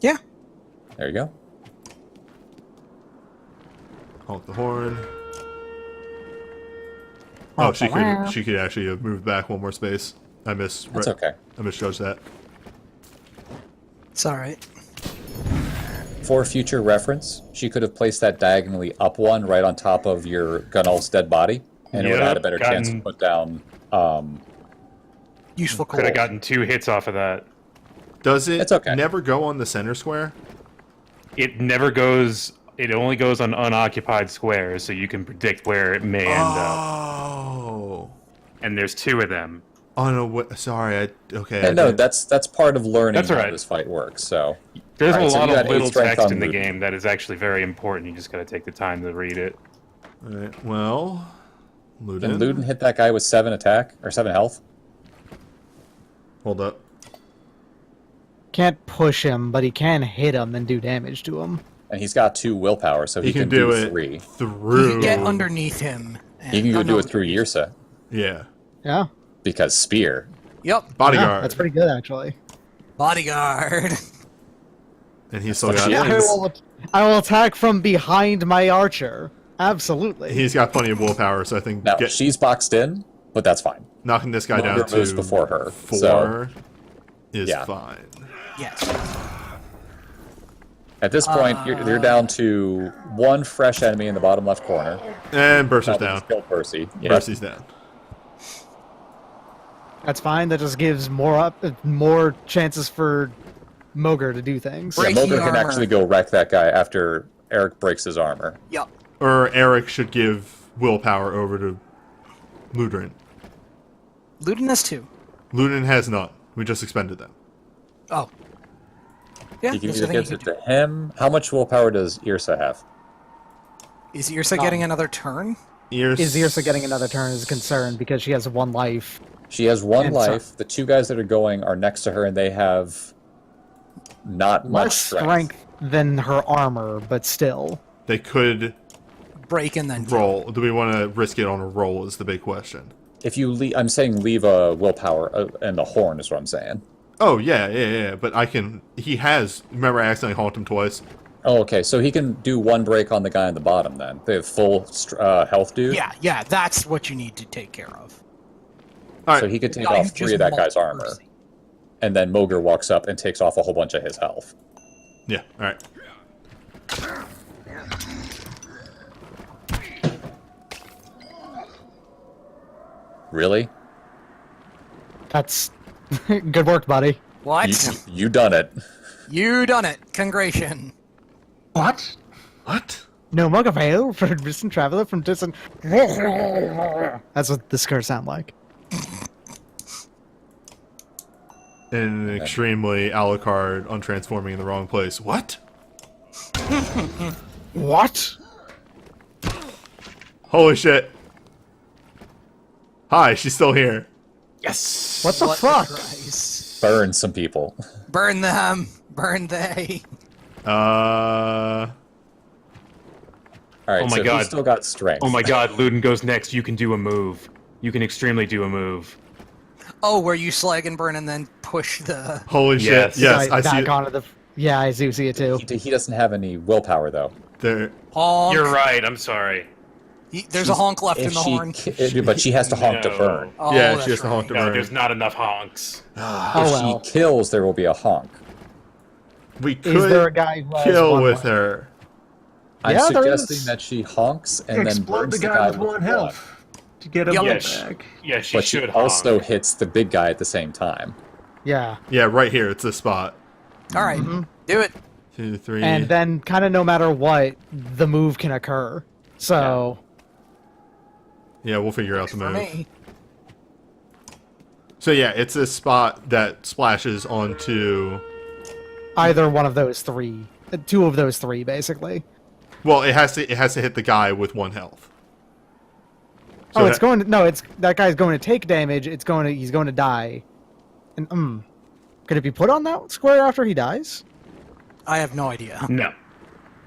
Yeah. There you go. Honk the horn. Oh, she could actually have moved back 1 more space. That's okay. I misjudged that. It's alright. For future reference, she could have placed that diagonally up 1 right on top of your Gunnulf's dead body, and it would have had a better chance to put down. Useful Could have coal. gotten 2 hits off of that. Does it It's okay. never go on the center square? It never goes. It only goes on unoccupied squares, so you can predict where it may end up. Oh. And there's 2 of them. Oh no! Sorry. Okay. Yeah, no, that's part of learning That's all how right. this fight works. So There's Alright, a so lot you of had 8 little strength text on in the Luke. game that is actually very important. You just got to take the time to read it. All right. Well, Ludin. Did Ludin hit that guy with 7 attack or 7 health? Hold up. Can't push him, but he can hit him and do damage to him. And he's got 2 willpower, so he can do it 3. through. You can get underneath him. And He can go do no, it through Yrsa Yeah. Yeah. because spear. Yep. Bodyguard. Yeah, that's pretty good actually. Bodyguard. And he's still what got. she I is. I will attack from behind my archer. Absolutely. He's got plenty of willpower, so I think Now she's boxed in, but that's fine. knocking this guy down Monger moves to before her, 4 so- is Yeah. fine. Yes. At this point, you're down to 1 fresh enemy in the bottom left corner. And Burster's Probably down. just killed Percy. Yeah. Percy's down. That's fine. That just gives more chances for Moger to do things. Yeah, Breaking Moger can armor. actually go wreck that guy after Eric breaks his armor. Yep. Or Eric should give willpower over to Ludrin. Ludin has 2. Ludin has none. We just expended them. Oh. Yeah, He can that's either the thing give you it can to him. How much willpower does Yrsa have? do. Is Yrsa getting another turn? Is Yrsa getting another turn is a concern because she has 1 life. She has 1 And so- life. The 2 guys that are going are next to her, and they have not much Less strength. than her armor, but still. They could Break and then roll. Do we want to risk it on a roll is the big question. If you leave, I'm saying leave a willpower and the horn is what I'm saying. Oh, yeah. But I can... He has... Remember, I accidentally honked him twice. Oh, okay. So he can do 1 break on the guy on the bottom then. They have full health, dude. Yeah, that's what you need to take care of. All right. So he could take No, off you 3 just of that guy's multi- armor. And then Moger walks up and takes off a whole bunch of his health. Yeah, all right. Really? That's good work, buddy. What? You done it. You done it. Congration. What? What? No Moger fail for a distant traveler from distant. That's what this curse sound like. And an extremely Alucard on transforming in the wrong place. What? What? Holy shit. Hi, she's still here. Yes. What the fuck? Christ. Burn some people. Burn them. Burn they. Alright, Oh my so God. he's still got strength. Oh my God, Ludin goes next. You can do a move. You can extremely do a move. Oh, where you slag and burn and then push the... Holy Yes. shit. Yes, I Guys see back it. onto the. Yeah, I do see it too. He doesn't have any willpower, though. There. Honk. You're right. I'm sorry. There's a honk left in If the she horn. but she has to honk to No. burn. Oh, Yeah, that's she has to honk to No, burn. there's not enough honks. Oh If well. she kills, there will be a honk. We Is there a could guy who has kill one with life? her. I'm Yeah, there suggesting is. that she honks and then Explode burns the guy with with 1 health. to get him back. Yeah, she But she should also honk. hits the big guy at the same time. Yeah. Yeah, right here. It's this spot. All right, do it. 2, 3. And then, kind of no matter what, the move can occur. So, Yeah, we'll figure out the For move. me. So yeah, it's this spot that splashes onto. either one of those three. Two of those three, basically. Well, it has to hit the guy with 1 health. So Oh, it's going to... No, it's... That guy's going to take damage. He's going to die. And, could it be put on that square after he dies? I have no idea. No,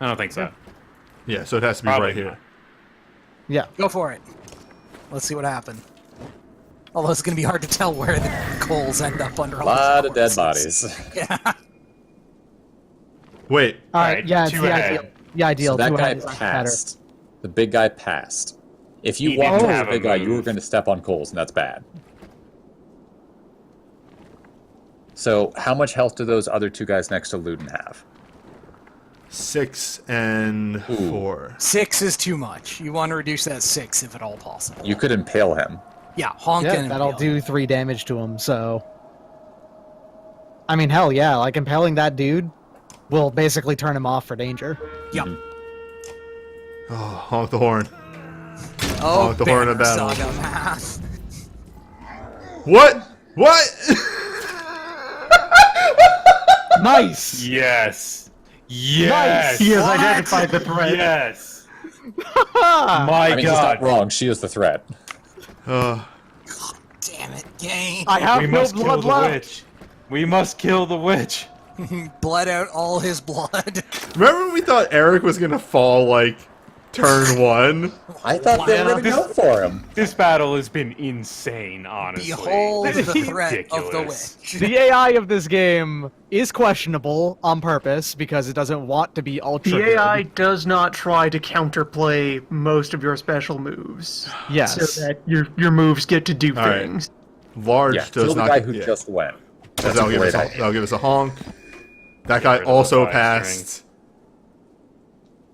I don't think so. Yeah, so it has to be Probably right here. not. Yeah. Go for it. Let's see what happened. Although it's going to be hard to tell where the coals end up under A all lot these of dead corpses. bodies. Yeah. Wait. All right, Alright, yeah, it's two the ahead. ideal. The ideal. So that two guy ahead is better. passed. The big guy passed. If you He walked didn't over have the a big guy, you were move. going to step on coals, and that's bad. So how much health do those other 2 guys next to Luden have? 6 and 4. 6 is too much. You want to reduce that 6 if at all possible. You could impale him. Yeah, honk Yeah, and that'll impale. do 3 damage to him, so... I mean, hell yeah, like, impaling that dude will basically turn him off for danger. Yep. Oh, honk the horn. Oh, Honk the horn of banner battle. Saga math. What? What? Nice! Yes. Yes. He has What? identified the threat. Yes. Ah! My I mean, he's God. not wrong. She is the threat. Damn it, game. I have We no must kill blood the left! witch. We must kill the witch. Bled out all his blood. Remember when we thought Eric was gonna fall like turn 1? I thought they were going to This- go for him. This battle has been insane, honestly. Behold the This is threat of the ridiculous. witch. The AI of this game is questionable on purpose because it doesn't want to be ultra The AI good. does not try to counterplay most of your special moves, Yes. so that your moves get to do All right. things. Large Yeah, does kill the not. guy who yeah. just went. That's that'll, a give great us a, idea. that'll give us a honk. That Get guy rid of the also five passed.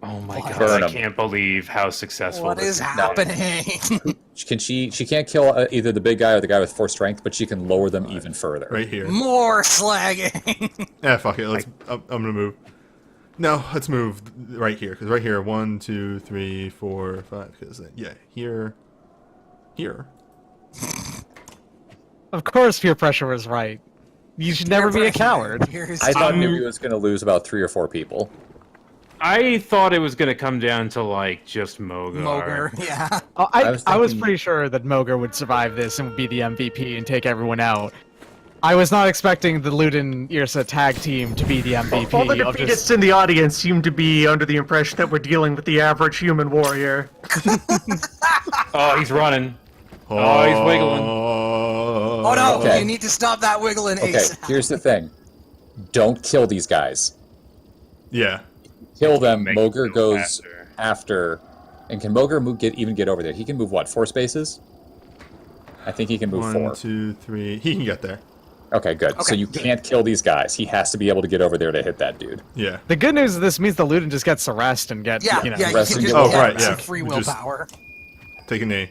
Oh my God! Burn I him. can't believe how successful What this is has happening? She can't kill either the big guy or the guy with 4 strength, but she can lower them even further. Right here. More slagging. Yeah, fuck it. I'm gonna move. No, let's move right here because right here, 1, 2, 3, 4, 5. Because yeah, here. Of course peer pressure was right. You should never be a coward. Here's I thought two. Newbie was going to lose about 3 or 4 people. I thought it was going to come down to like just Moger. Yeah. I was thinking- pretty sure that Moger would survive this and would be the MVP and take everyone out. I was not expecting the Luden Irsa tag team to be the MVP. All the of defeatists just- in the audience seem to be under the impression that we're dealing with the average human warrior. Oh, he's running. Oh, he's wiggling. Oh no! Okay. You need to stop that wiggling, Okay, ASAP. here's the thing. Don't kill these guys. Yeah. Kill them. Make Moger them go goes after. And can Moger even get over there? He can move, what, 4 spaces? I think he can move 1, 4. 2, 3. He can get there. Okay, good. So Okay, you good. can't kill these guys. He has to be able to get over there to hit that dude. Yeah. The good news is this means the Luden just gets arrest and get, Yeah, you know, yeah. You rest can and just get Oh, get right, some yeah. free You just- willpower. Take a knee.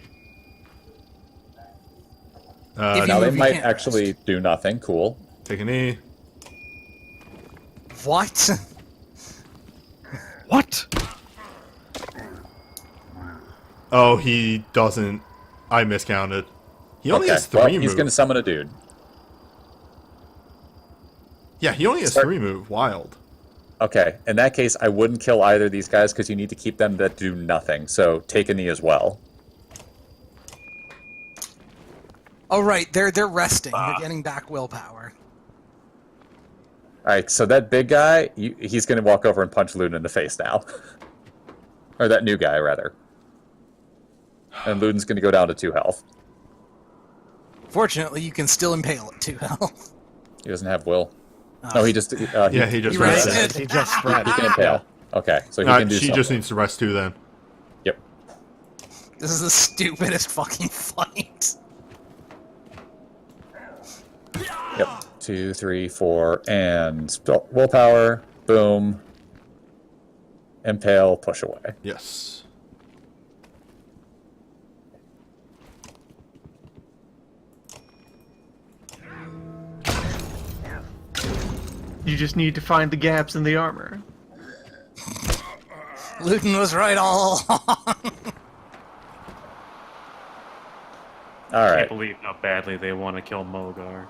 If Now you they move, you might can't actually do nothing. Cool. Take a knee. What? What? Oh, he doesn't. I miscounted. He only Okay, has 3 well, move. he's going to summon a dude. Yeah, he only has Start- 3 move. Wild. Okay, in that case, I wouldn't kill either of these guys because you need to keep them that do nothing. So take a knee as well. Oh right, they're resting. They're getting back willpower. All right, so that big guy, he's going to walk over and punch Luden in the face now. Or that new guy, rather. And Luden's going to go down to 2 health. Fortunately, you can still impale at 2 health. He doesn't have will. No, he just... Yeah, he just He rested. rested. He just spread. He can impale. Okay, so he Alright, can do she something. just needs to rest too then. Yep. This is the stupidest fucking fight. Yep. 2, 3, 4, and willpower. Boom. Impale, push away. Yes. You just need to find the gaps in the armor. Luton was right all along. All I right. can't believe how badly they want to kill Mogar.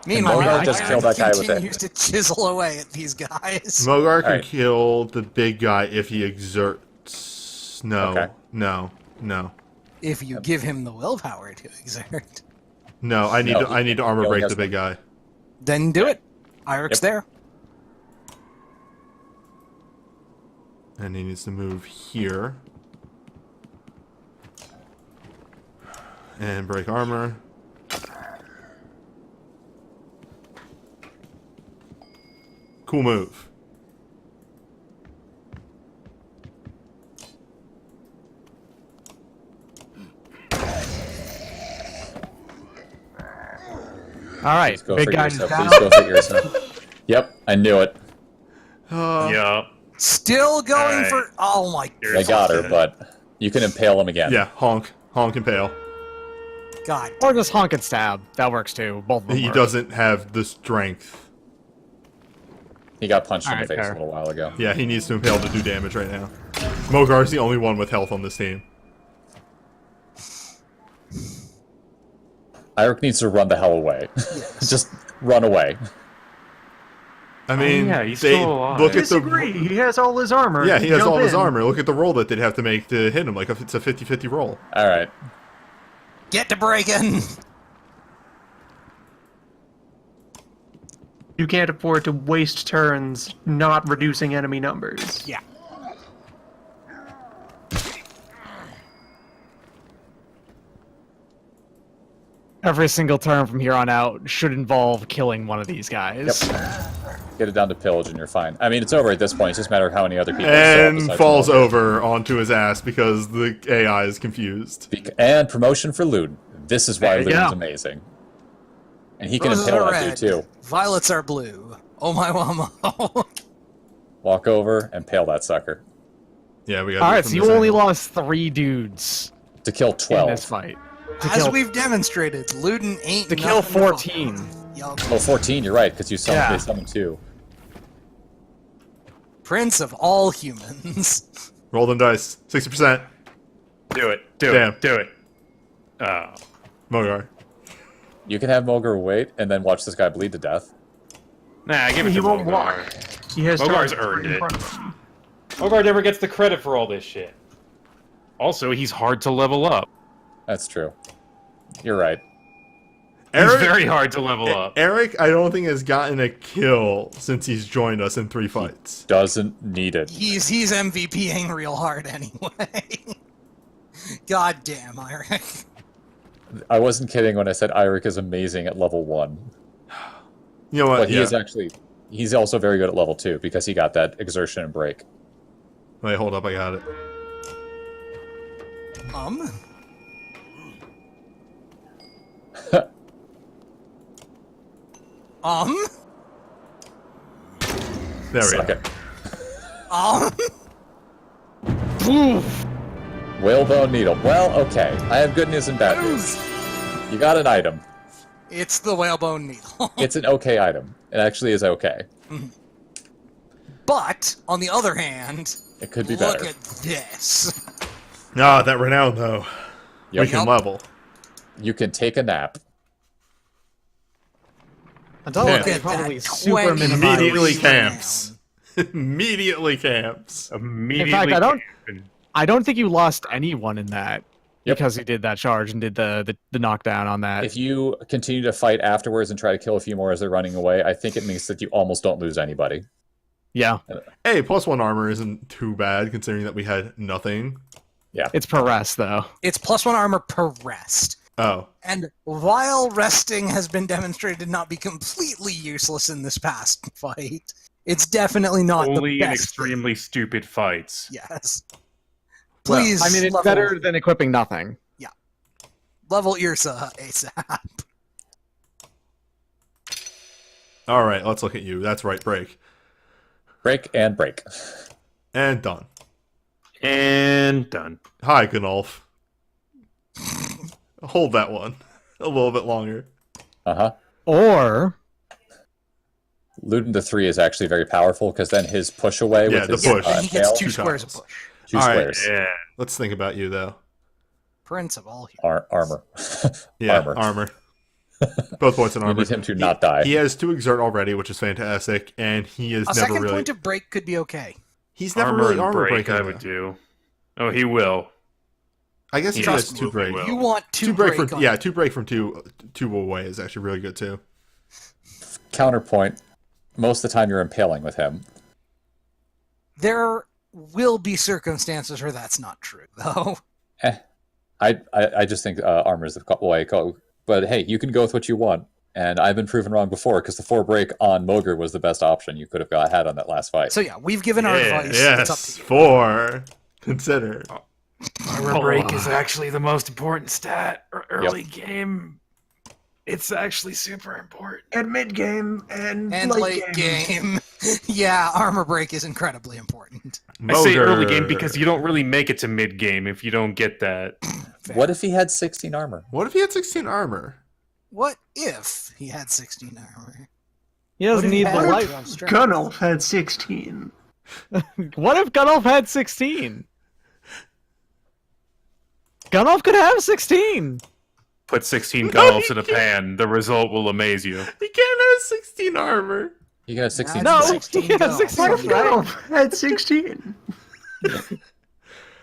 Meanwhile, Mogar just killed that guy with it. continues to chisel away at these guys. Mogar can Alright. kill the big guy if he exerts. No, Okay. no. If you give him the willpower to exert, No, I need No, to. I need to armor he only break has the big guy. then do it. Irik's Yep. there. And he needs to move here. And break armor. Cool move. All right, Please go big figure guy's yourself. down. Please go figure yourself. Yep, I knew it. Yup. Still going Alright. for. Oh my They got her, but you can impale him again. Yeah, honk and pale. god. Or just honk and stab. That works too. Both of them He work. doesn't have the strength. He got punched in the Alright, face fair. a little while ago. Yeah, he needs to impale to do damage right now. Mogar's the only one with health on this team. Irik needs to run the hell away. Just run away. I mean, yeah, he's they still alive. look at Disagree. He has all his armor. Yeah, he has Jump all his in. armor. Look at the roll that they'd have to make to hit him. Like, if it's a 50-50 roll. All right. Get to breaking. You can't afford to waste turns not reducing enemy numbers. Yeah. Every single turn from here on out should involve killing one of these guys. Get it down to pillage and you're fine. I mean, it's over at this point. It's just a matter of how many other people. show up And besides falls Mogar. over onto his ass because the AI is confused. And promotion for Luden. This is why There you Luden's go. amazing. And he can Roses impale are that red. dude too. Violets are blue. Oh my wamo. Walk over and pale that sucker. Yeah, we got. All right, so you only lost 3 dudes To kill in 12. this fight. To As kill, we've demonstrated, Luden ain't to kill nothing 14. Yup. Oh, 14, you're right, because you summoned, Yeah. they summoned 2. Prince of all humans. Roll them dice. 60%. Do it. Do Damn. it. Do it. Oh. Mogar. You can have Mogar wait and then watch this guy bleed to death. Nah, give it He to won't Mogar. block. He has Mogar's targets right earned in it. front of him. Mogar never gets the credit for all this shit. Also, he's hard to level up. That's true. You're right. He's Eric, very hard to level up. Eric, I don't think has gotten a kill since he's joined us in 3 fights. Doesn't need it. He's MVPing real hard anyway. God damn, Irik. I wasn't kidding when I said Irik is amazing at level 1. You know what? But he Yeah. is actually... He's also very good at level 2 because he got that exertion and break. Wait, hold up. I got it. There we Suck go. it. Whalebone needle. Well, okay. I have good news and bad news. You got an item. It's the whalebone needle. It's an okay item. It actually is okay. But, on the other hand, It could be look better. at this. Ah, that renown though. Yep. We can level. You can take a nap. Until Yeah. look at Probably that super 20 minimized. Immediately renown. camps. Immediately camps. Immediately. In fact, camping. I don't think you lost anyone in that Yep. because he did that charge and did the knockdown on that. If you continue to fight afterwards and try to kill a few more as they're running away, I think it means that you almost don't lose anybody. Yeah, Hey, +1 armor isn't too bad considering that we had nothing. it's per rest though. It's +1 armor per rest. Oh. And while resting has been demonstrated to not be completely useless in this past fight, it's definitely not Only the in best. extremely stupid fights. Yes. Please, I mean, it's level, better than equipping nothing. level Irsa ASAP. All right, let's look at you. That's right, break. Break and break. And done. And done. Hi, Gunolf. Hold that one a little bit longer. Uh-huh. Or Looting the 3 is actually very powerful because then his push away Yeah, with the his push. Then he gets tail, 2 two squares tiles. of push. 2 All right. squares. Yeah. Let's think about you though. Prince of all heroes. Armor. Yeah, Armor. armor. Both points in You armor. need him to not die. He has 2 exert already, which is fantastic, and he is A never second really. point of break could be okay. He's never Armor really and armor break, breaking. I would do. Oh, he will. I guess he Trust has me, 2 break. he will. You want 2 2 break break from on. yeah, 2 break from 2 away is actually really good too. Counterpoint. Most of the time you're impaling with him. There will be circumstances where that's not true, though. I just think armor is the way to go. But hey, you can go with what you want. And I've been proven wrong before because the 4 break on Mogre was the best option you could have had on that last fight. So yeah, we've given our advice. It's up Yes, to you. 4. Consider. Armor break is actually the most important stat. Early game, it's actually super important. And mid game and Late game. Yeah, armor break is incredibly important. I say Mogre. early game because you don't really make it to mid game if you don't get that. What if he had 16 armor? What if he had 16 armor? What if he had 16 armor? He doesn't need the had light. 12 strength? Gunnulf had 16. What if Gunnulf had 16? Gunnulf could have 16. Put 16 No, Gunnulfs he in a can't. pan. The result will amaze you. He can't have 16 armor. You got 16. No. No, 16 he has Gunnulf. 16. What if Gunnulf had 16?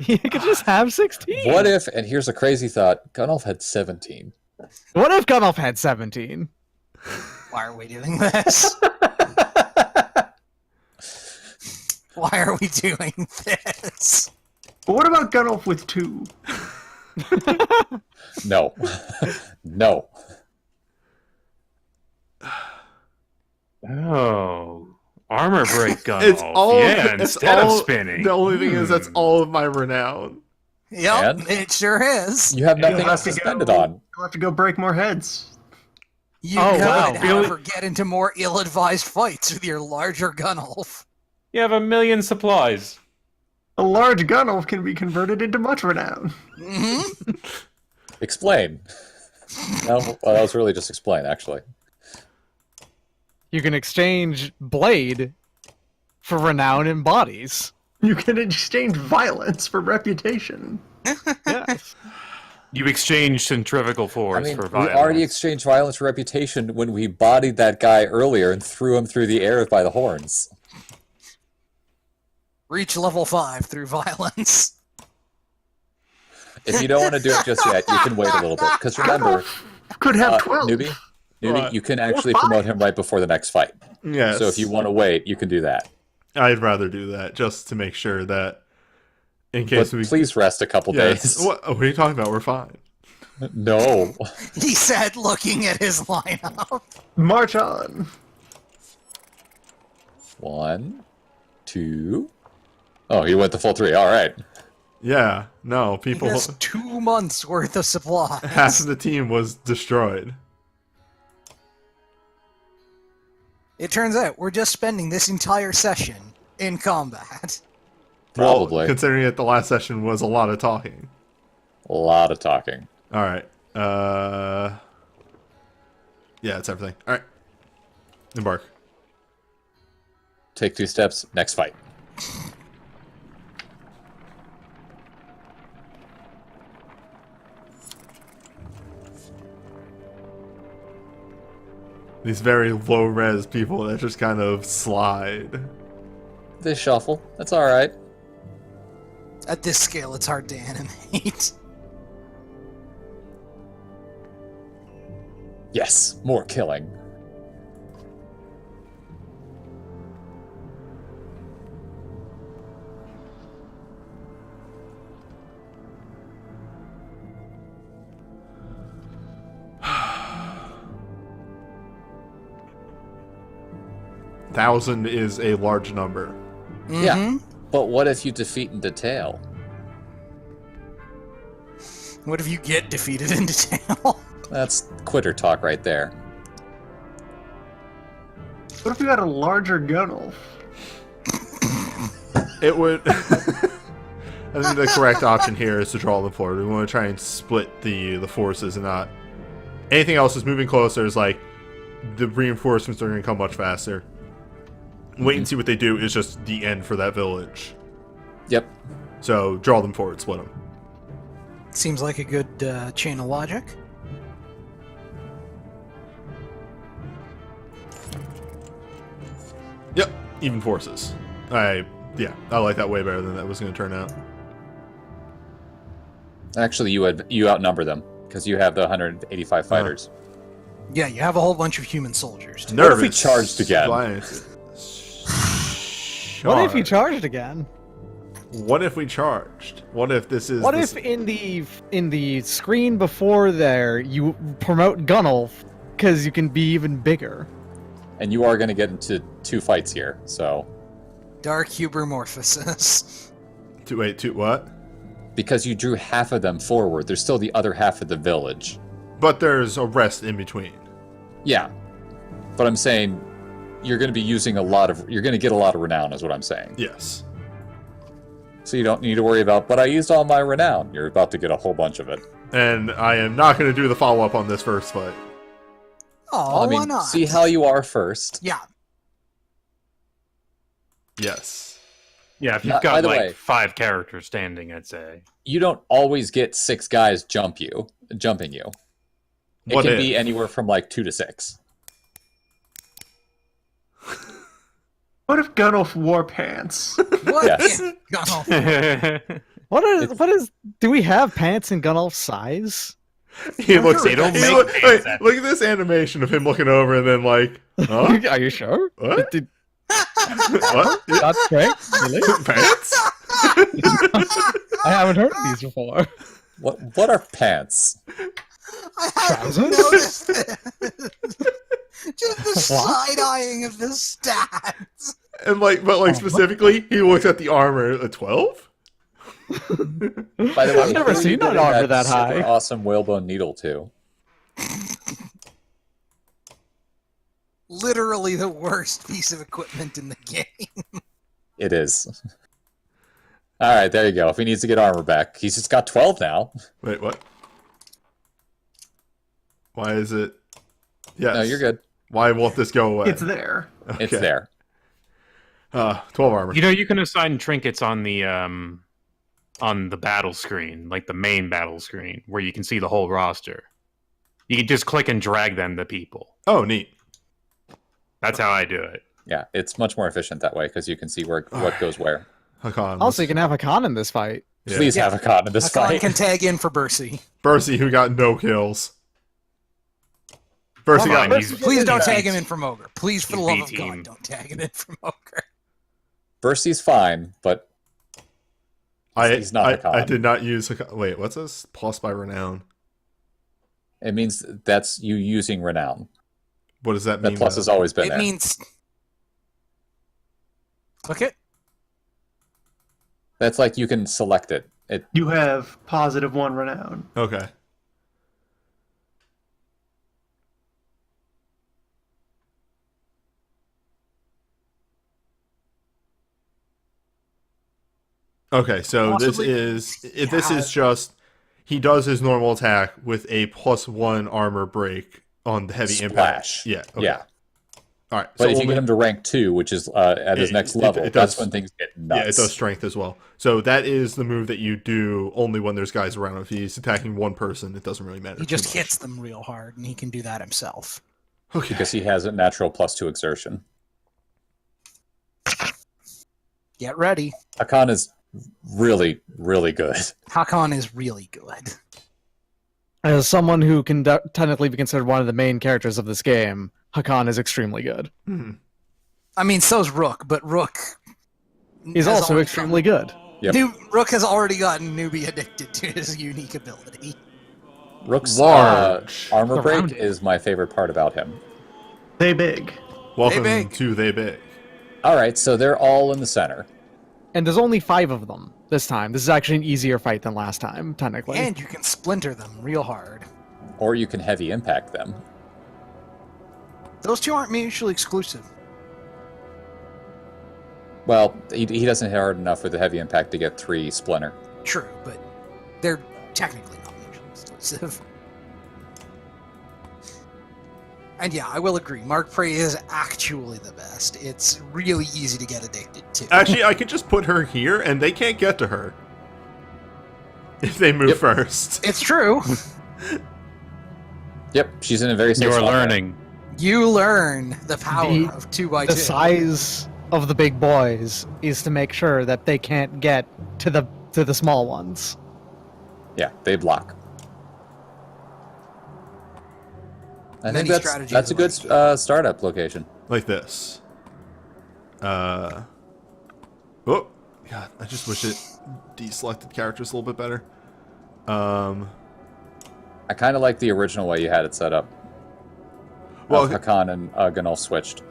He could just have 16. What if, and here's a crazy thought, Gunnulf had 17. What if Gunnulf had 17? Why are we doing this? Why are we doing this? But what about Gunnulf with 2? No. No. Oh, armor break Gunnulf. It's all. Yeah, it's instead all, of spinning. The only thing is that's all of my renown. Yep, And? it sure is. You have nothing You'll else have to to spend it go- on. You'll have to go break more heads. You Oh, could, wow. however, get into more ill-advised fights with your larger Gunnulf. You have 1,000,000 supplies. A large Gunnulf can be converted into much renown. Mm-hmm. Explain. No, well, that was really just explain, actually. You can exchange blade for renown and bodies. You can exchange violence for reputation. Yes. You exchange centrifugal force I mean, for we violence. already exchanged violence for reputation when we bodied that guy earlier and threw him through the air by the horns. Reach level 5 through violence. If you don't want to do it just yet, you can wait a little bit. Because remember, Could have 12. newbie, What? you can actually promote him right before the next fight. Yes. So if you want to wait, you can do that. I'd rather do that just to make sure that in case But we please rest a couple Yes. days. What are you talking about? We're fine. No. He said, looking at his lineup. March on. 1, 2. Oh, you went the full 3. All right. Yeah. No. He People. has 2 months worth of supplies. Half of the team was destroyed. It turns out we're just spending this entire session in combat. Probably. Well, considering that the last session was a lot of talking. A lot of talking. All right. Yeah, it's everything. All right. Embark. Take 2 steps. Next fight. These very low res people that just kind of slide. They shuffle. That's all right. At this scale, it's hard to animate. Yes. More killing. Thousand is a large number. Yeah. Mhm. But what if you defeat in detail? What if you get defeated in detail? That's quitter talk right there. What if you had a larger Gunnulf? It would. I think the correct option here is to draw them forward. We want to try and split the forces and not. Anything else is moving closer. Is like the reinforcements are going to come much faster. Wait and see what they do is just the end for that village. Yep. So draw them forward, split them. Seems like a good chain of logic. Yep, even forces. I like that way better than that was going to turn out. Actually, you outnumber them because you have the 185 fighters. Yeah, you have a whole bunch of human soldiers. Too. What if we charged again? What if he charged again? What if we charged? What if this is? What if in the screen before there you promote Gunnulf because you can be even bigger? And you are going to get into 2 fights here, so. Dark Hubermorphosis. Wait, what? Because you drew half of them forward, there's still the other half of the village. But there's a rest in between. Yeah. But I'm saying you're going to be using you're going to get a lot of renown is what I'm saying. Yes. So you don't need to worry about, but I used all my renown. You're about to get a whole bunch of it. And I am not going to do the follow-up on this first fight. Oh, I mean, why not? see how you are first. Yeah. Yes. Yeah, if By you've got the like way- 5 characters standing, I'd say. You don't always get 6 guys jumping you. It What can if? be anywhere from like 2 to 6. What if Gunnulf wore pants? What? Yes. if Gunnulf- What is? Do we have pants in Gunnulf's size? He looks. They don't he make look, pants wait, look at this animation of him looking over and then like, huh? Are you sure? What? Did What? that's right? Really? Pants? I haven't heard of these before. What are pants? I haven't Trousers? noticed this. Just the What? side-eyeing of the stats. And but specifically, he looks at the armor. A 12? By the way, I've never seen that armor that high. Super awesome whalebone needle too. Literally the worst piece of equipment in the game. It is. All right, there you go. If he needs to get armor back, he's just got 12 now. Wait, what? Why is it? Yes. No, you're good. Why won't this go away? It's there. It's Okay. there. 12 armor. You know, you can assign trinkets on the battle screen, like the main battle screen, where you can see the whole roster. You can just click and drag them to people. Oh, neat. That's how I do it. Yeah, it's much more efficient that way because you can see what goes where. Hakan. Also, you can have Hakan in this fight. Yeah. Please have a con in this Hakan fight. can tag in for Bercy. Bercy, who got no kills. Bercy Come got. on, he's- Please don't he's tag B- him in from Ogre. Please, for the he's love of B-team. God, don't tag him in from Ogre. Bercy's fine, but he's not Hakan. I did not use Hakan. Wait, what's this? Plus by renown. It means that's you using renown. What does that That mean? plus though? has always been It there. means... Click it. That's like you can select it. You have +1 renown. Okay. Okay, so Possibly- this is just he does his normal attack with a +1 armor break on the heavy impact. Splash. Yeah. Okay. Yeah. All right. But so if you only- get him to rank 2, which is at his next level, it that's does- when things get nuts. yeah, it does strength as well. So that is the move that you do only when there's guys around. If he's attacking one person, it doesn't really matter. He too just much. hits them real hard, and he can do that himself. Okay. Because he has a natural +2 exertion. Get ready. Hakan is really, really good. Hakan is really good. As someone who can technically be considered one of the main characters of this game, Hakan is extremely good. Hmm. I mean, so's Rook, but Rook... He's has also already extremely good. Yep. Rook has already gotten newbie addicted to his unique ability. Rook's Large. armor break Surrounded. is my favorite part about him. They big. Welcome They big. to They Big. All right, so they're all in the center. And there's only 5 of them this time. This is actually an easier fight than last time, technically. And you can splinter them real hard. Or you can heavy impact them. Those two aren't mutually exclusive. Well, he doesn't hit hard enough with the heavy impact to get 3 splinter. True, but they're technically not mutually exclusive. And yeah, I will agree. Mark Prey is actually the best. It's really easy to get addicted to. Actually, I could just put her here, and they can't get to her if they move first. It's true. Yep, she's in a very safe You're spot there. learning. You learn the power The- of 2x2. The size of the big boys is to make sure that they can't get to the small ones. Yeah, they block. I Many think strategies that's a good like startup location. Like this. Oh, God, I just wish it deselected characters a little bit better. I kind of like the original way you had it set up. Well, Hakan and Ganol switched.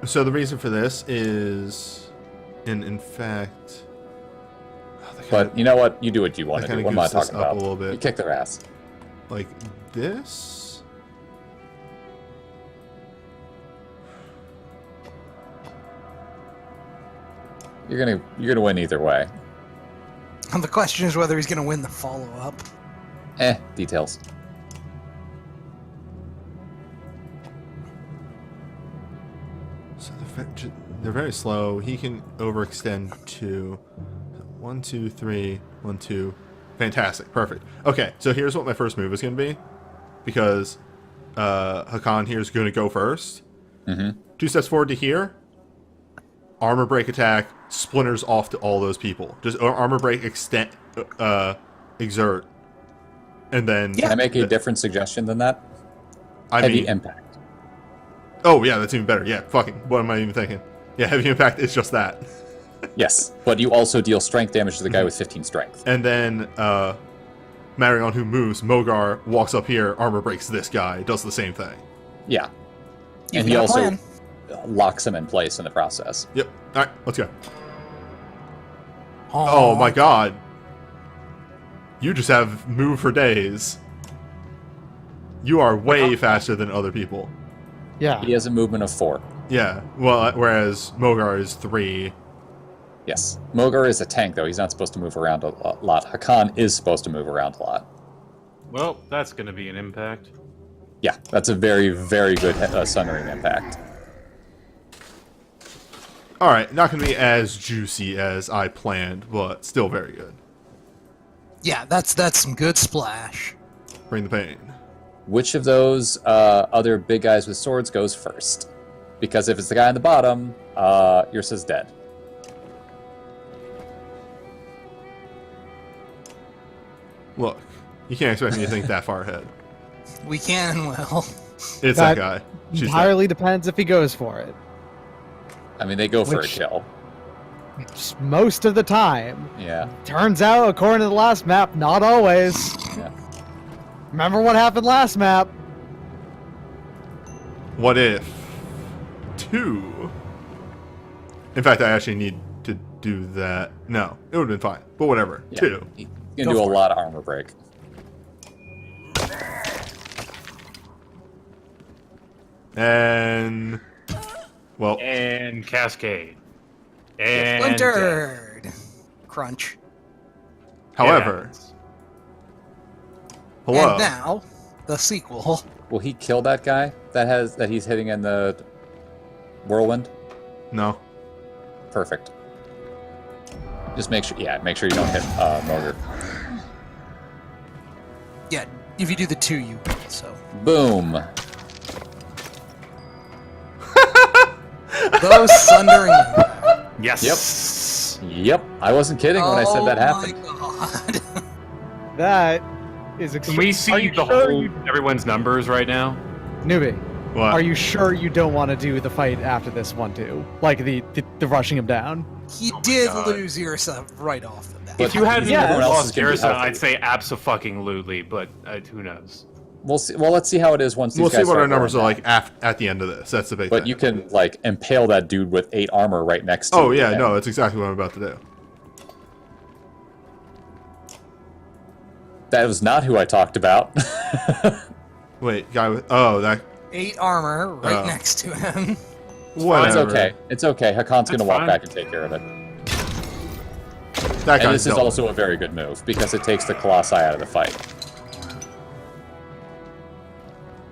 so the reason for this is, in fact... But you know what? You do what you want that to do. kinda What am I goofs this talking up about? a little bit. You kick their ass. Like this? You're gonna win either way. And the question is whether he's going to win the follow-up. Details. So they're very slow. He can overextend to 1, 2, 3, 1, 2. Fantastic. Perfect. Okay, so here's what my first move is going to be. Because Hakan here is going to go first. Mm-hmm. 2 steps forward to here. Armor break attack. Splinters off to all those people. Just armor break, exert. And then... Can I make a different suggestion than that? I Heavy mean, impact. oh, yeah, that's even better. Yeah, fucking. What am I even thinking? Yeah, heavy impact is just that. Yes, but you also deal strength damage to the guy with 15 strength. And then, mattering on who moves, Mogar walks up here, armor breaks this guy, does the same thing. Yeah. You've And he got a also plan. locks him in place in the process. Yep. Alright, let's go. Oh my god. You just have move for days. You are way faster than other people. Yeah. He has a movement of 4. Yeah, well, whereas Mogar is 3. Yes. Mogar is a tank, though. He's not supposed to move around a lot. Hakan is supposed to move around a lot. Well, that's going to be an impact. Yeah, that's a very, very good sundering impact. Alright, not going to be as juicy as I planned, but still very good. Yeah, that's some good splash. Bring the pain. Which of those other big guys with swords goes first? Because if it's the guy on the bottom, yours is dead. Look, you can't expect me to think that far ahead. We can and will. It's that guy. She's Entirely depends if he goes for it. I mean, they go for Which- a kill. Just most of the time. Yeah. Turns out, according to the last map, not always. Yeah. Remember what happened last map? What if 2? In fact, I actually need to do that. No, it would have been fine. But whatever. Yeah. 2. He's gonna do a lot of armor break. And well, And Cascade. And Splintered. Crunch. however, hello. And now, the sequel. Will he kill that guy that he's hitting in the whirlwind? No. Perfect. Just make sure you don't hit Mogar. Yeah, if you do the 2, you will, so. Boom. Those sundering. Yes. Yep. I wasn't kidding when I said that happened. Oh my god. That is Can we see the whole everyone's numbers right now? Newbie, What? are you sure you don't want to do the fight after this one too? Like the rushing him down? He did lose Ursa right off the bat. If you hadn't Yeah. Everyone else is lost gonna be Garrison, healthy. I'd say abso-fucking-lutely, but who knows? We'll see. Well, let's see how it is once these We'll guys see what start our numbers are rolling like down. at the end of this. That's the big But thing. you can like impale that dude with 8 armor right next to Oh you. yeah, and- no, that's exactly what I'm about to do. That was not who I talked about. Wait, guy with that 8 armor right Oh. next to him. whatever. It's okay. It's okay. Hakan's That's gonna walk fine. back and take care of it. That And guy's this is dealt also a very good move because it takes the Colossi out of the fight.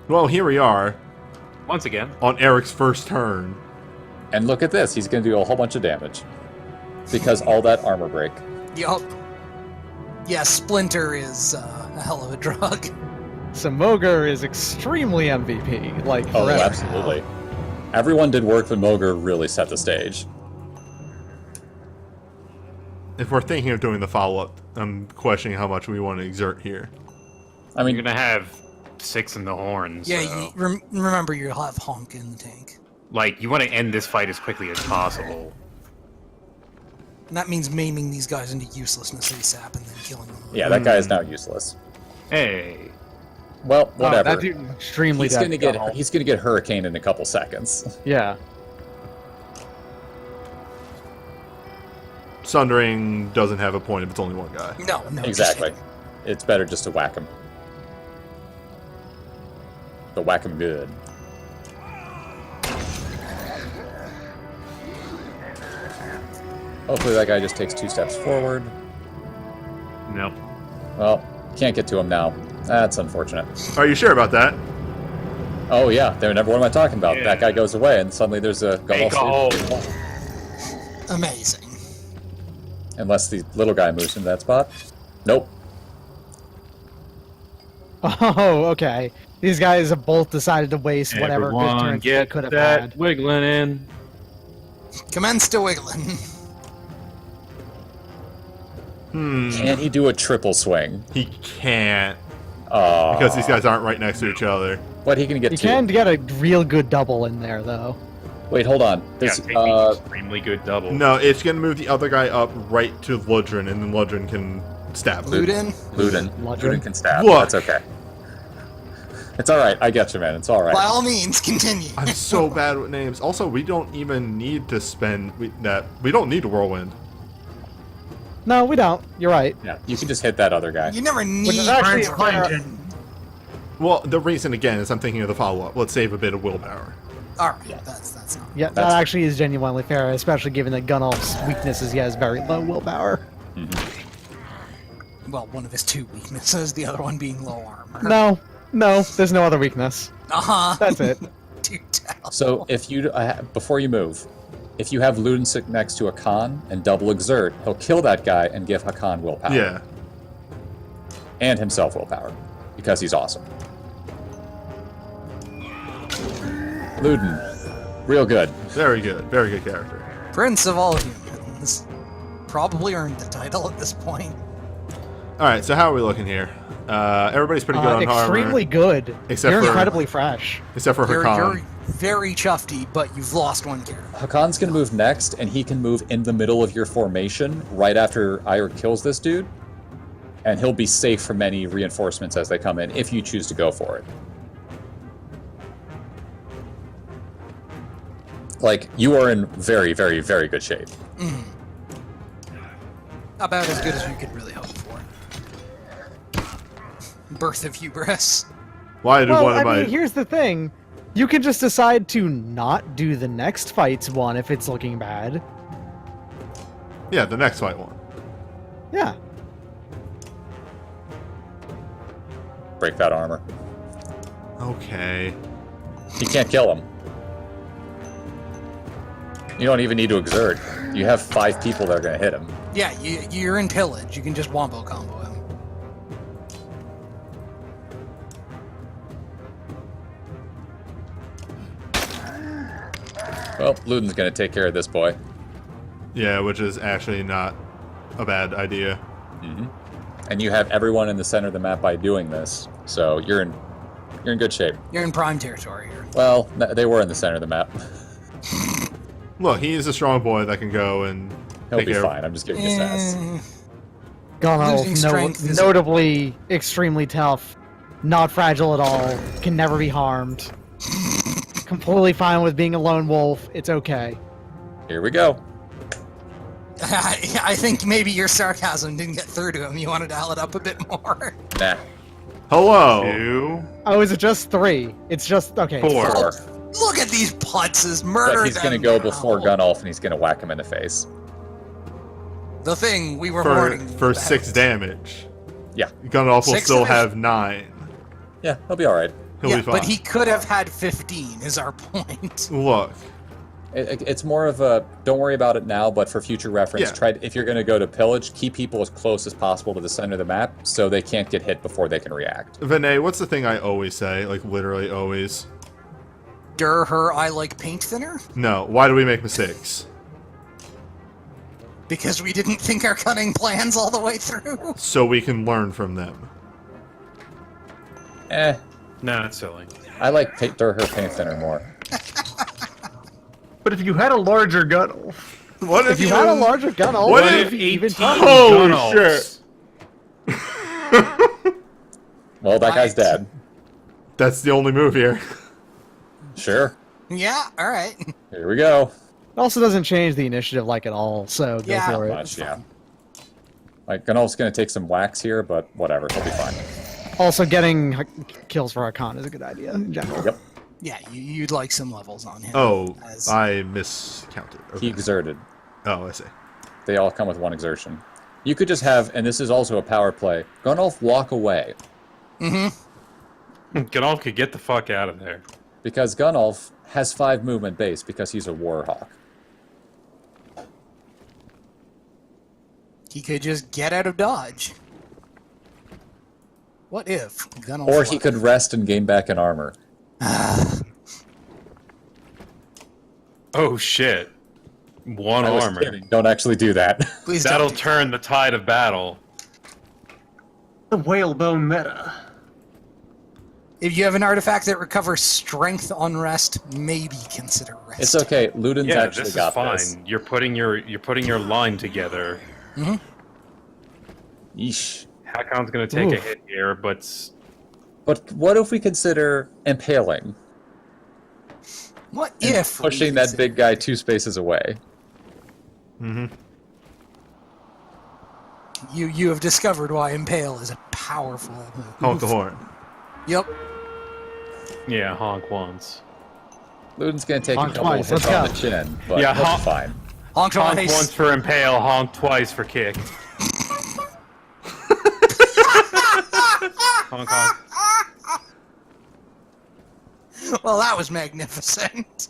Well, here we are. Once again. on Eric's first turn. And look at this. He's going to do a whole bunch of damage. Because all that armor break. Yup. Yeah, Splinter is a hell of a drug. So Moger is extremely MVP. Like, Oh, forever. absolutely. Everyone did work, but Moger really set the stage. If we're thinking of doing the follow-up, I'm questioning how much we want to exert here. I mean, You're gonna have 6 in the horns. Yeah, so, remember you'll have Honk in the tank. like, you want to end this fight as quickly as possible. And that means maiming these guys into uselessness ASAP and then killing them. yeah, that guy is now useless. Hey. Well, whatever. that dude is extremely he's gonna get dead. he's gonna get hurricane in a couple seconds. Yeah. Sundering doesn't have a point if it's only one guy. No, no. Exactly. It's better just to whack him. But whack him good. Hopefully that guy just takes 2 steps forward. Nope. Well, can't get to him now. That's unfortunate. Are you sure about that? Oh yeah, they never. What am I talking about? Yeah. That guy goes away, and suddenly there's a Make a hole. Amazing. Unless the little guy moves into that spot. Nope. Oh, okay. These guys have both decided to waste whatever good Everyone turns they get could have that had. wiggling in. Commence to wiggling. Can he do a triple swing? He can't. Oh, Because these guys aren't right next to each other. What he can get You to? can get a real good double in there, though. Wait, hold on. Yeah, There's, take me extremely good double. No, it's going to move the other guy up right to Ludrin, and then Ludrin can stab him. Luden? Luden. Bludgeon? Luden can stab. Look. That's okay. It's all right. I get you, man. It's all right. By all means, continue. I'm so bad with names. Also, we don't even need to spend that. We don't need a whirlwind. No, we don't. You're right. Yeah, you can just hit that other guy. You never need Which is actually to fair. Well, the reason again is I'm thinking of the follow-up. Let's save a bit of willpower. Alright, that's not. Yeah, that That's- actually is genuinely fair, especially given that Gunnulf's weakness is he has very low willpower. Well, one of his 2 weaknesses, the other one being low armor. No, there's no other weakness. Uh-huh. That's it. Do tell. So if you before you move, if you have Luden sit next to Hakan and double exert, he'll kill that guy and give Hakan willpower. Yeah. And himself willpower, because he's awesome. Luden, real good. Very good. Very good character. Prince of all humans. Probably earned the title at this point. All right, so how are we looking here? Everybody's pretty good on Extremely armor, good. Except You're for- incredibly fresh. except for You're Hakan. very chuffy, but you've lost 1 character. Hakan's gonna move next, and he can move in the middle of your formation right after Ira kills this dude, and he'll be safe from any reinforcements as they come in if you choose to go for it. Like, you are in very, very, very good shape. About as good as we could really hope for. Birth of hubris. Why did Well, one of I my... mean, here's the thing. You can just decide to not do the next fight's one if it's looking bad. Yeah, the next fight one. Yeah. Break that armor. Okay. You can't kill him. You don't even need to exert. You have 5 people that are going to hit him. Yeah, you're in pillage. You can just wombo combo him. Well, Luden's going to take care of this boy. Yeah, which is actually not a bad idea. And you have everyone in the center of the map by doing this, so you're in good shape. You're in prime territory here. Well, they were in the center of the map. Look, he is a strong boy that can go and He'll take be care fine. I'm just giving you sass. Losing Gunnulf, strength is- notably extremely tough, not fragile at all, can never be harmed. Completely fine with being a lone wolf. It's okay. Here we go. I think maybe your sarcasm didn't get through to him. You wanted to dial it up a bit more. Nah. Hello. 2. Oh, is it just 3? It's just okay. 4. 4. Look at these putzes. Murder But he's going to them go now. before Gunnulf, and he's going to whack him in the face. The thing we were For warning you about. 6 damage. Yeah. Gunnulf will 6 still damage? have 9. Yeah, he'll be all right. He'll be fine. but he could have had 15, is our point. Look. It's more of a don't worry about it now, but for future reference, Yeah. try if you're going to go to pillage, keep people as close as possible to the center of the map so they can't get hit before they can react. Vinay, what's the thing I always say? Like, literally always. I like paint thinner? No, why do we make mistakes? Because we didn't think our cunning plans all the way through. So we can learn from them. No, it's silly. I like paint thinner more. But if you had a larger gun elf, What If you had a larger gun, What if even Holy shit! Well, that guy's dead. That's the only move here. Sure. Yeah, alright. Here we go. It also doesn't change the initiative like at all, so go Yeah. for it. Much, yeah. Like, Gunolf's going to take some whacks here, but whatever, he'll be fine. Also, getting kills for Archon is a good idea in general. Yep. Yeah, you'd like some levels on him. Oh, as- I miscounted. Okay. He exerted. Oh, I see. They all come with one exertion. You could just have, and this is also a power play, Gunolf walk away. Gunolf could get the fuck out of there. Because Gunolf has 5 movement base because he's a Warhawk. He could just get out of dodge. What if Gunolf Or he could rest and gain back in armor. Oh shit. One I was armor. kidding. Don't actually do that. Please That'll don't. turn the tide of battle. the whalebone meta. If you have an artifact that recovers strength on rest, maybe consider rest. It's okay. Ludin's Yeah, actually this is got fine. this. You're putting your line together. Yeesh. Hakon's gonna take a hit here, but But what if we consider impaling? What if Pushing that big guy 2 spaces away. You have discovered why Impale is a powerful move. Honk the horn. Yep. yeah, honk once. Ludin's gonna take Honk a couple twice, hits let's on go. the chin, but Yeah, he'll honk- be fine. Honk Honk twice. once for impale, honk twice for kick. Honk honk. Well, that was magnificent.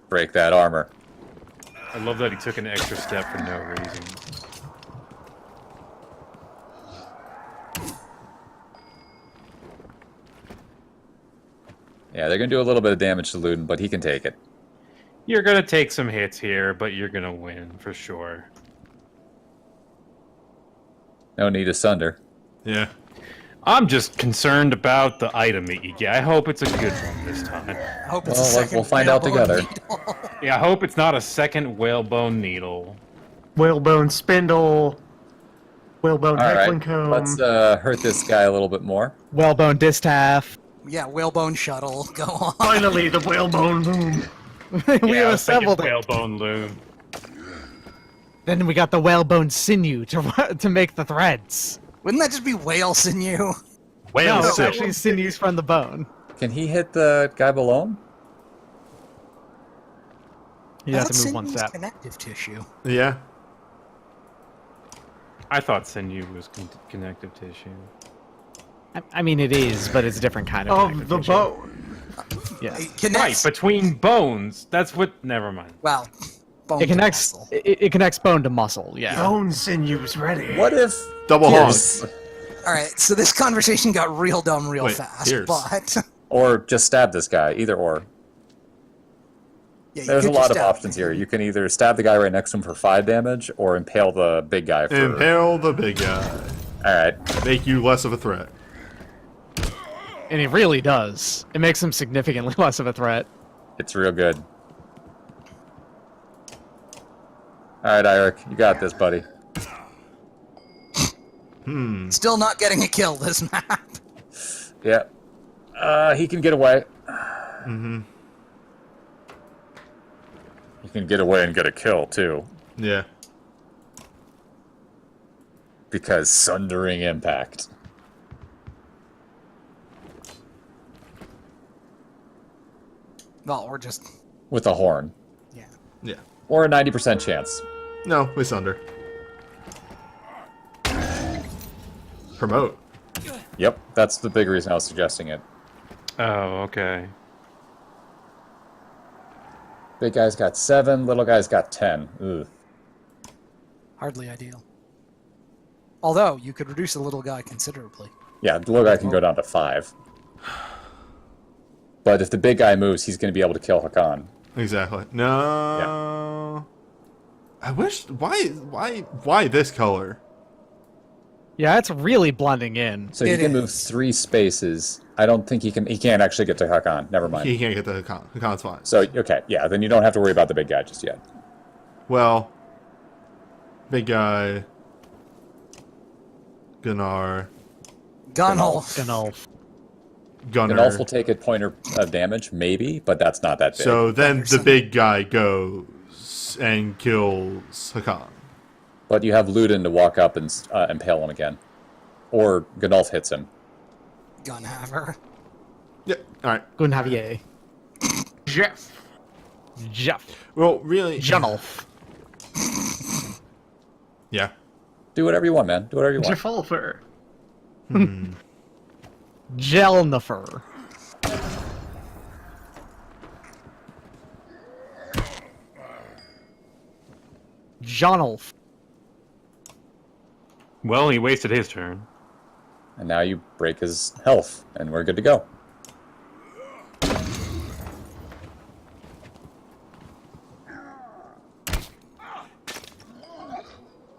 Break that armor. I love that he took an extra step for no reason. Yeah, they're gonna do a little bit of damage to Ludin, but he can take it. You're gonna take some hits here, but you're gonna win for sure. No need to sunder. Yeah. I'm just concerned about the item that you get. I hope it's a good one this time. I hope it's Well, a second we'll find out whalebone together. needle. Yeah, I hope it's not a second whalebone needle. Whalebone spindle. Whalebone All heckling right, comb. let's hurt this guy a little bit more. Whalebone distaff. Yeah, whalebone shuttle. Go on. Finally, the whalebone loom. We Yeah, have I was thinking assembled it. whalebone loom. Then we got the whalebone sinew to make the threads. Wouldn't that just be whale sinew? Whale No, it's silk. actually sinews from the bone. Can he hit the guy below him? You have That's to move one sinew's step. connective tissue. Yeah. I thought sinew was connective tissue. I mean, it is, but it's a different kind of Of connective the tissue. bone. Yeah. It Right, connects. between bones. That's what. Never mind. Well, bone It to connects. muscle. It connects bone to muscle. Yeah. Bone sinews ready. What if Double honk. Pierce, All right, so this conversation got real dumb real Wait, fast, here's- but or just stab this guy? Either or. yeah, you There's a could lot just of options here. You can either stab the guy right next to him for 5 damage, or impale the big guy for. Impale the big guy. All right. Make you less of a threat. And it really does. It makes him significantly less of a threat. It's real good. All right, Eric, you got this, buddy. Still not getting a kill this map. Yeah. He can get away. He can get away and get a kill too, Yeah. because sundering impact. Well, or just With a horn. yeah. Yeah. Or a 90% chance. No, we sunder. Promote. Yep, that's the big reason I was suggesting it. Oh, okay. Big guy's got 7, little guy's got 10. Ugh. Hardly ideal. Although, you could reduce the little guy considerably. Yeah, the little guy can go down to 5. But if the big guy moves, he's going to be able to kill Hakan. Exactly. No. I wish. Why this color? Yeah, it's really blending in. So he It can move is. 3 spaces. I don't think he can. He can't actually get to Hakan. Never mind. He can't get the Hakan. Hakan's fine. So okay, yeah. Then you don't have to worry about the big guy just yet. Well, big guy. Gunnar. Gunolf. Ganulf. Gunnar. Ganulf will take a point of damage, maybe, but that's not that big. So then the Gunnarsson. big guy goes and kills Hakan. But you have Ludin to walk up and impale him again, or Ganulf hits him. Gunhaver. Yeah. All right. Gunhavier. Jeff. Jeff. Well, really. Ganulf. Yeah. Do whatever you want, man. Do whatever you want. Jeffulfer. Jelnifer. Jonulf. Well, he wasted his turn. And now you break his health, and we're good to go.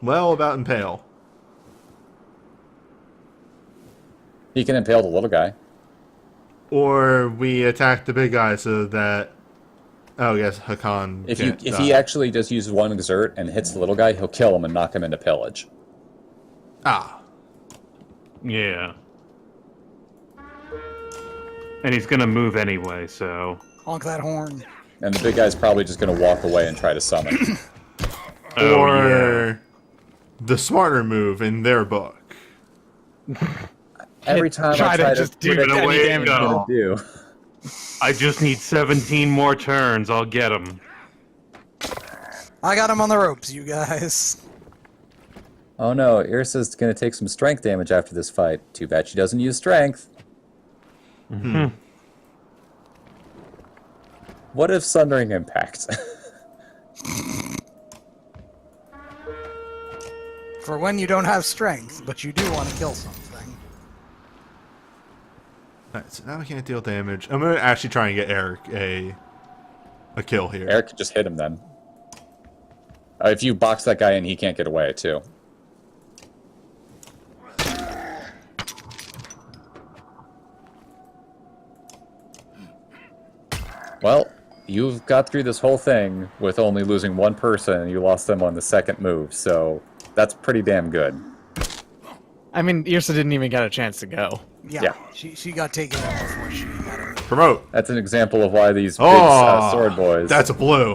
Well, about impale. He can impale the little guy. Or we attack the big guy so that. Oh, yes, Hakan. If can't he die. actually just uses one exert and hits the little guy, he'll kill him and knock him into pillage. Ah. Yeah. And he's gonna move anyway, so... Honk that horn. And the big guy's probably just going to walk away and try to summon. Or the smarter move in their book. Every time Try I to try to just do predict it any away damage and he's go. gonna do. I just need 17 more turns. I'll get him. I got him on the ropes, you guys. Oh no, Irsa's going to take some strength damage after this fight. Too bad she doesn't use strength. What if Sundering Impact? For when you don't have strength, but you do want to kill something. Alright, so now we can't deal damage. I'm going to actually try and get Eric a kill here. Eric could just hit him then. If you box that guy in, he can't get away too. Well, you've got through this whole thing with only losing one person, and you lost them on the second move, so that's pretty damn good. I mean, Irsa didn't even get a chance to go. Yeah. She got taken out before she had him. Promote. That's an example of why these big Oh, sword boys... That's a blue.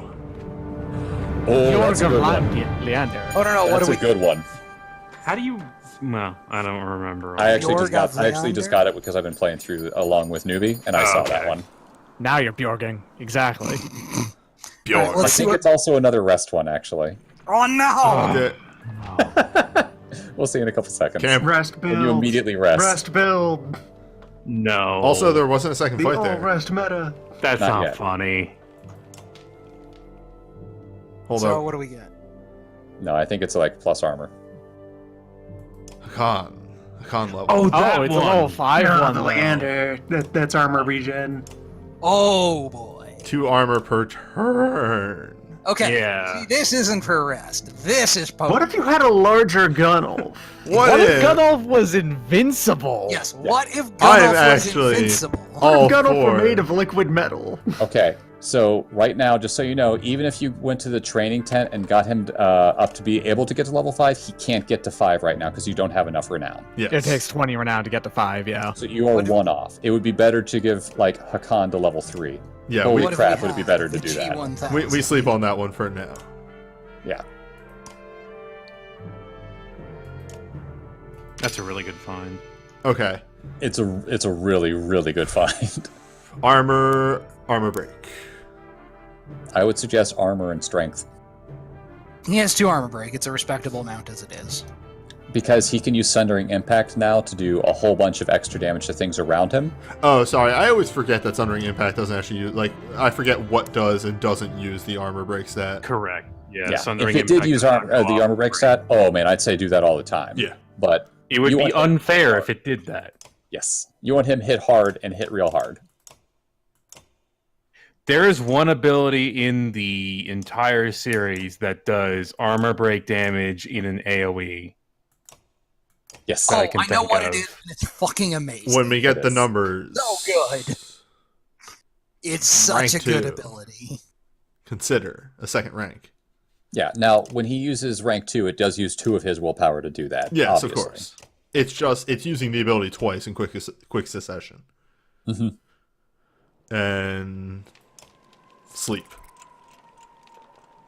oh, that's a good one. Leander. Oh, no, what That's do a we... good one. How do you... Well, I don't remember. I actually just Bjorg got it because I've been playing through along with Newbie, and I saw that okay. one. Now you're Bjorging. Exactly. Alright, I let's see think what... it's also another rest one, actually. Oh, no! Yeah. We'll see in a couple seconds. Camp. Rest build. And you immediately rest. Rest build. No. Also, there wasn't a second The fight all there. rest meta. That's Not not yet. funny. Hold So, up. what do we get? No, I think it's like plus armor. Hakan. Hakan level. Oh, that Oh, it's a one. level 5 No, one. the though. Leander. That's armor regen. Oh, boy. 2 armor per turn. Okay. Yeah. See, this isn't for rest. This is potent. What if you had a larger Gunel? What if? Gunolf was invincible? Yes, what if I'm Gunolf was actually- invincible? All What if Gunel were four. made of liquid metal? Okay, so right now, just so you know, even if you went to the training tent and got him up to be able to get to level 5, he can't get to 5 right now because you don't have enough renown. Yes. It takes 20 renown to get to 5, yeah. So you are one off. It would be better to give, like, Hakan to level 3. Yeah, Holy we, What if crap, we would it be have better to the do that? G1000? we sleep on that one for now. Yeah. That's a really good find. Okay. It's a really, really good find. Armor break. I would suggest armor and strength. He has 2 armor break. It's a respectable amount as it is. because he can use Sundering Impact now to do a whole bunch of extra damage to things around him. Oh, sorry. I always forget that Sundering Impact doesn't actually use... Like, I forget what does and doesn't use the armor break stat. Correct. Yeah. Yeah, Sundering if it did Impact use does not the go armor off break for stat, oh man, I'd say do that all the time. Yeah. But it would you be want- unfair if it did that. Yes. You want him hit hard and hit real hard. There is one ability in the entire series that does armor break damage in an AoE. Yes. Oh, I can I know think what of. it is, and it's fucking amazing. When we get the is. numbers... So good. It's such Rank a good 2. ability. Consider a second rank. Yeah. Now, when he uses rank 2, it does use 2 of his willpower to do that. Yes, obviously. of course. It's using the ability twice in quick succession. Mm-hmm. And sleep.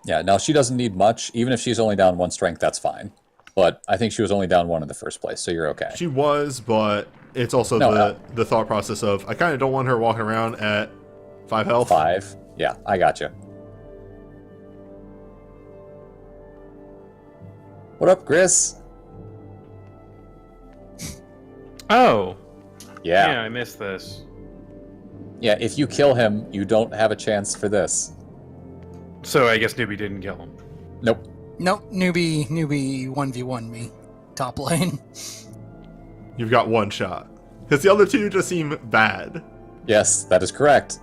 Yeah. Now, she doesn't need much. Even if she's only down 1 strength, that's fine. But I think she was only down 1 in the first place, so you're okay. She was, but it's also the thought process of I kind of don't want her walking around at 5 health. 5. Yeah, I got you. What up, Chris? Oh. Yeah. Yeah, I missed this. Yeah, if you kill him, you don't have a chance for this. So I guess Newbie didn't kill him. Nope. Nope, newbie 1v1 me. Top lane. You've got 1 shot. Because the other 2 just seem bad. Yes, that is correct.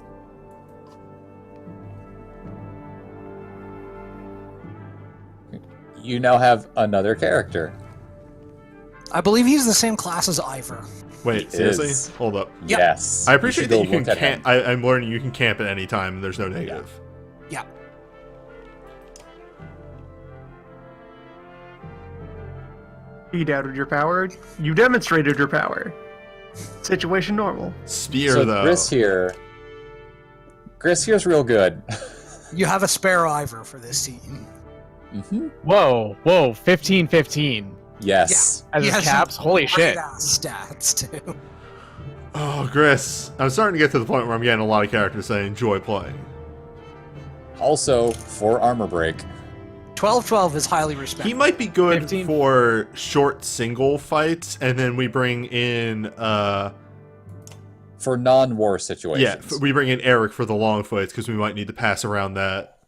You now have another character. I believe he's the same class as Ivor. Wait, He seriously? is. Hold up. Yep. Yes. I appreciate should that go you can look at him. camp. I'm learning you can camp at any time and there's no negative. Yeah. You doubted your power. You demonstrated your power. Situation normal. Spear, So though. Gris here's real good. You have a spare Ivor for this team. Mm-hmm. Whoa, 15-15. Yes. As He his has caps? some Holy shit. great-ass stats, too. Oh, Gris. I'm starting to get to the point where I'm getting a lot of characters saying enjoy playing. Also, for armor break. 12-12 is highly respected. He might be good 15. for short single fights, and then we bring in, For non-war yeah, situations. we bring in Eric for the long fights, because we might need to pass around that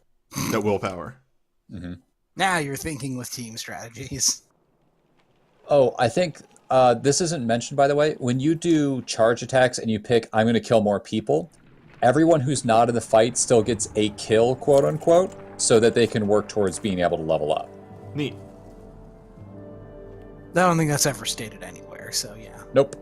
willpower. Mm-hmm. Now you're thinking with team strategies. Oh, I think this isn't mentioned, by the way. When you do charge attacks and you pick, I'm going to kill more people, everyone who's not in the fight still gets a kill, quote-unquote, so that they can work towards being able to level up. Neat. I don't think that's ever stated anywhere, so yeah. Nope.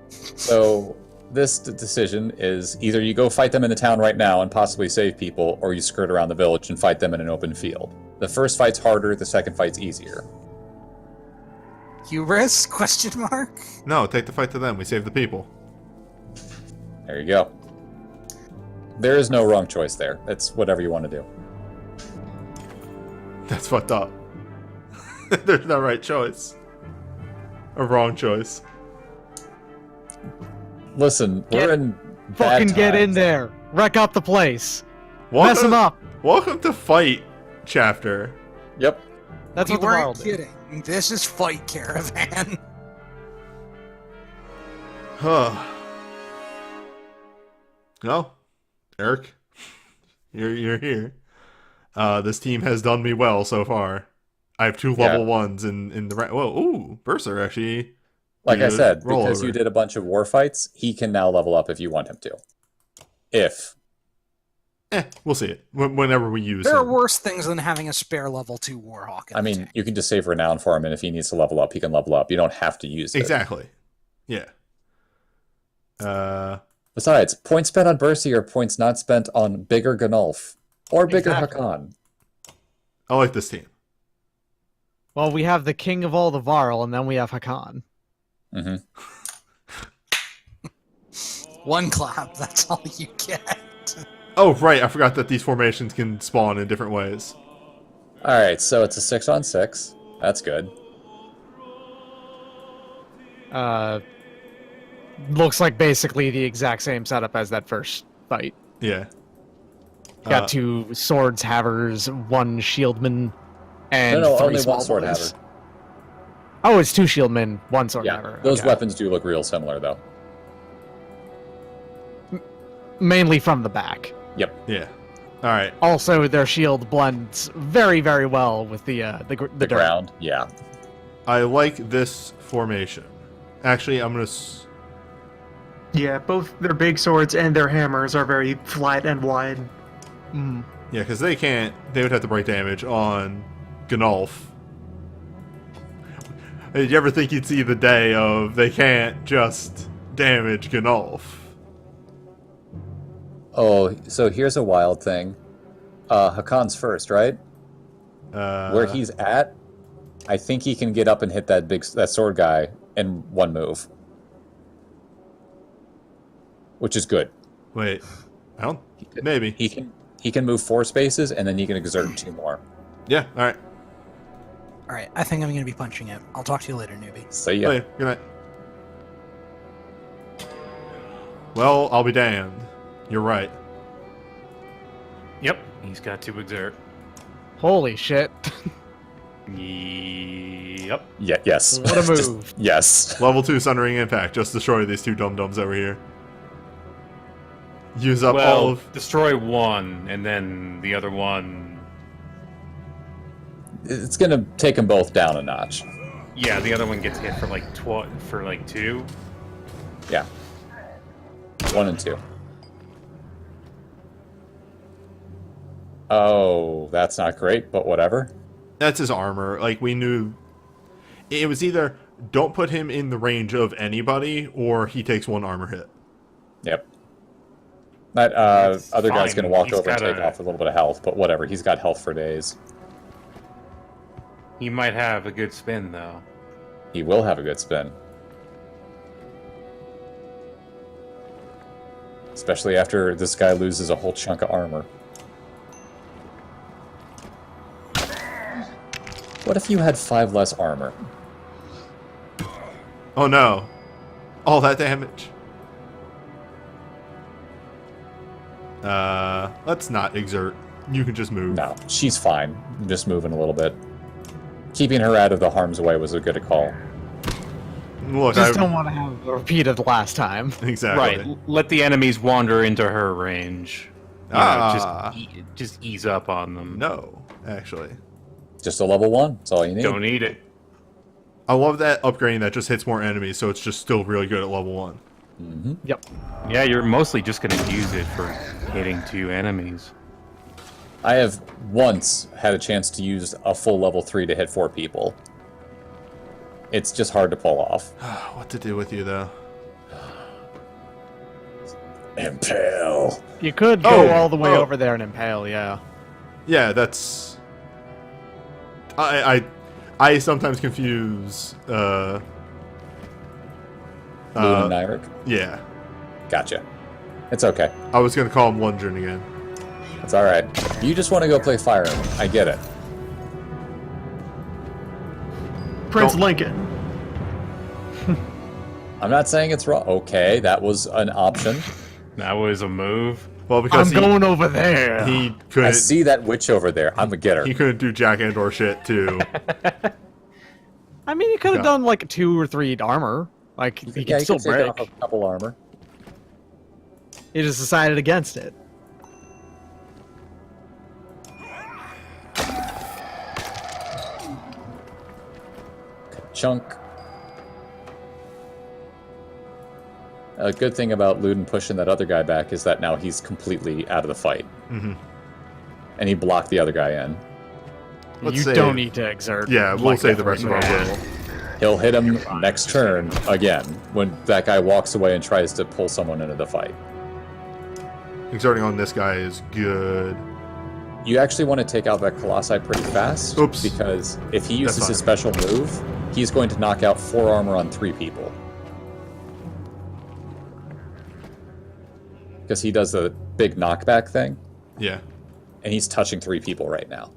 So this decision is either you go fight them in the town right now and possibly save people, or you skirt around the village and fight them in an open field. The first fight's harder, the second fight's easier. Hubris? Question mark? No, take the fight to them. We save the people. There you go. There is no wrong choice there. It's whatever you want to do. That's fucked up. There's no right choice. Or wrong choice. Listen, we're in bad Fucking get in times. there. Wreck up the place. Welcome, Mess him up. Welcome to Fight Chapter. Yep. That's You what the world weren't is. kidding. This is Fight Caravan. Huh. Well, Eric, you're here. This team has done me well so far. I have 2 level 1s in the whoa, ooh, Bursar actually. Like I did said, roll because over. you did a bunch of war fights, he can now level up if you want him to. If. We'll see it whenever we use There are him. worse things than having a spare level 2 Warhawk. in I the mean, tank. you can just save renown for him, and if he needs to level up, he can level up. You don't have to use it. Exactly. Yeah. Besides, points spent on Bercy are points not spent on bigger Ganulf or bigger Exactly. Hakan. I like this team. Well, we have the king of all the Varl, and then we have Hakan. Mm-hmm. One clap, that's all you get. Oh, right. I forgot that these formations can spawn in different ways. All right, so it's a 6-on-6. That's good. Looks like basically the exact same setup as that first fight. Yeah. Got 2 swords havers, 1 shieldman, and No, 3 only small one sword boys. haver. Oh, it's 2 shieldmen, 1 sword Yeah, haver. those Okay. weapons do look real similar, though. Mainly from the back. Yep. Yeah. All right. Also, their shield blends very, very well with the The dirt. ground, yeah. I like this formation. Actually, I'm gonna. Yeah, both their big swords and their hammers are very flat and wide. Mm. Yeah, because they can't. They would have to break damage on Gnolf. Did you ever think you'd see the day of they can't just damage Gnolf? Oh, so here's a wild thing. Hakon's first, right? Where he's at, I think he can get up and hit that sword guy in 1 move. Which is good. Wait, I don't. Maybe. He can move 4 spaces and then he can exert 2 more. Yeah. All right. All right, I think I'm going to be punching it. I'll talk to you later, newbie. So yeah. Oh, yeah. Good night. Well, I'll be damned. You're right. Yep, he's got to exert. Holy shit. Yep. Yeah, yes. What a Just- move. yes. Level 2 Sundering Impact. Just destroy these 2 dum-dums over here. Use up all of... destroy one, and then the other one... It's gonna take them both down a notch. Yeah, the other one gets hit for like 2. Yeah. 1 and 2. Oh, that's not great, but whatever. That's his armor. Like, we knew... It was either don't put him in the range of anybody, or he takes 1 armor hit. Yep. That That's other guy's fine. gonna walk He's over and take gotta- off a little bit of health, but whatever. He's got health for days. He might have a good spin, though. He will have a good spin. Especially after this guy loses a whole chunk of armor. What if you had 5 less armor? Oh no. All that damage. Let's not exert. You can just move. No, she's fine. Just moving a little bit. Keeping her out of the harm's way was a good call. Look, Just don't want to have a repeat of the last time. Exactly. Right, let the enemies wander into her range. You know, just ease up on them. No, actually. Just a level 1. That's all you need. Don't need it. I love that upgrading that just hits more enemies, so it's just still really good at level 1. Yep. Yeah, you're mostly just going to use it for hitting 2 enemies. I have once had a chance to use a full level 3 to hit 4 people. It's just hard to pull off. What to do with you, though? Impale. You could go all the way Oh. over there and impale, yeah. Yeah, that's... I sometimes confuse, Moon and Nyric? Yeah. Gotcha. It's okay. I was gonna call him Lundgren again. It's alright. You just want to go play Fire Emblem. I get it. Prince Don't- Lincoln. I'm not saying it's wrong. Okay, that was an option. That was a move. Well, because I'm going over there. he I couldn't... see that witch over there. I'm a getter. He couldn't do Jack Andor shit, too. I mean, you could have Yeah. done like 2 or 3 armor. Like, he Yeah, can still take break. off a couple armor. He just decided against it. Chunk. A good thing about Luden pushing that other guy back is that now he's completely out of the fight. Mm-hmm. And he blocked the other guy in. Let's you save. don't need to exert. Yeah, we'll like save that the rest of our first will. He'll hit him next turn again when that guy walks away and tries to pull someone into the fight. Exerting on this guy is good. You actually want to take out that Colossi pretty fast. Oops. Because if he uses That's his fine. special move, he's going to knock out 4 armor on 3 people. Because he does the big knockback thing, Yeah. and he's touching 3 people right now.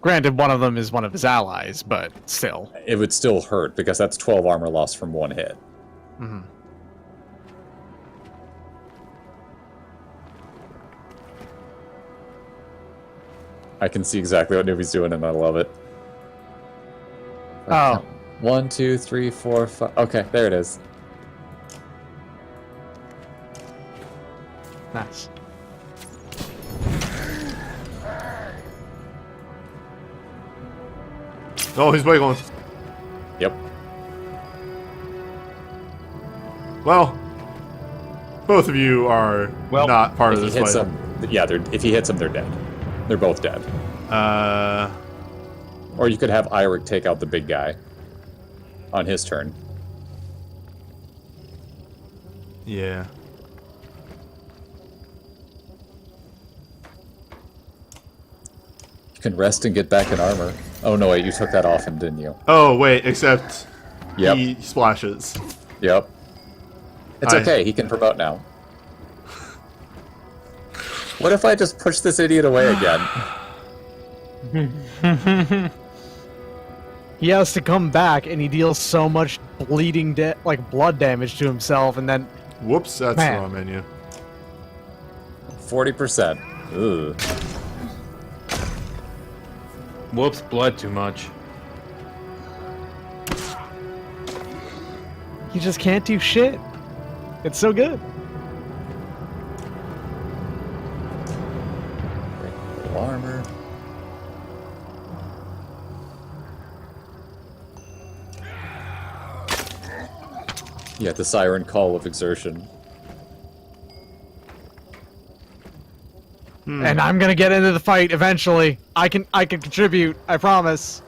Granted, one of them is one of his allies, but still. It would still hurt, because that's 12 armor lost from 1 hit. I can see exactly what Newbie's doing, and I love it. Oh. 1, 2, 3, 4, 5. Okay, there it is. Nice. Oh, he's wiggling. Yep. Well, both of you are Well, not part If of he this hits fight. them, yeah, if he hits them, they're dead. They're both dead. Or you could have Iric take out the big guy on his turn. Yeah. You can rest and get back in armor. Oh no, wait, you took that off him, didn't you? Oh, wait, except Yep. he splashes. Yep. It's I- okay, he can promote now. What if I just push this idiot away again? He has to come back, and he deals so much bleeding, blood damage to himself, and then Whoops, that's Man. the wrong menu. 40%. Ugh. Whoops, blood too much. he just can't do shit. It's so good. Full armor. Yeah, the siren call of exertion. And I'm gonna get into the fight eventually. I can contribute. I promise.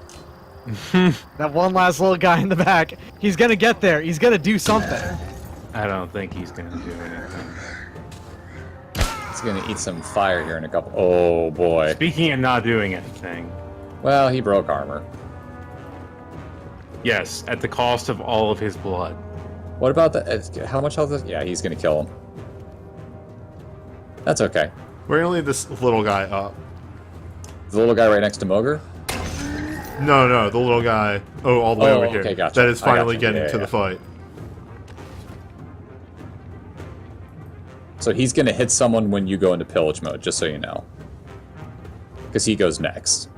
That one last little guy in the back. He's gonna get there. He's gonna do something. I don't think he's gonna do anything. He's gonna eat some fire here in a couple. Oh boy. Speaking of not doing anything, Well, he broke armor. yes, at the cost of all of his blood. What about the? How much health is? Yeah, he's gonna kill him. That's okay. We're gonna leave this little guy up. The little guy right next to Mogre. No, the little guy. Oh, all the way Oh, over okay, here. gotcha. That is I gotcha. finally getting Yeah, to yeah. the fight. So he's gonna hit someone when you go into pillage mode, just so you know. Because he goes next.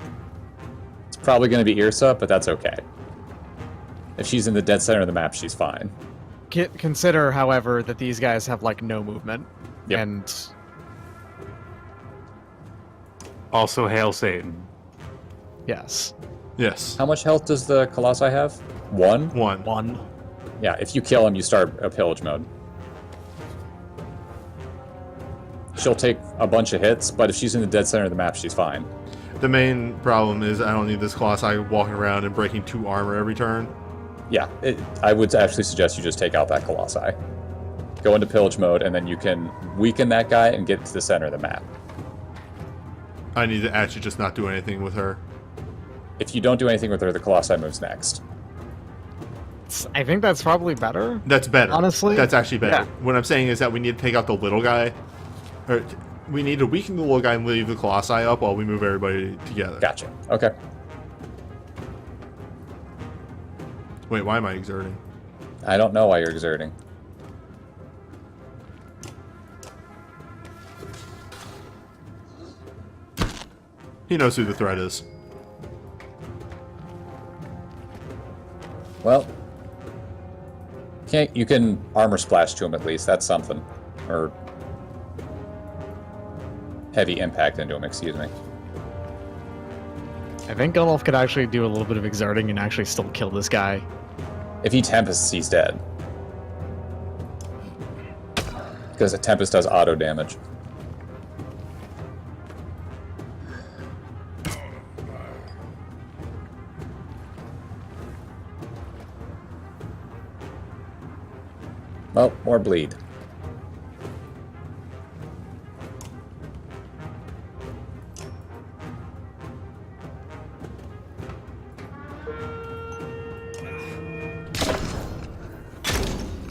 It's probably gonna be Irsa, but that's okay. If she's in the dead center of the map, she's fine. Consider, however, that these guys have like no movement, Yep. and Also, hail Satan. yes, Yes. How much health does the Colossi have? 1? one. Yeah, if you kill him, you start a pillage mode. She'll take a bunch of hits, but if she's in the dead center of the map, she's fine. The main problem is I don't need this Colossi walking around and breaking 2 armor every turn. Yeah, I would actually suggest you just take out that Colossi. Go into pillage mode, and then you can weaken that guy and get to the center of the map. I need to actually just not do anything with her. If you don't do anything with her, the Colossi moves next. I think that's probably better. That's better. Honestly? That's actually better. Yeah. What I'm saying is that we need to take out the little guy. Or we need to weaken the little guy and leave the Colossi up while we move everybody together. Gotcha. Okay. Wait, why am I exerting? I don't know why you're exerting. He knows who the threat is. Well, you can armor splash to him at least. That's something. Or heavy impact into him, excuse me. I think Gunolf could actually do a little bit of exerting and actually still kill this guy. If he Tempests, he's dead. Because a Tempest does auto damage. Well, more bleed.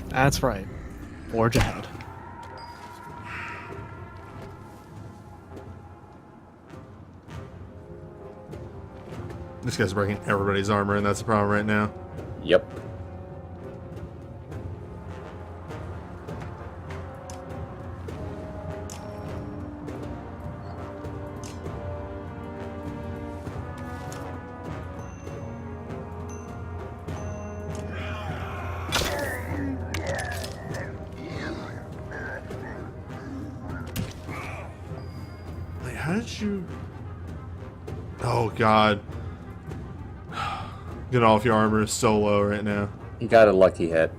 That's right. Forge ahead. This guy's breaking everybody's armor, and that's the problem right now. Yep. Oh god. Get off, your armor is so low right now. He got a lucky hit.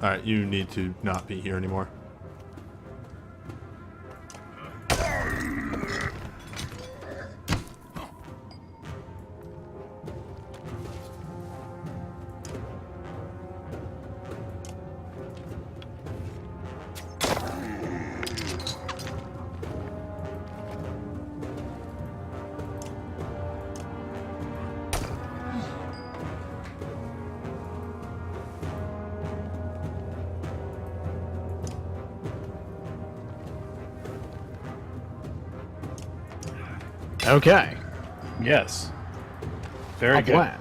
Alright, you need to not be here anymore. Okay. Yes. Very A good. plan.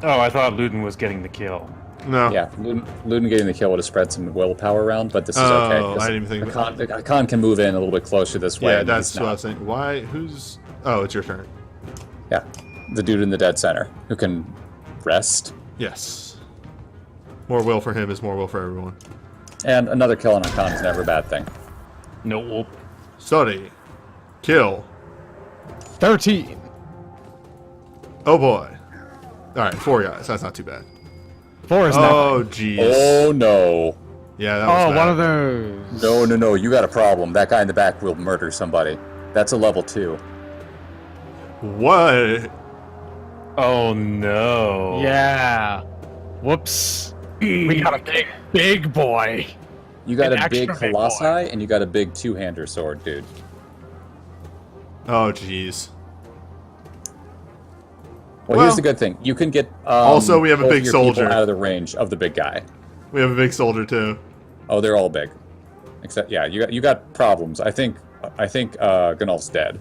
Oh, I thought Luden was getting the kill. No. Yeah, Luden getting the kill would have spread some willpower around, but this is Oh, okay. 'cause I didn't even think about Akan can move in a little bit closer this way. Yeah, and that's he's what I not. was saying. Why? Who's... Oh, it's your turn. Yeah, the dude in the dead center who can rest. Yes. More will for him is more will for everyone. And another kill on Akan is never a bad thing. Nope. Study. Kill. 13. Oh boy. Alright, 4 guys. That's not too bad. 4 is Oh, nothing. jeez. Oh no. Yeah, that was Oh, bad. one of those. No, you got a problem. That guy in the back will murder somebody. That's a level 2. What? Oh no. Yeah. Whoops. We got a big boy. You got An a big extra big colossi, boy. and you got a big two-hander sword, dude. Oh, jeez. Well, here's the good thing. You can get also, we have a both big your people soldier. out of the range of the big guy. We have a big soldier, too. Oh, they're all big. Except, yeah, you got problems. I think Gunolf's dead.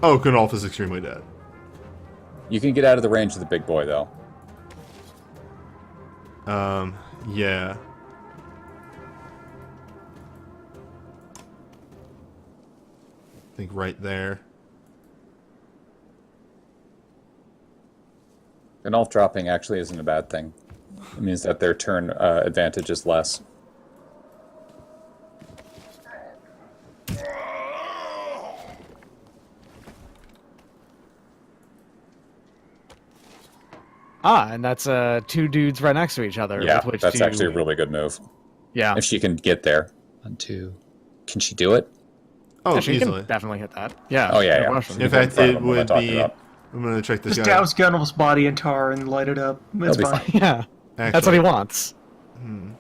Oh, Gunolf is extremely dead. You can get out of the range of the big boy, though. Yeah. I think right there. Gunolf dropping actually isn't a bad thing. It means that their turn advantage is less. Ah, and that's 2 dudes right next to each other. Yeah, with which that's to... actually a really good move. Yeah. If she can get there. 1, 2. Can she do it? Oh, Yeah, she easily. can definitely hit that. Yeah. Oh, yeah, no yeah. question. In Go in fact, front of it him, what am I would talking be... about? I'm gonna check this Just guy. douse Gunolf's body in tar and light it up. It's That'll be fine. Yeah. That's what he wants. Hmm.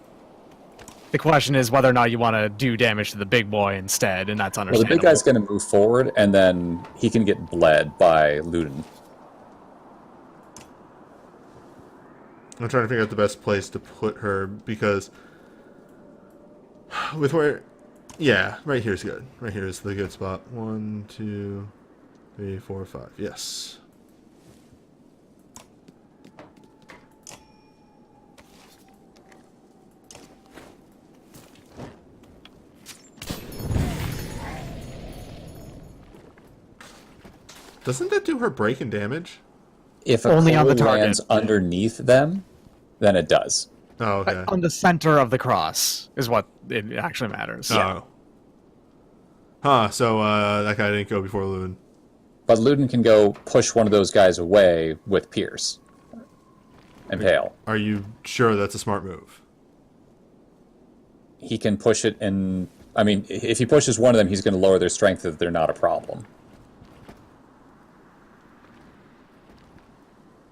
The question is whether or not you want to do damage to the big boy instead, and that's Well, the understandable. big guy's going to move forward, and then he can get bled by Luden. I'm trying to figure out the best place to put her, because... With where... Yeah, right here's good. Right here is the good spot. 1, 2, 3, 4, 5. Yes. Doesn't that do her break and damage? If a Only on the coal target. lands underneath them, then it does. Oh, okay. On the center of the cross is what it actually matters. Oh. Huh, so that guy didn't go before Luden. But Luden can go push one of those guys away with Pierce. Impale. Are you sure that's a smart move? He can push it in... I mean, if he pushes one of them, he's going to lower their strength if they're not a problem.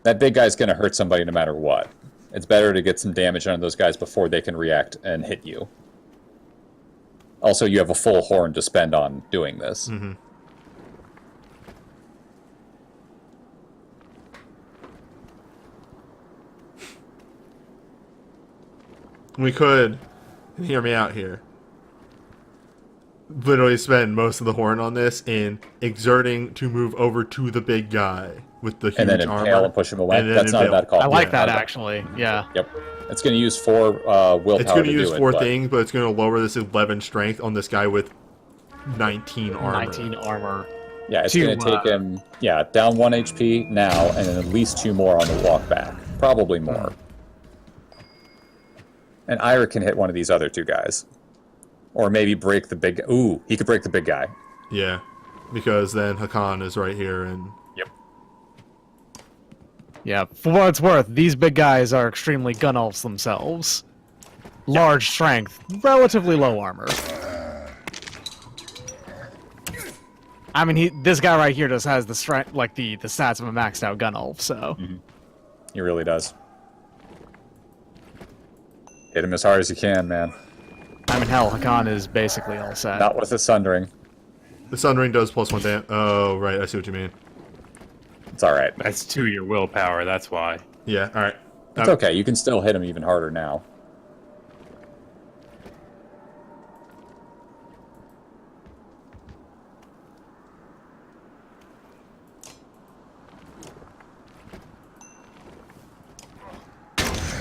That big guy's going to hurt somebody no matter what. It's better to get some damage on those guys before they can react and hit you. Also, you have a full horn to spend on doing this. Mm-hmm. We could, and hear me out here, literally spend most of the horn on this in exerting to move over to the big guy with the huge And then impale armor. and push him away. And then That's not a impale. bad call. I like Yeah. that actually. Yeah. Yep. It's going to use 4 willpower It's going to use do it, 4 but- things, but it's going to lower this 11 strength on this guy with 19 armor. 19 armor. Yeah, it's going to take him, down 1 HP now, and then at least 2 more on the walk back. Probably more. And Ira can hit one of these other 2 guys. Or maybe break the big... Ooh, he could break the big guy. Yeah, because then Hakan is right here, and... Yep. Yeah, for what it's worth, these big guys are extremely gun elves themselves. Large strength, relatively low armor. I mean, this guy right here just has the strength, like the stats of a maxed out gun elf. So He really does. Hit him as hard as you can, man. I mean, hell, Hakan is basically all set. Not with the Sundering. The Sundering does +1 damage. Oh, right, I see what you mean. It's all right. That's 2 your willpower. That's why. Yeah, all right. It's okay. You can still hit him even harder now.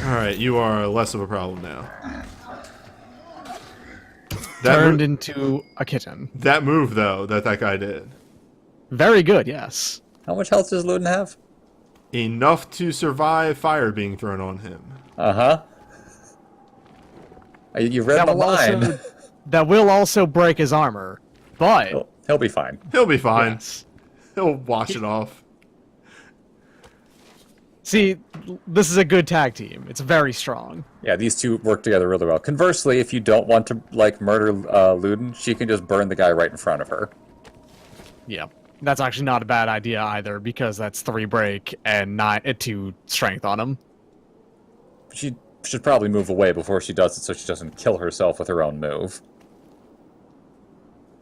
All right, you are less of a problem now. Turned into a kitten. That move, though, that guy did. Very good, yes. How much health does Luden have? Enough to survive fire being thrown on him. Uh-huh. You read the line. That will also break his armor, but... He'll be fine. He'll be fine. Yes. He'll wash it off. See, this is a good tag team. It's very strong. Yeah, these 2 work together really well. Conversely, if you don't want to, like, murder Luden, she can just burn the guy right in front of her. Yeah. That's actually not a bad idea either, because that's 3 break and 2 strength on him. She should probably move away before she does it so she doesn't kill herself with her own move.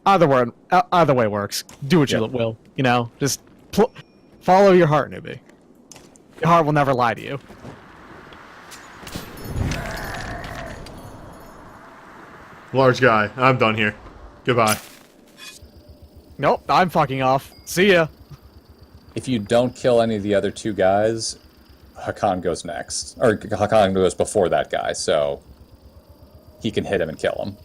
Either way works. Do what you will, you know? Just follow your heart, newbie. Your heart will never lie to you. Large guy. I'm done here. Goodbye. Nope, I'm fucking off. See ya. If you don't kill any of the other 2 guys, Hakan goes next. Or Hakan goes before that guy, so he can hit him and kill him.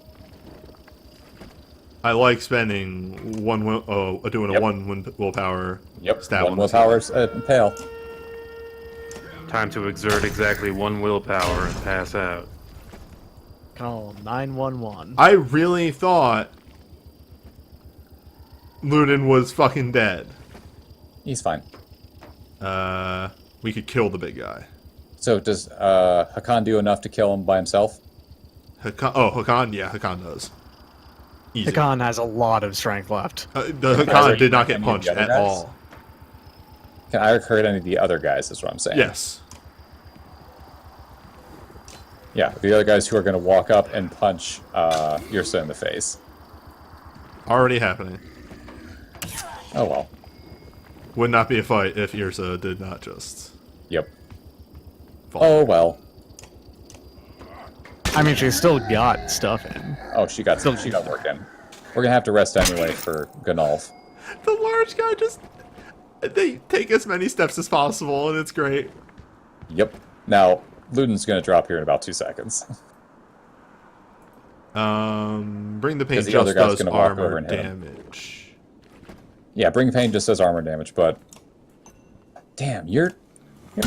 I like spending one willpower. Yep, stat 1 willpower impale. Time to exert exactly 1 willpower and pass out. Call 911. I really thought Luden was fucking dead. He's fine. We could kill the big guy. So does Hakan do enough to kill him by himself? Hakan? Yeah, Hakan does. Easy. Hakan has a lot of strength left. The Hakan did not get punched at all. Can I hurt any of the other guys, is what I'm saying. Yes. Yeah, the other guys who are going to walk up and punch Yrsa in the face. Already happening. Oh well. Would not be a fight if Yrsa did not just... Yep. fall. Oh well. I mean, she's still got stuff in. Oh, she got work in. We're going to have to rest anyway for Gunolf. The large guy just... They take as many steps as possible, and it's great. Yep. Now, Luden's going to drop here in about 2 seconds. Bring the pain the just other guy's does gonna walk over armor and hit him. damage. Yeah, Bring Pain just does armor damage, but... Damn, your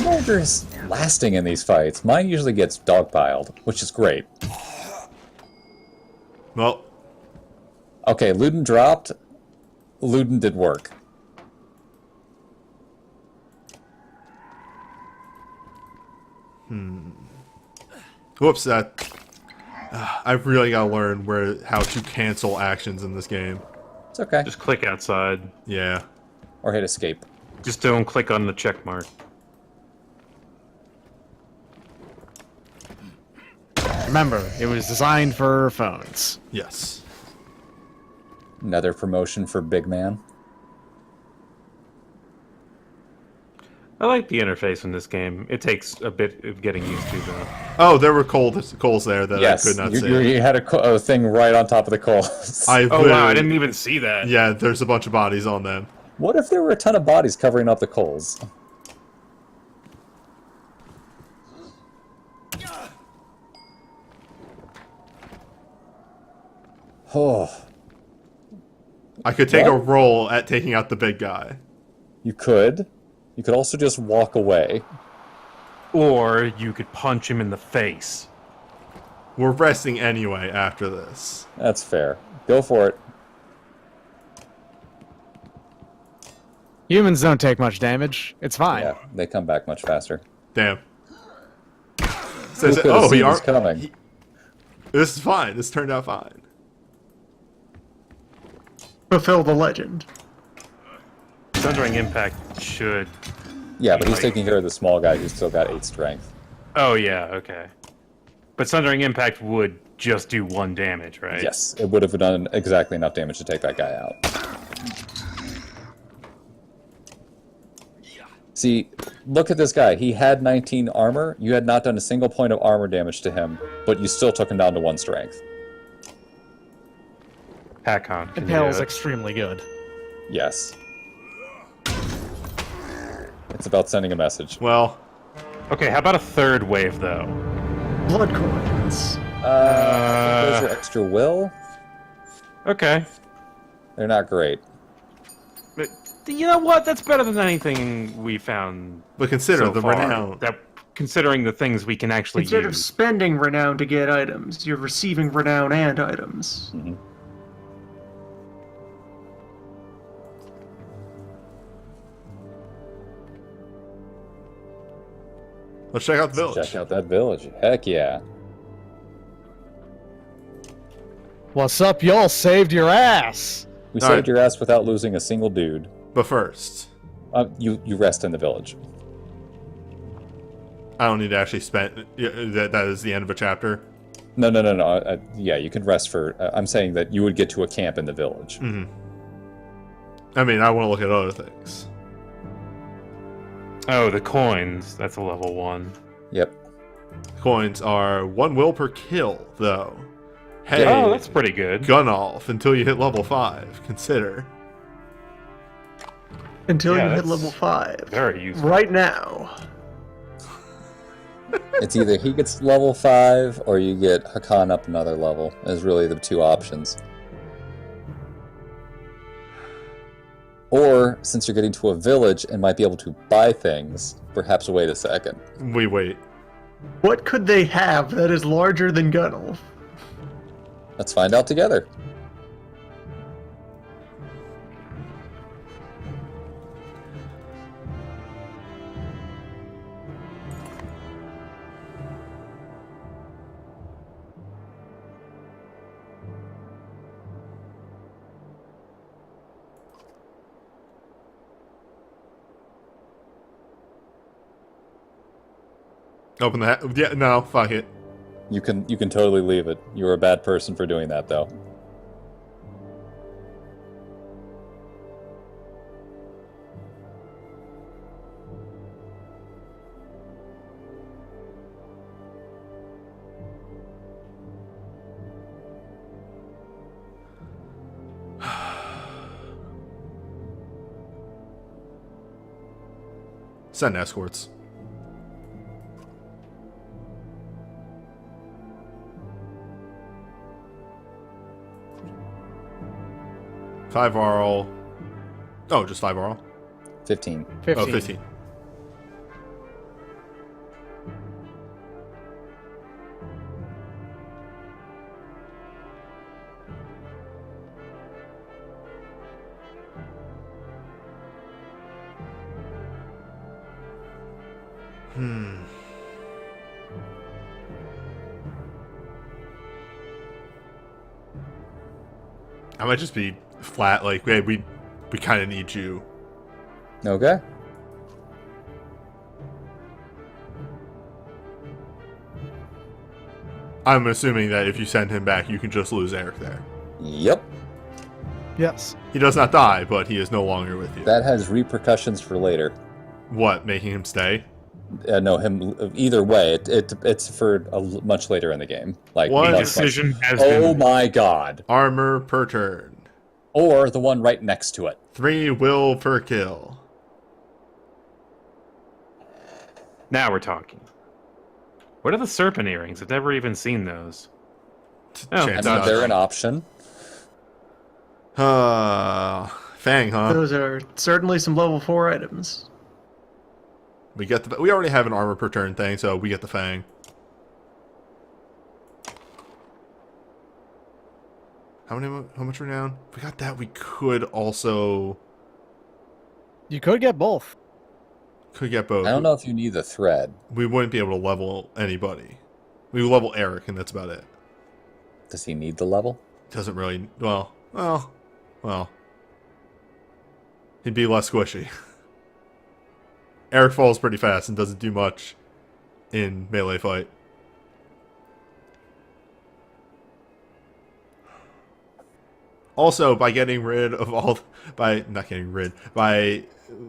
Mulder is lasting in these fights. Mine usually gets dogpiled, which is great. Well... Okay, Luden dropped. Luden did work. Whoops, that... I've really got to learn how to cancel actions in this game. It's okay. Just click outside. Yeah. Or hit escape. Just don't click on the check mark. Remember, it was designed for phones. Yes. Another promotion for Big Man. I like the interface in this game. It takes a bit of getting used to, though. Oh, there were coals there that I could not see. You had a thing right on top of the coals. Oh wow, I didn't even see that. Yeah, there's a bunch of bodies on them. What if there were a ton of bodies covering up the coals? Oh. I could take a What? roll at taking out the big guy. You could. You could also just walk away. Or you could punch him in the face. We're resting anyway after this. That's fair. Go for it. Humans don't take much damage. It's fine. Yeah, they come back much faster. Damn. Who Says, could have oh, seen this coming? This is fine. This turned out fine. Fulfill the legend. Sundering Impact should... Yeah, but he's Like- taking care of the small guy who's still got 8 strength. Oh, yeah, okay. But Sundering Impact would just do 1 damage, right? Yes, it would have done exactly enough damage to take that guy out. See, look at this guy. He had 19 armor. You had not done a single point of armor damage to him, but you still took him down to 1 strength. Hakon. can you do Impale's it? extremely good. Yes. It's about sending a message. Well, Okay, how about a 3rd wave, though? Blood coins. Those are extra will. Okay. They're not great. But you know what? That's better than anything we found but consider so the far. renown. That, considering the things we can actually Instead of use. spending renown to get items, you're receiving renown and items. Mhm. Let's check out the village. Check out that village. Heck yeah. What's up, y'all? Saved your ass. We All saved right. your ass without losing a single dude. But first, You rest in the village. I don't need to actually spend. That is the end of a chapter. No. Yeah, you can rest for... I'm saying that you would get to a camp in the village. I mean, I want to look at other things. Oh, the coins. That's a level 1. Yep. Coins are 1 will per kill, though. Hey, Oh, that's pretty good. Gunolf, until you hit level 5. Consider. Until Yeah, you hit that's level 5. Very useful. Right now. It's either he gets level 5 or you get Hakan up another level. Is really the 2 options. Or, since you're getting to a village and might be able to buy things, perhaps wait a second. We wait. What could they have that is larger than Gunolf? Let's find out together. Open the yeah, no, fuck it. You can totally leave it. You're a bad person for doing that, though. Send escorts. Five Arl. Oh, just 5 Arl. 15. 15. Oh, 15. I might just be flat, like, hey, we kind of need you. Okay. I'm assuming that if you send him back, you can just lose Eric there. Yep. Yes. He does not die, but he is no longer with you. That has repercussions for later. What, making him stay? No, him. Either way, it's for much later in the game. Like What? much, Decision has Oh been... my god! Armor per turn. Or the one right next to it. 3 will per kill. Now we're talking. What are the serpent earrings? I've never even seen those. Oh, Chance I mean, not. they're an option. Fang, huh? Those are certainly some level 4 items. We already have an armor per turn thing, so we get the Fang. How much renown? If we got that, we could also... You could get both. Could get both. I don't know if you need the thread. We wouldn't be able to level anybody. We would level Eric, and that's about it. Does he need the level? Doesn't really... Well. He'd be less squishy. Eric falls pretty fast and doesn't do much in melee fight. Also, by getting rid of all... By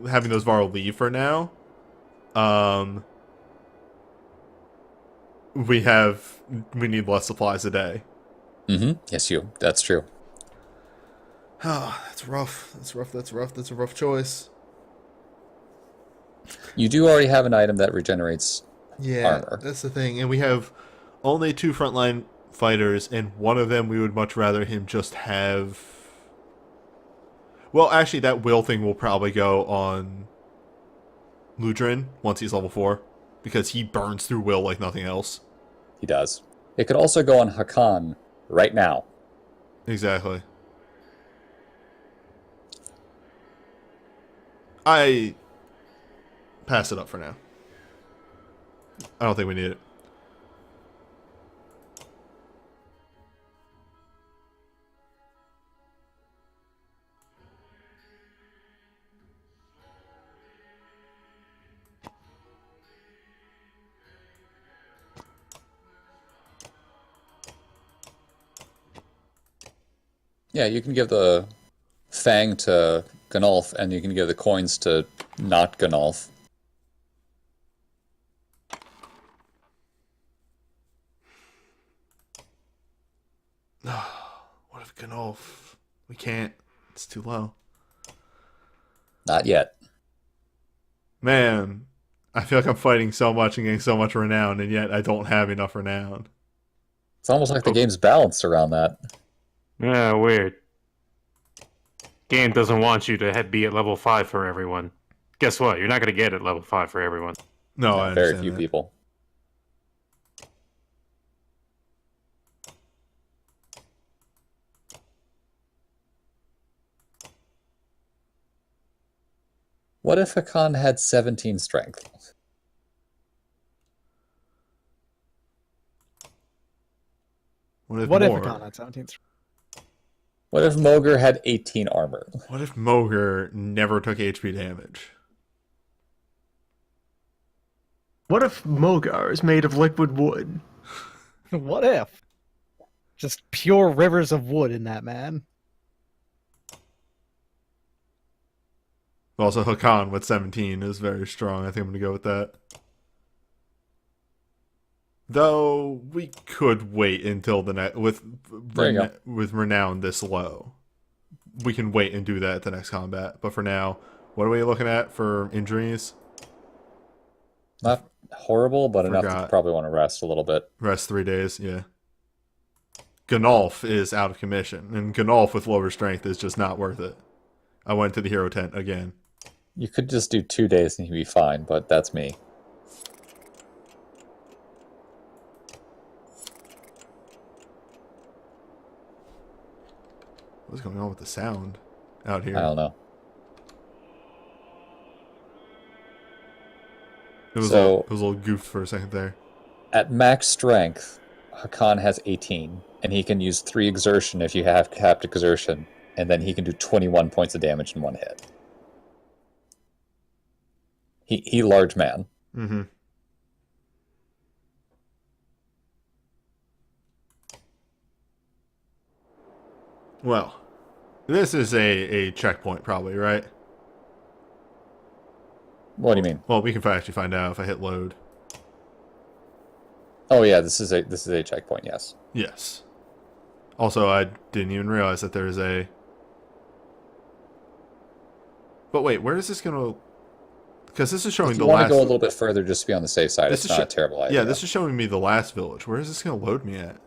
having those Varl leave for now, we need less supplies a day. Mm-hmm. Yes, that's true. Oh, that's rough. That's a rough choice. You do already have an item that regenerates armor. That's the thing. And we have only 2 frontline fighters, and one of them we would much rather him just have... Well, actually, that will thing will probably go on Ludrin once he's level 4, because he burns through will like nothing else. He does. It could also go on Hakan right now. Exactly. I pass it up for now. I don't think we need it. Yeah, you can give the Fang to Gunolf, and you can give the coins to not Gunolf. What if Gunolf? We can't. It's too low. Not yet. Man, I feel like I'm fighting so much and getting so much renown, and yet I don't have enough renown. It's almost like the game's balanced around that. Yeah, weird. Game doesn't want you to be at level 5 for everyone. Guess what? You're not going to get at level 5 for everyone. No, I very understand few that. people. What if Hakan had 17 strength? What if What if Mogar- Akon had 17th? What if Mogar had 18 armor? What if Mogar never took HP damage? What if Mogar is made of liquid wood? What if? Just pure rivers of wood in that man. Also, Hakan with 17 is very strong. I think I'm going to go with that. Though, we could wait until the next... With Renown this low. We can wait and do that at the next combat. But for now, what are we looking at for injuries? Not horrible, but enough Forgot. to probably want to rest a little bit. Rest 3 days, yeah. Gunolf is out of commission. And Gunolf with lower strength is just not worth it. I went to the hero tent again. You could just do 2 days and you'd be fine, but that's me. What's going on with the sound out here? I don't know. It was So- a little goofed for a second there. At max strength, Hakan has 18, and he can use 3 exertion if you have capped exertion, and then he can do 21 points of damage in 1 hit. He large man. Mm-hmm. Well, this is a checkpoint probably, right? What do you mean? Well, we can actually find out if I hit load. Oh yeah, this is a checkpoint. Yes. Yes. Also, I didn't even realize that there's a... But wait, where is this going to... Because this is showing If the you want last... to go a little bit further, just to be on the safe side, This it's is not a terrible idea. Yeah, this is showing me the last village. Where is this going to load me at?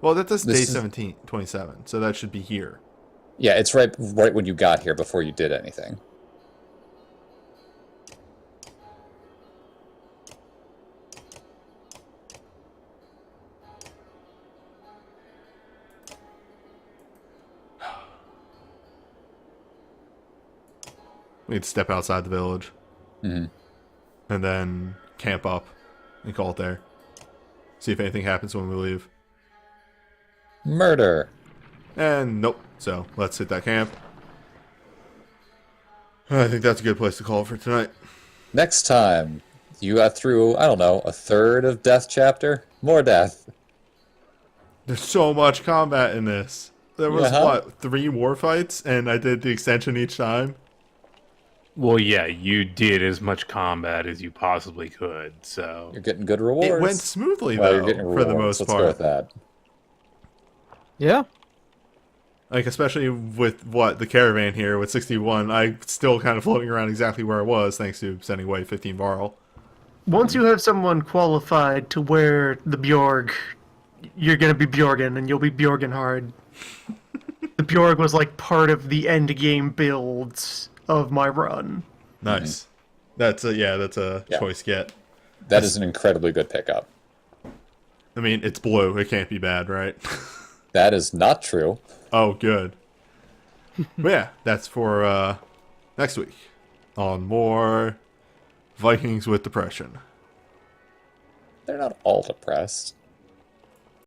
Well, that does day This is- 17, 27, so that should be here. Yeah, it's right when you got here before you did anything. We need to step outside the village. Mhm. And then camp up and call it there. See if anything happens when we leave. Murder. And nope. So let's hit that camp. I think that's a good place to call it for tonight. Next time, you got through, I don't know, a third of Death Chapter? More death. There's so much combat in this. There was, Yeah. what, 3 war fights? And I did the extension each time? Well, yeah, you did as much combat as you possibly could, so... You're getting good rewards. It went smoothly, Well, though, you're getting for the rewards. most Let's part. go with that. Yeah. Like, especially with, what, the caravan here with 61, I'm still kind of floating around exactly where I was, thanks to sending away 15 Varl. Once you have someone qualified to wear the Bjorg, you're gonna be Bjorgen, and you'll be Bjorgen hard. The Bjorg was like part of the end game builds of my run. Nice. That's a Yeah. choice get. That is an incredibly good pickup. I mean, it's blue. It can't be bad, right? That is not true. Oh, good. But yeah, that's for next week on more Vikings with Depression. They're not all depressed.